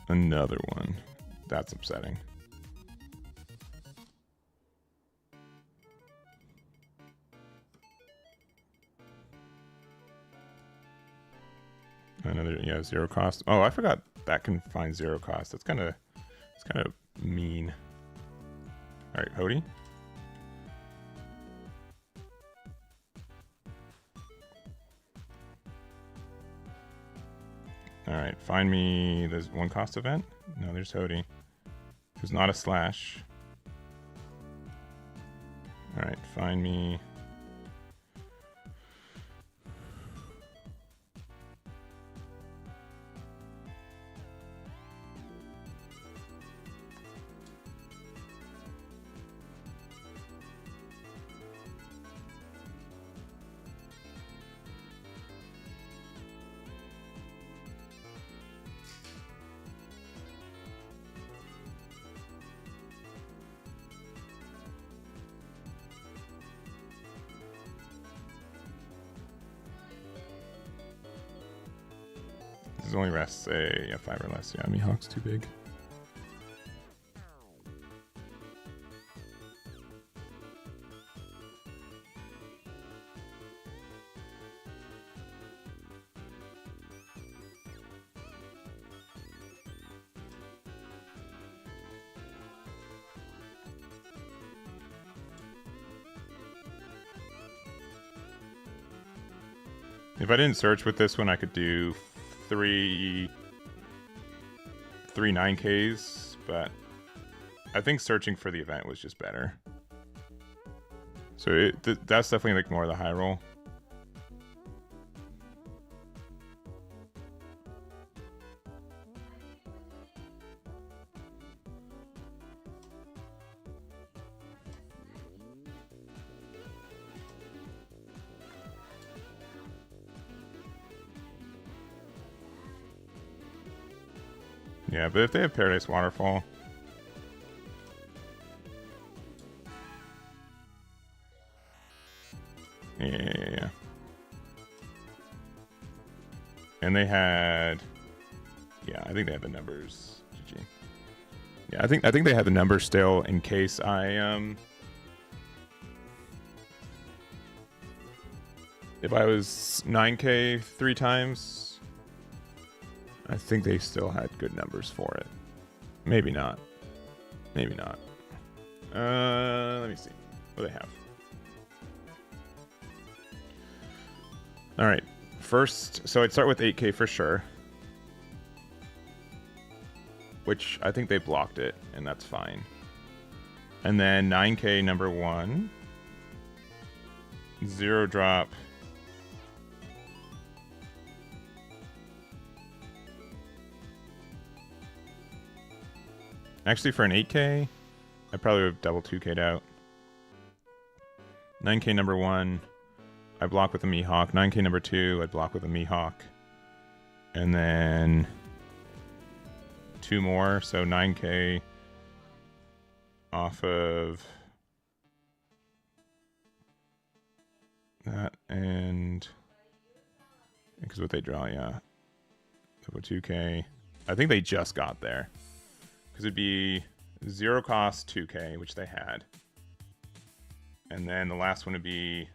Another one. That's upsetting. Another, yeah, zero cost. Oh, I forgot that can find zero cost. It's kind of mean. All right, Hody. All right, find me. There's one cost event. No, there's Hody, who's not a slash. All right, find me. This only rests a 5 or less. Yeah, Mihawk's too big. If I didn't search with this one, I could do three 9Ks, but I think searching for the event was just better. So that's definitely like more of the high roll. Yeah, but if they have Paradise Waterfall, yeah. And they had, yeah, I think they had the numbers. GG. Yeah, I think they had the numbers still in case I if I was 9K 3 times. I think they still had good numbers for it. Maybe not. Maybe not. Let me see. What do they have? All right. First, so I'd start with 8K for sure. Which I think they blocked it, and that's fine. And then 9K number 1. Zero drop. Actually, for an 8K, I probably would have double 2K'd out. 9K number 1, I block with a Mihawk. 9K number 2, I'd block with a Mihawk. And then 2 more, so 9K off of that. And because what they draw, yeah. Double 2K. I think they just got there. Because it'd be 0 cost 2K, which they had. And then the last one would be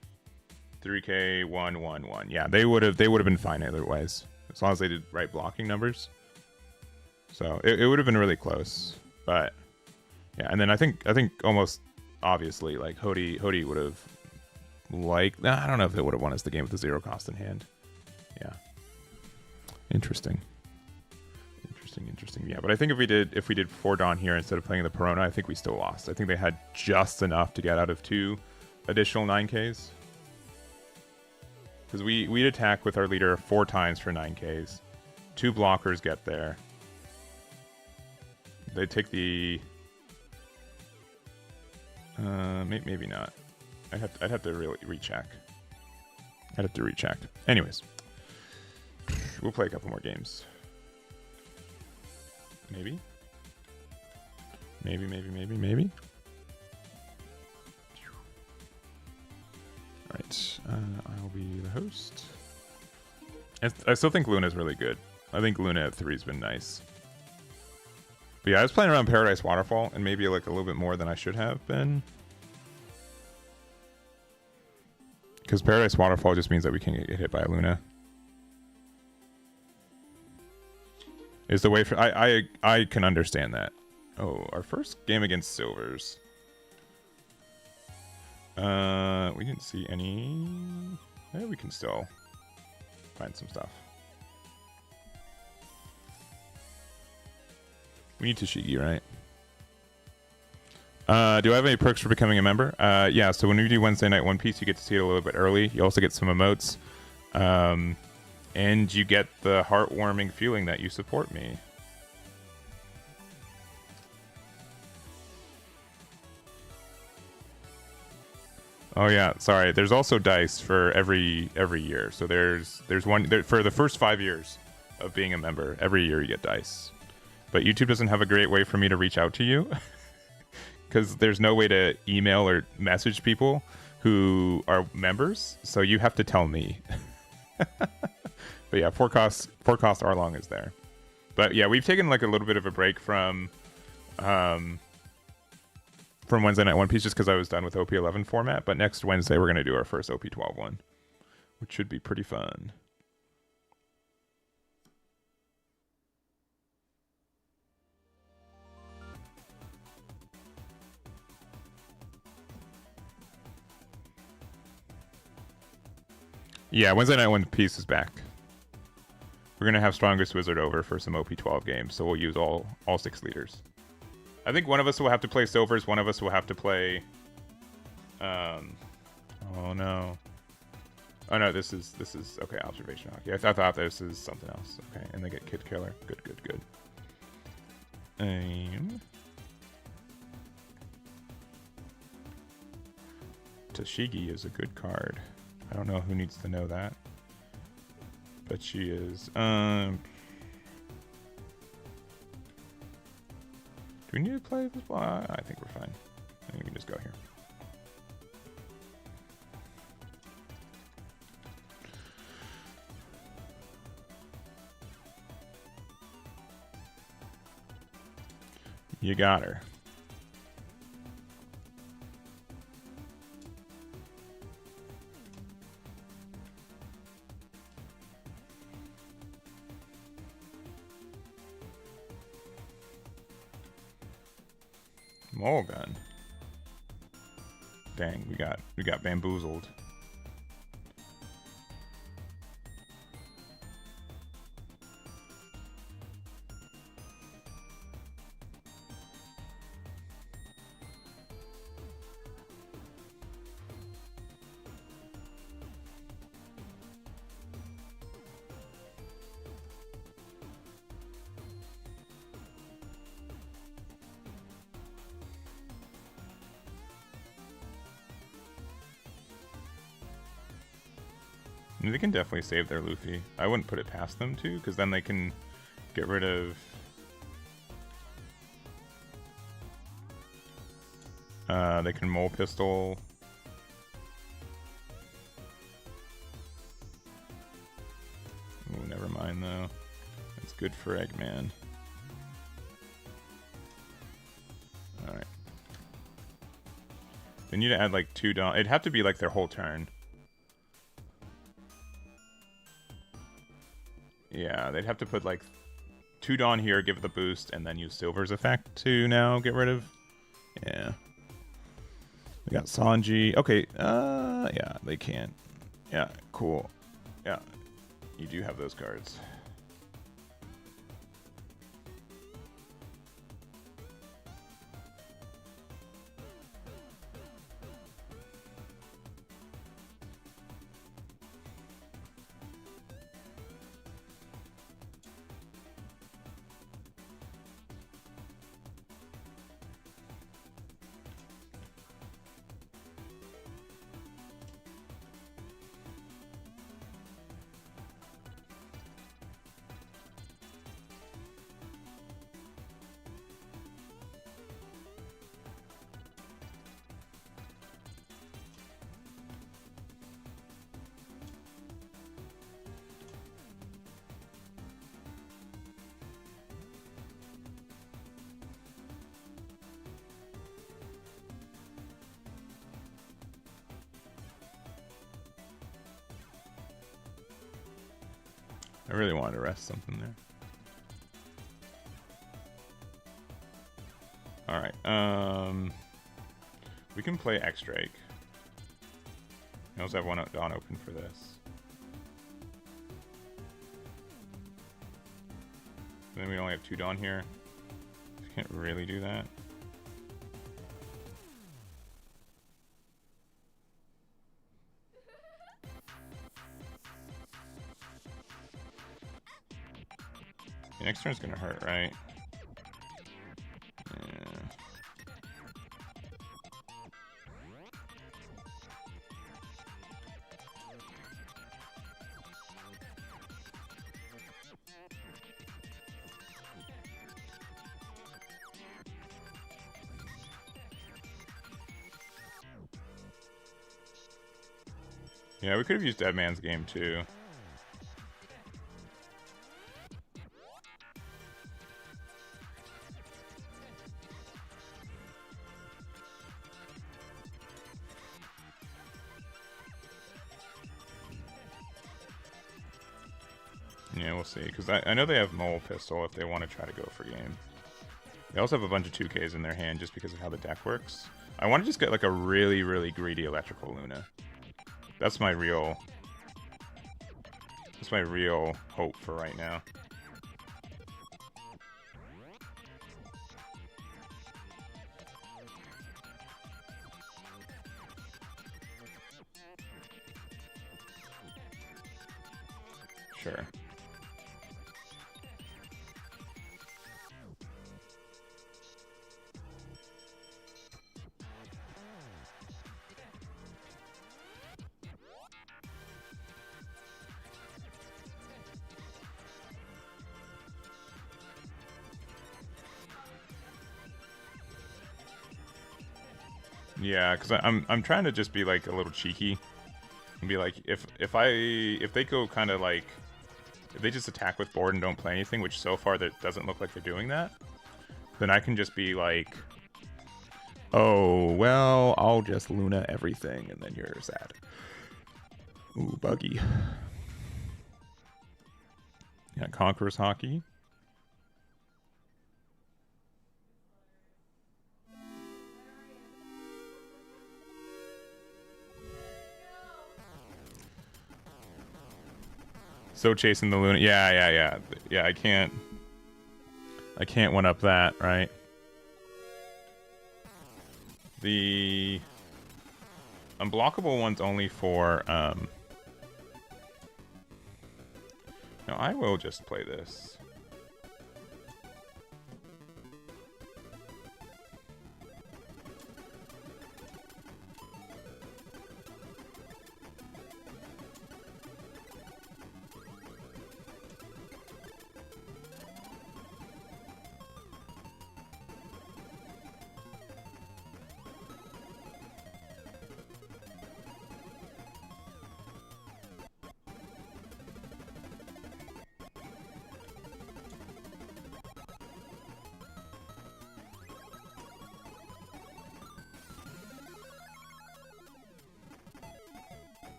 3K 111. Yeah, they would have been fine otherwise. As long as they did right blocking numbers. So it would have been really close. But yeah, and then I think almost obviously like Hody would have I don't know if it would have won us the game with the 0 cost in hand. Yeah. Interesting. Yeah, but I think if we did 4 Dawn here instead of playing the Perona, I think we still lost. I think they had just enough to get out of 2 additional 9Ks. Because we'd attack with our leader 4 times for 9Ks. 2 blockers get there. They take the maybe not. I'd have to really recheck. I'd have to recheck. Anyways, we'll play a couple more games. Maybe. Alright, I'll be the host. I still think Luna's really good. I think Luna at 3's been nice. But yeah, I was playing around Paradise Waterfall, and maybe like a little bit more than I should have been. Because Paradise Waterfall just means that we can get hit by a Luna. Is the way for I can understand that. Oh, our first game against Silvers. We didn't see any. Yeah, we can still find some stuff. We need Toshigi, right? Do I have any perks for becoming a member? Yeah, so when we do Wednesday Night One Piece, you get to see it a little bit early. You also get some emotes. And you get the heartwarming feeling that you support me. Oh yeah, sorry. There's also dice for every year. So there's one for the first 5 years of being a member. Every year you get dice. But YouTube doesn't have a great way for me to reach out to you because there's no way to email or message people who are members. So you have to tell me. But yeah, forecast Arlong is there. But yeah, we've taken like a little bit of a break from Wednesday Night One Piece just because I was done with OP11 format. But next Wednesday we're gonna do our first OP12 one, which should be pretty fun. Yeah, Wednesday Night One Piece is back. We're gonna have Strongest Wizard over for some OP12 games, so we'll use all 6 leaders. I think one of us will have to play Silvers, one of us will have to play. Oh no. Oh no, this is okay. Observation hockey. I thought this is something else. Okay, and they get Kid Killer. Good. Toshigi is a good card. I don't know who needs to know that. But she is. Do we need to play this? Well, I think we're fine. I think we can just go here. You got her. Mulligan. Dang, we got bamboozled. They can definitely save their Luffy. I wouldn't put it past them too, because then they can get rid of they can mole pistol. good for Eggman. Alright. They need to add like 2 Dawn. It'd have to be like their whole turn. Yeah, they'd have to put like 2 Dawn here, give it the boost, and then use Silver's effect to now get rid of. Yeah. We got Sanji. Okay, yeah, they can't. Yeah, cool. Yeah, you do have those cards. I really wanted to rest something there. Alright, we can play X-Drake. We also have one Dawn open for this. And then we only have 2 Dawn here. Can't really do that. The next turn's gonna hurt, right? Yeah. Yeah, we could have used Dead Man's Game too. Yeah, we'll see. Because I know they have Mole Pistol if they want to try to go for game. They also have a bunch of 2Ks in their hand just because of how the deck works. I want to just get like a really, really greedy electrical Luna. That's my real hope for right now. Sure. Yeah, because I'm trying to just be like a little cheeky and be like, if they go kind of like, if they just attack with board and don't play anything, which so far that doesn't look like they're doing that, then I can just be like, oh well, I'll just Luna everything and then you're sad. Ooh, buggy. Yeah, Conqueror's Hockey. So chasing the Luna. Yeah. I can't one up that, right? The unblockable one's only for no, I will just play this.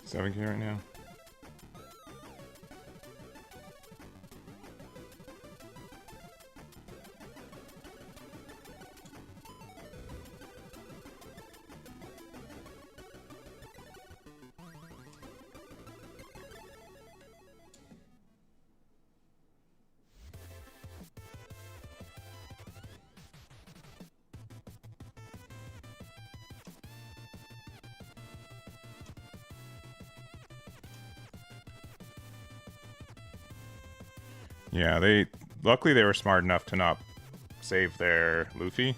7K right now. Yeah, luckily they were smart enough to not save their Luffy.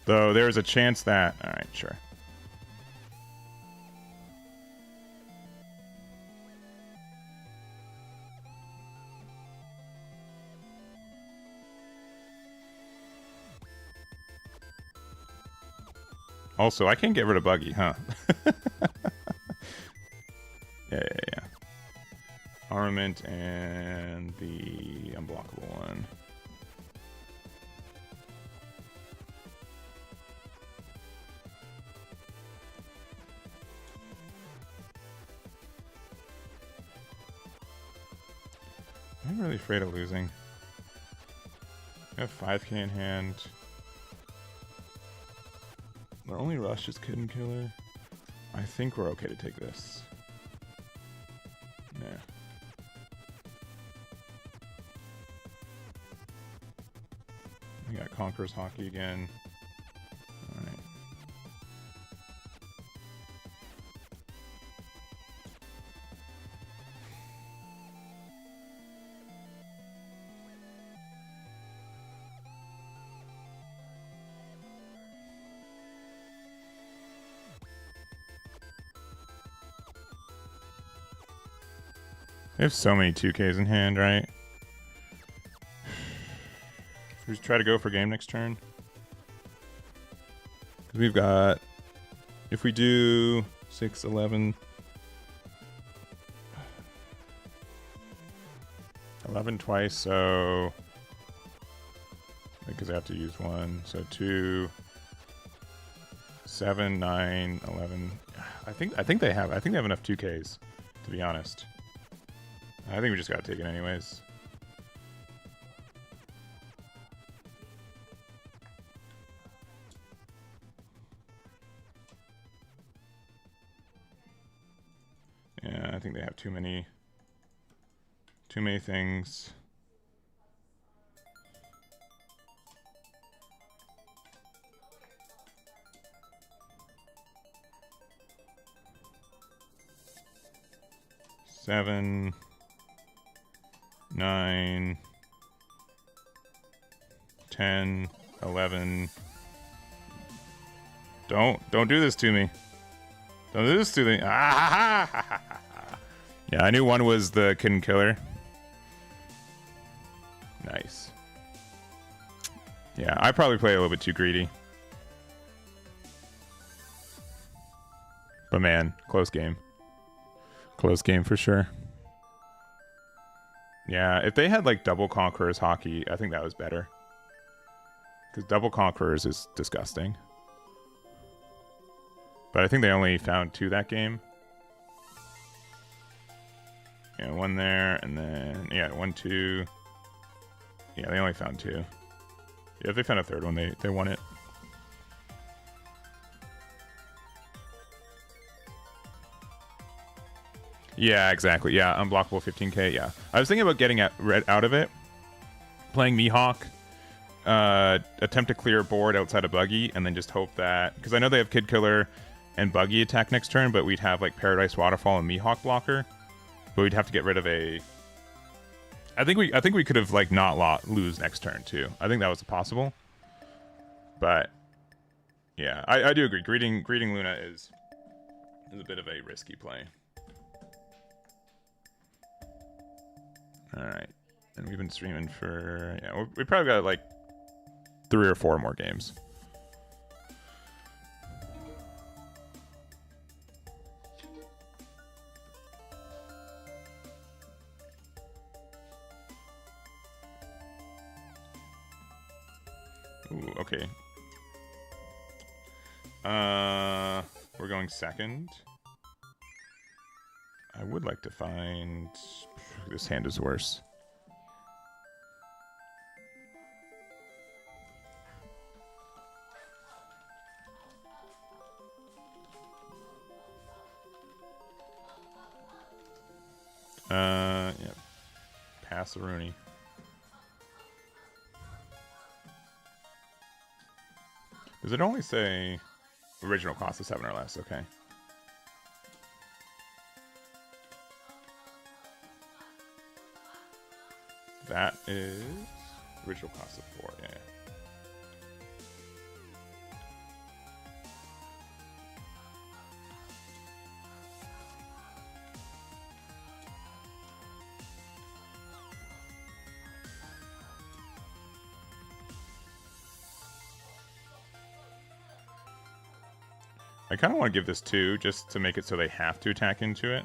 Though there's a chance that... Alright, sure. Also, I can't get rid of Buggy, huh? Yeah. Armament and the unblockable one. I'm really afraid of losing. I have 5K in hand. The only rush is Kid and Killer. I think we're okay to take this. Nah. We got Conqueror's Hockey again. Alright. They have so many 2Ks in hand, right? We just try to go for game next turn. Because we've got... If we do 6, 11... 11 twice, so... Because I have to use one. So 2... 7, 9, 11... I think they have enough 2Ks, to be honest. I think we just gotta take it anyways. Yeah, I think they have too many things. Seven, 9, 10, 11. Don't do this to me. Don't do this to me. Ah! Yeah, I knew one was the Kid and Killer. Nice. Yeah, I probably play a little bit too greedy. But man, close game. Close game for sure. Yeah, if they had like double Conqueror's Hockey, I think that was better. Because double Conquerors is disgusting. But I think they only found 2 that game. Yeah, 1 there, and then, yeah, 1, 2. Yeah, they only found 2. Yeah, if they found a 3rd one, they won it. Yeah, exactly. Yeah, unblockable 15K, yeah. I was thinking about getting out of it, playing Mihawk, attempt to clear a board outside of Buggy, and then just hope that... Because I know they have Kid Killer and Buggy attack next turn, but we'd have, like, Paradise Waterfall and Mihawk blocker. But we'd have to get rid of a... I think we could have, like, not lose next turn, too. I think that was possible. But, yeah, I do agree. Greeting Luna is a bit of a risky play. Alright. And we've been streaming for... Yeah, we probably got, like, 3 or 4 more games. Ooh, okay. we're going second. I would like to find... This hand is worse. Yeah. Pass the Rooney. Does it only say original cost of 7 or less? Okay. That is original cost of 4. Yeah. I kind of want to give this 2 just to make it so they have to attack into it.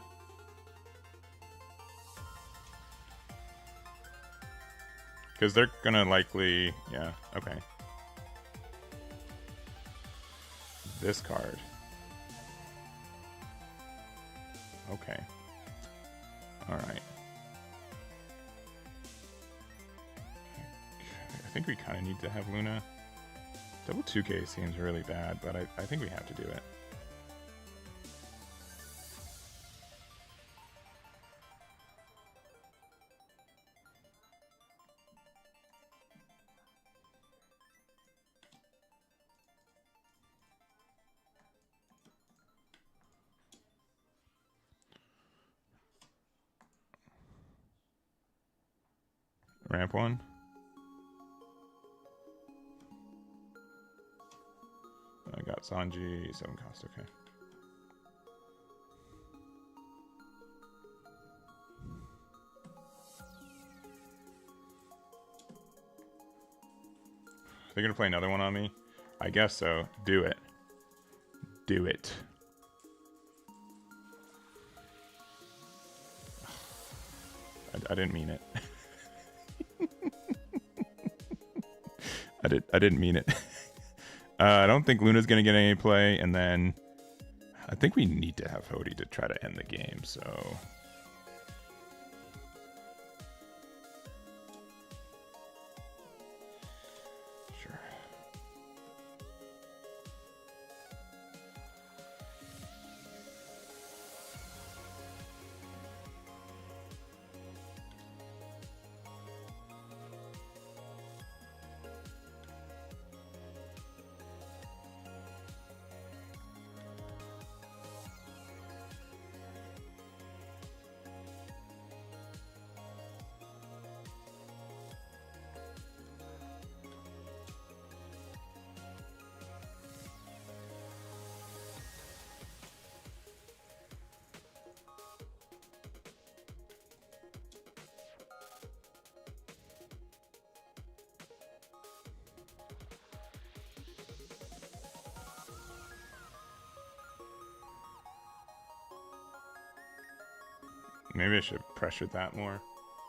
Because they're going to likely... Yeah, okay. This card. Okay. Alright. I think we kind of need to have Luna. Double 2K seems really bad, but I think we have to do it. Ramp 1. I got Sanji, 7 cost, okay. They're gonna play another one on me? I guess so. Do it. Do it. I didn't mean it. I didn't mean it. I don't think Luna's gonna get any play, and then I think we need to have Hody to try to end the game, so... Sure. Maybe I should have pressured that more.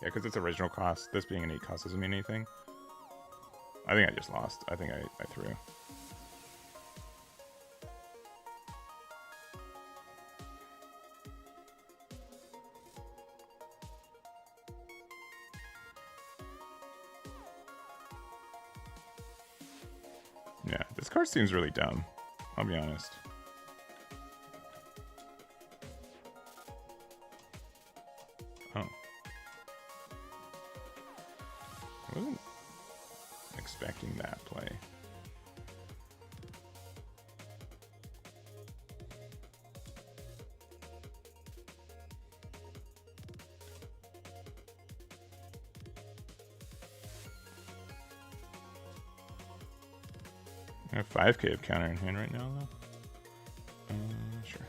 Yeah, because it's original cost. This being an 8 cost doesn't mean anything. I think I just lost. I think I threw. Yeah, this card seems really dumb. I'll be honest. Oh. I wasn't expecting that play. I have 5k of counter in hand right now, though. Sure.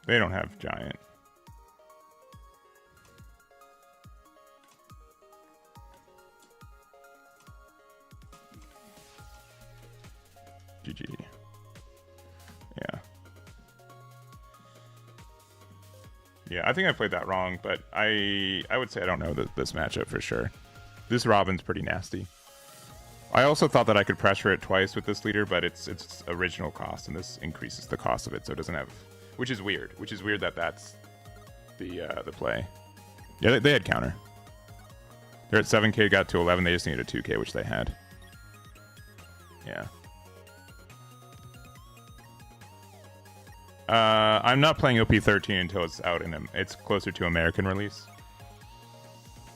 They don't have giant. GG. Yeah. Yeah, I think I played that wrong, but I would say I don't know this matchup for sure. This Robin's pretty nasty. I also thought that I could pressure it twice with this leader, but it's original cost, and this increases the cost of it, so it doesn't have, which is weird. Which is weird that that's the play. Yeah, they had counter. They're at 7k, got to 11. They just needed a 2k, which they had. Yeah. I'm not playing OP13 until it's out in it's closer to American release.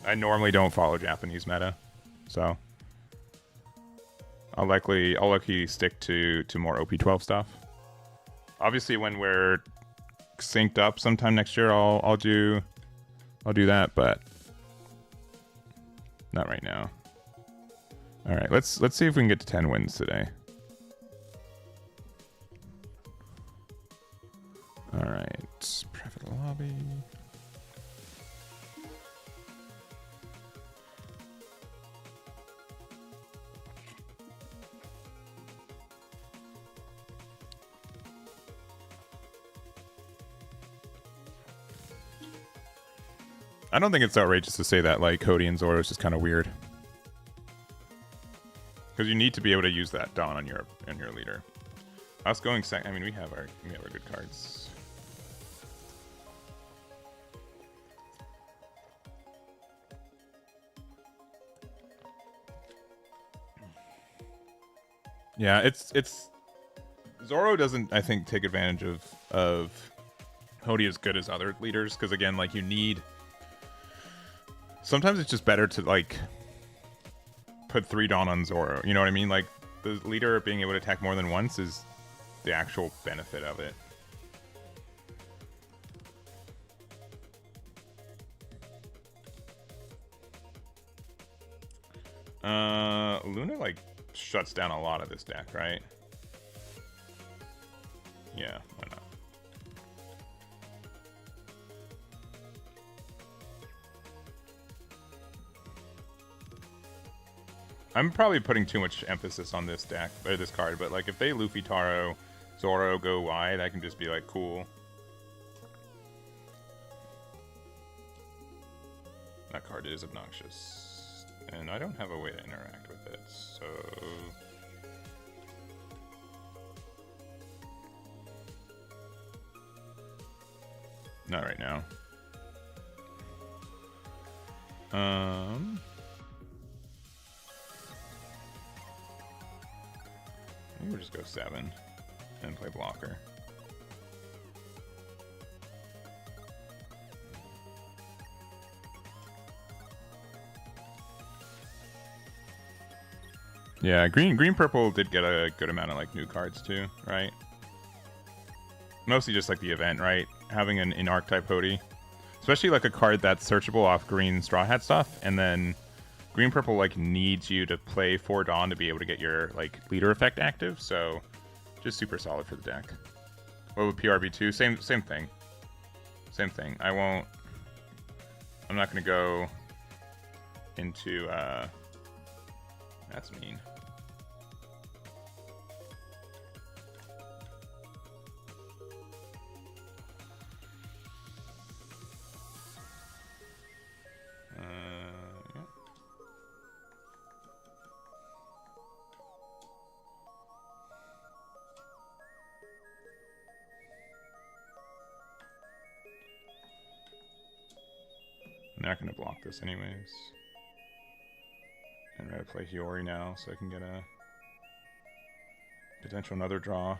I normally don't follow Japanese meta, so I'll likely stick to more OP12 stuff. Obviously, when we're synced up sometime next year, I'll do that, but not right now. All right, let's see if we can get to 10 wins today. All right, private lobby. I don't think it's outrageous to say that like Cody and Zoro is just kind of weird, because you need to be able to use that Dawn on your leader. Us going second. I mean, we have our good cards. Yeah, it's Zoro doesn't, I think, take advantage of Hody as good as other leaders, because again, like, you need, sometimes it's just better to like put 3 Dawn on Zoro. You know what I mean? Like, the leader being able to attack more than once is the actual benefit of it. Luna like shuts down a lot of this deck, right? Yeah, why not? I'm probably putting too much emphasis on this deck, or this card, but like if they Luffy Taro Zoro go wide, I can just be like, cool. That card is obnoxious. And I don't have a way to interact with it, so... Not right now. Maybe we'll just go 7 and play blocker. Yeah, green purple did get a good amount of like new cards too, right? Mostly just like the event, right? Having an in archetype Hody, especially like a card that's searchable off green Straw Hat stuff, and then green purple like needs you to play 4 Dawn to be able to get your like leader effect active, so just super solid for the deck. What would PRB2? Same thing. Same thing. I'm not gonna go into that's mean. Yeah. I'm not gonna block this anyways. I'm gonna play Hiyori now so I can get a potential another draw.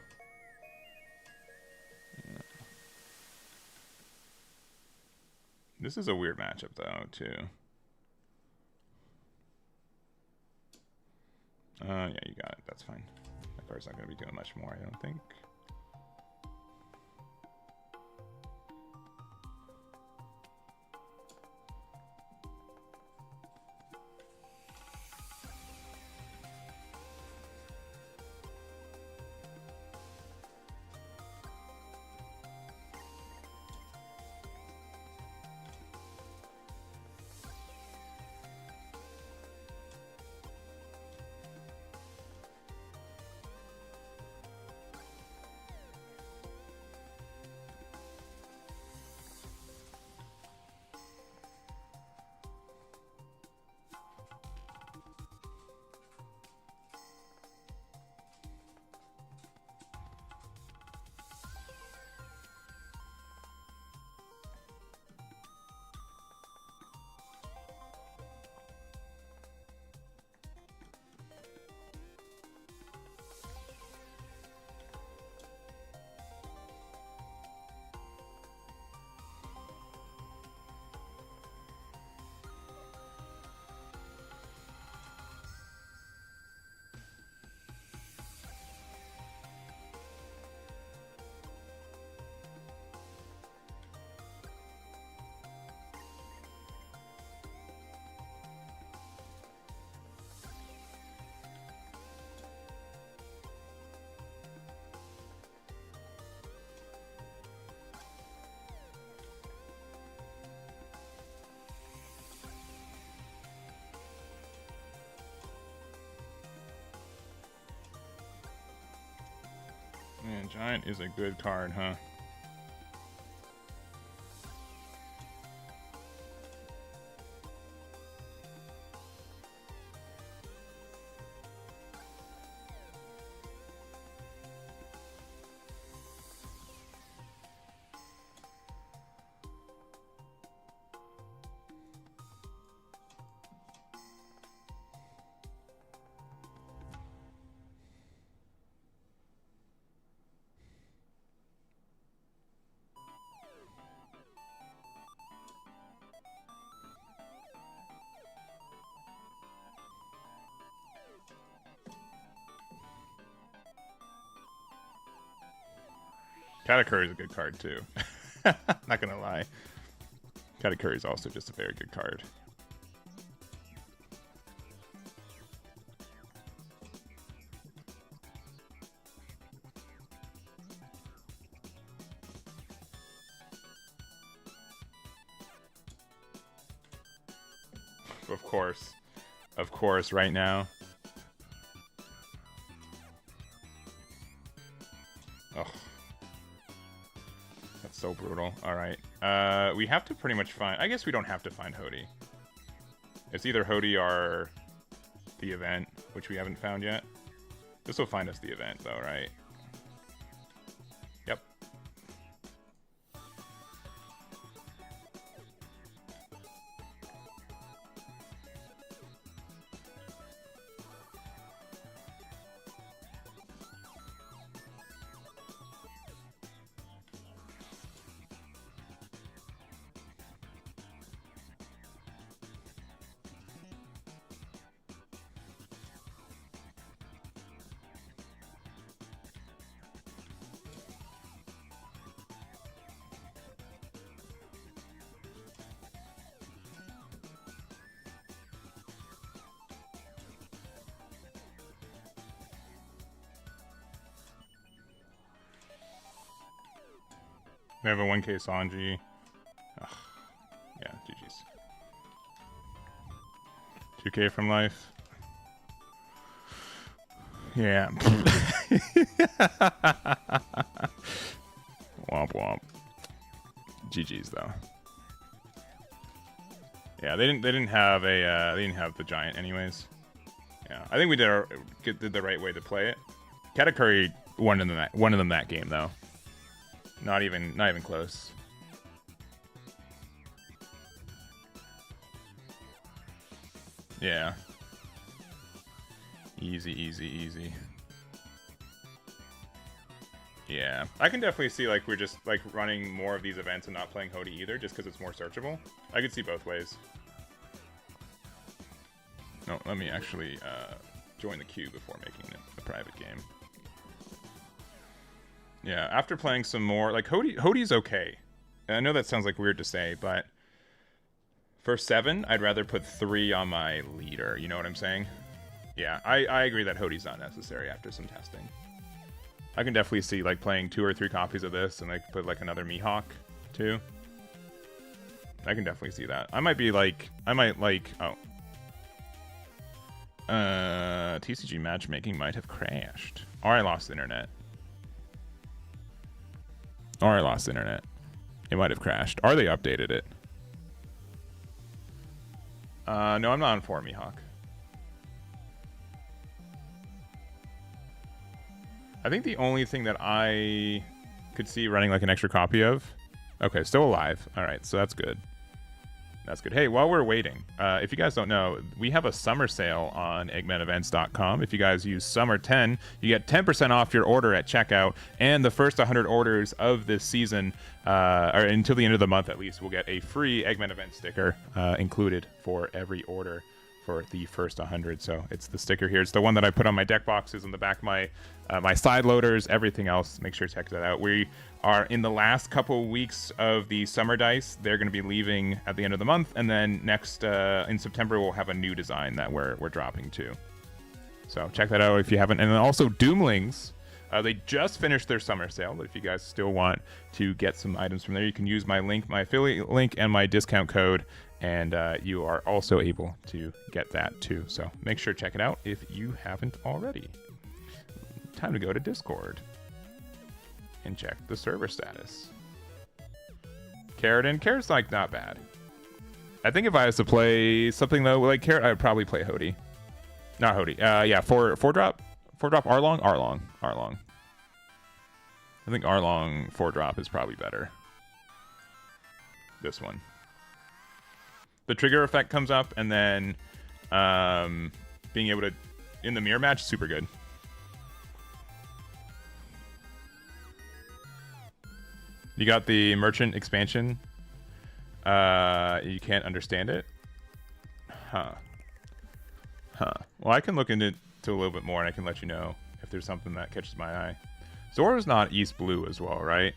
Yeah. This is a weird matchup though, too. Yeah, you got it. That's fine. That card's not gonna be doing much more, I don't think. Giant is a good card, huh? Katakuri is a good card too. Not gonna lie. Katakuri is also just a very good card. Of course, right now. Oh. That's so brutal. Alright. We have to pretty much find... I guess we don't have to find Hody. It's either Hody or the event, which we haven't found yet. This will find us the event, though, right? Yep. We have a 1K Sanji. Ugh. Yeah, GG's. 2K from life. Yeah. Womp womp. GG's though. Yeah, they didn't have the giant anyways. Yeah, I think we did the right way to play it. Katakuri won in them that game though. Not even close. Yeah. Easy. Yeah. I can definitely see like we're just like running more of these events and not playing Hody either just because it's more searchable. I could see both ways. No, let me actually join the queue before making it a private game. Yeah, after playing some more, like Hody's okay. And I know that sounds like weird to say, but for 7, I'd rather put 3 on my leader. You know what I'm saying? Yeah, I agree that Hody's not necessary after some testing. I can definitely see like playing 2 or 3 copies of this and like put like another Mihawk too. I can definitely see that. I might TCG matchmaking might have crashed. Or I lost internet. It might have crashed. Or they updated it. No, I'm not on 4 Mihawk. I think the only thing that I could see running like an extra copy of... Okay, still alive. Alright, so that's good. That's good. Hey, while we're waiting, if you guys don't know, we have a summer sale on eggmanevents.com. If you guys use Summer10, you get 10% off your order at checkout, and the first 100 orders of this season, or until the end of the month at least, will get a free Eggman Event sticker included for every order for the first 100. So it's the sticker here. It's the one that I put on my deck boxes in the back of my my side loaders, everything else. Make sure to check that out. We are in the last couple weeks of the summer dice. They're going to be leaving at the end of the month, and then next in September we'll have a new design that we're dropping too. So check that out if you haven't. And then also Doomlings, they just finished their summer sale. But if you guys still want to get some items from there, you can use my link, my affiliate link, and my discount code, and you are also able to get that too. So make sure to check it out if you haven't already. Time to go to Discord. and check the server status. Carrot's like not bad. I think if I was to play something though like Carrot, I'd probably play Hody. Not Hody. Yeah, four drop Arlong. I think Arlong 4-drop is probably better. This one. The trigger effect comes up, and then being able to in the mirror match, super good. You got the merchant expansion. You can't understand it. Huh. Well, I can look into it a little bit more, and I can let you know if there's something that catches my eye. Zoro's not East Blue as well, right?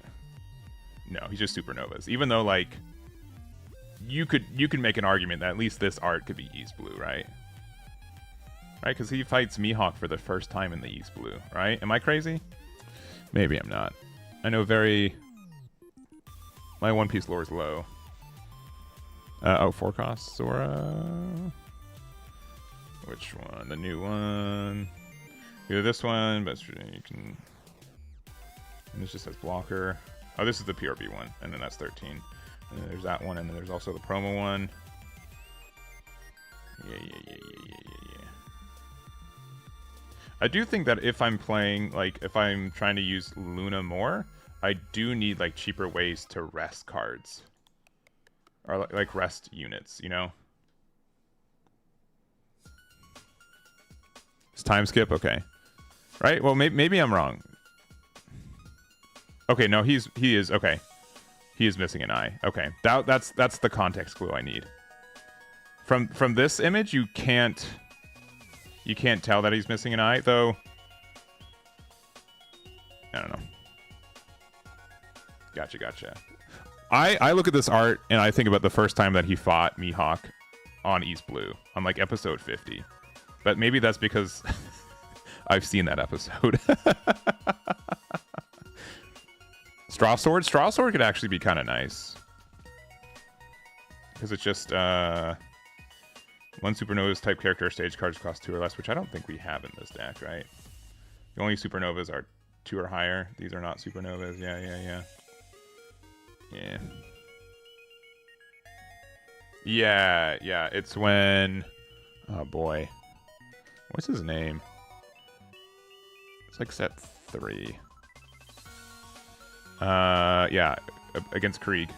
No, he's just Supernovas. Even though, like, you could make an argument that at least this art could be East Blue, right? Right, because he fights Mihawk for the first time in the East Blue, right? Am I crazy? Maybe I'm not. I know my One Piece lore is low. Oh, 4 costs, Zora. Which one? The new one. Either this one, but you can... And this just says blocker. Oh, this is the PRB one, and then that's 13. And then there's that one, and then there's also the promo one. Yeah. I do think that if I'm playing, like, if I'm trying to use Luna more, I do need, like, cheaper ways to rest cards. Or, like, rest units, you know? It's time skip? Okay. Right? Well, maybe I'm wrong. Okay, no, he is, okay. He is missing an eye. Okay, that's the context clue I need. From this image, you can't tell that he's missing an eye, though. I don't know. Gotcha. I look at this art and I think about the first time that he fought Mihawk on East Blue on like episode 50, but maybe that's because I've seen that episode. Straw Sword could actually be kind of nice because it's just one Supernova's type character stage cards cost 2 or less, which I don't think we have in this deck, right? The only Supernovas are 2 or higher. These are not Supernovas. Yeah. It's when, oh boy, what's his name? It's like set 3. Yeah, against Krieg.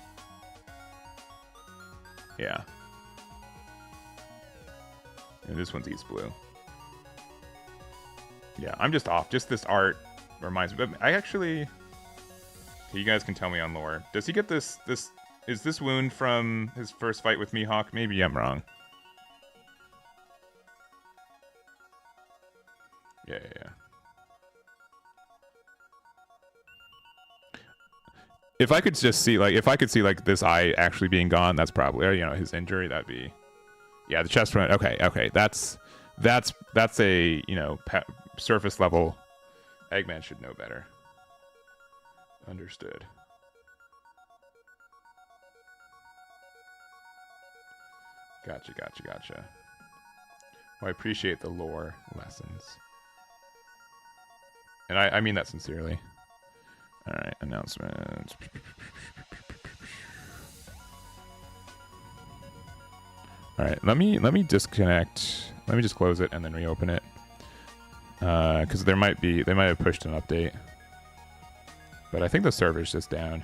Yeah. And this one's East Blue. Yeah, I'm just off. Just this art reminds me. But I actually... You guys can tell me on lore. Does he get this... Is this wound from his first fight with Mihawk? Maybe I'm wrong. Yeah. If I could just see, like, this eye actually being gone, that's probably, you know, his injury, that'd be... Yeah, the chest wound. Okay. That's a, you know, surface level. Eggman should know better. Understood. Gotcha. Well, I appreciate the lore lessons. And I mean that sincerely. Alright, announcements. Alright, let me disconnect. Let me just close it and then reopen it. Because they might have pushed an update. But I think the server's just down.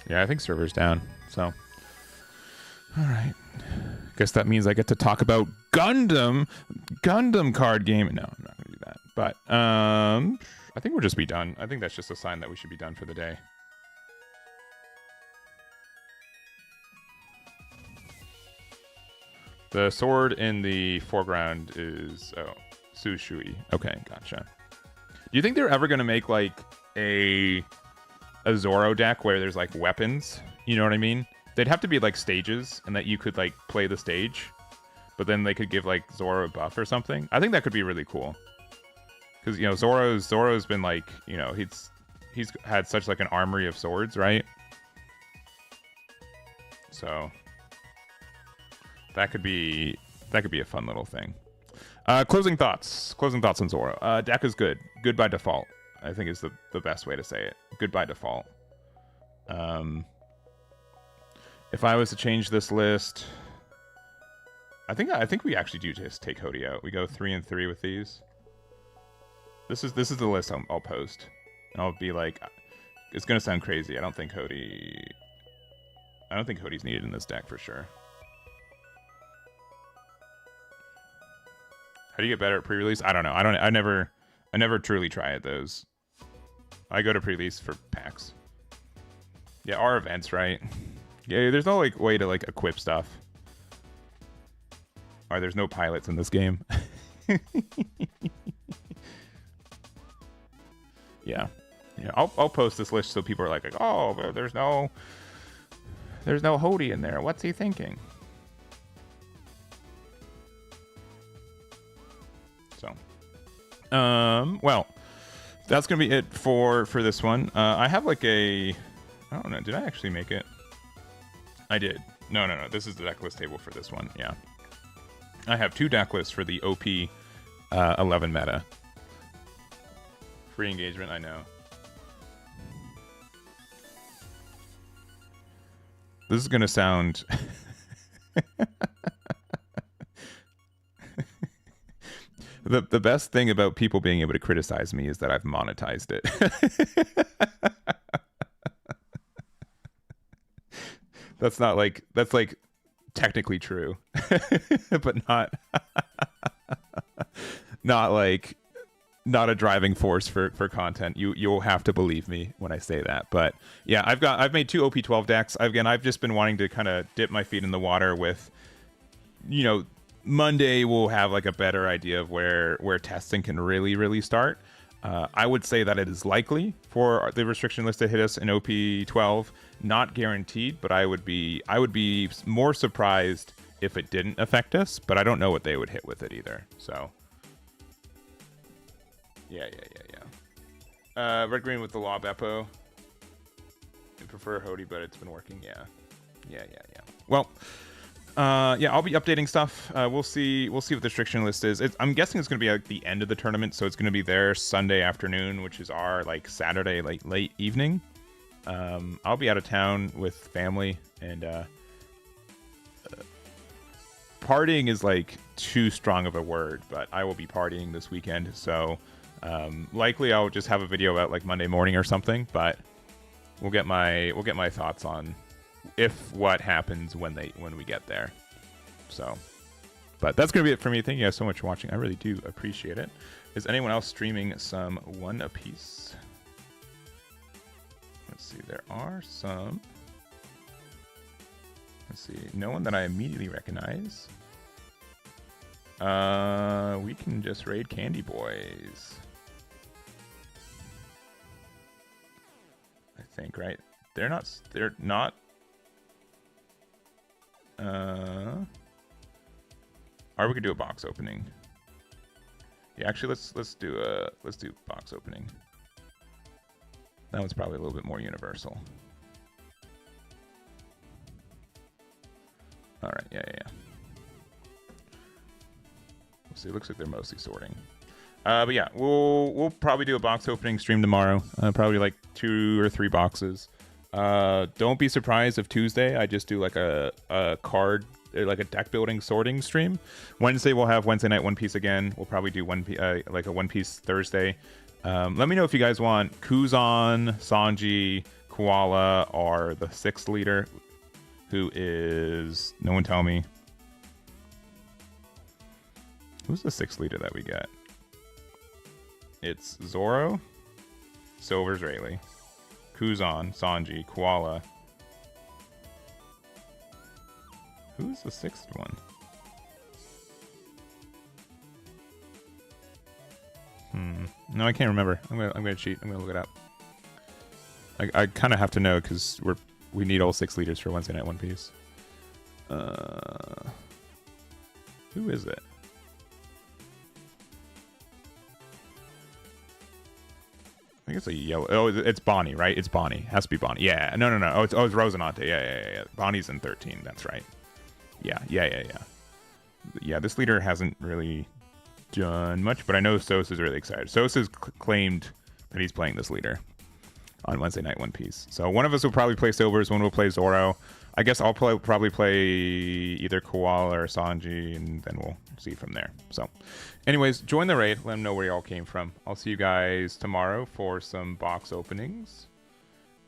Yeah, I think server's down. So, all right. Guess that means I get to talk about Gundam card game. No, I'm not gonna do that. But I think we'll just be done. I think that's just a sign that we should be done for the day. The sword in the foreground is Sushui. Okay, gotcha. Do you think they're ever gonna make like a Zoro deck where there's like weapons? You know what I mean? They'd have to be like stages, and that you could like play the stage, but then they could give like Zoro a buff or something. I think that could be really cool. because you know Zoro's been like, you know, he's had such like an armory of swords, right? So that could be a fun little thing. Closing thoughts on Zoro. Deck is good by default, I think is the best way to say it. Good by default. If I was to change this list, I think we actually do just take Hody out. We go 3 and 3 with these. This is the list I'll post, and I'll be like, it's gonna sound crazy. I don't think Hody's needed in this deck for sure. How do you get better at pre-release? I don't know. I never truly try at those. I go to pre-release for packs. Yeah, our events, right? Yeah, there's no like way to like equip stuff. Or there's no pilots in this game. Yeah. I'll post this list so people are like, oh, there's no Hody in there. What's he thinking? So, well, that's gonna be it for this one. I have like I don't know. Did I actually make it? I did. No. This is the deck list table for this one. Yeah. I have 2 deck lists for the OP11 meta. Free engagement, I know. This is gonna sound the best thing about people being able to criticize me is that I've monetized it. That's like technically true, but not a driving force for content. You'll have to believe me when I say that. But yeah, I've made 2 OP12 decks. Again, I've just been wanting to kind of dip my feet in the water with, you know, Monday we'll have like a better idea of where testing can really start. I would say that it is likely for the restriction list to hit us in OP12. Not guaranteed, but I would be more surprised if it didn't affect us. But I don't know what they would hit with it either. So yeah. Red green with the Lob Epo. I prefer Hody, but it's been working. Yeah. Well. Yeah, I'll be updating stuff. We'll see what the restriction list is. I'm guessing it's going to be at the end of the tournament, so it's going to be there Sunday afternoon, which is our like Saturday late evening. I'll be out of town with family, and partying is like too strong of a word, but I will be partying this weekend, so likely I'll just have a video out like Monday morning or something. But we'll get my thoughts on what happens when we get there. So, but that's gonna be it for me. Thank you guys so much for watching. I really do appreciate it. Is anyone else streaming some One Piece? Let's see, there are some. Let's see, no one that I immediately recognize. We can just raid Candy Boys, I think, right? They're not or we could do a box opening. Yeah, actually, let's do box opening. That one's probably a little bit more universal. All right, yeah. We'll see. It looks like they're mostly sorting. But yeah, we'll probably do a box opening stream tomorrow. Probably like 2 or 3 boxes. Don't be surprised if Tuesday I just do like a card, like a deck building sorting stream. Wednesday we'll have Wednesday night One Piece again. We'll probably do like a One Piece Thursday. Let me know if you guys want Kuzan, Sanji, Koala, or the 6th leader, who is, no one tell me. Who's the 6th leader that we get? It's Zoro, Silver's Rayleigh, Kuzan, Sanji, Koala. Who's the 6th one? No, I can't remember. I'm gonna cheat. I'm gonna look it up. I kind of have to know because we need all 6 leaders for Wednesday night One Piece. Who is it? a yellow. Oh, it's Bonnie, right? It's Bonnie. Has to be Bonnie. Yeah. No. Oh, it's Rosinante. Yeah. Bonnie's in 13. That's right. Yeah. Yeah, this leader hasn't really done much, but I know Sos is really excited. Sos has claimed that he's playing this leader on Wednesday night One Piece. So one of us will probably play Silvers, one will play Zoro. I guess I'll probably play either Koala or Sanji, and then we'll see from there. So anyways, join the raid. Let them know where you all came from. I'll see you guys tomorrow for some box openings.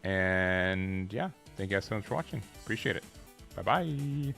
And yeah, thank you guys so much for watching. Appreciate it. Bye-bye.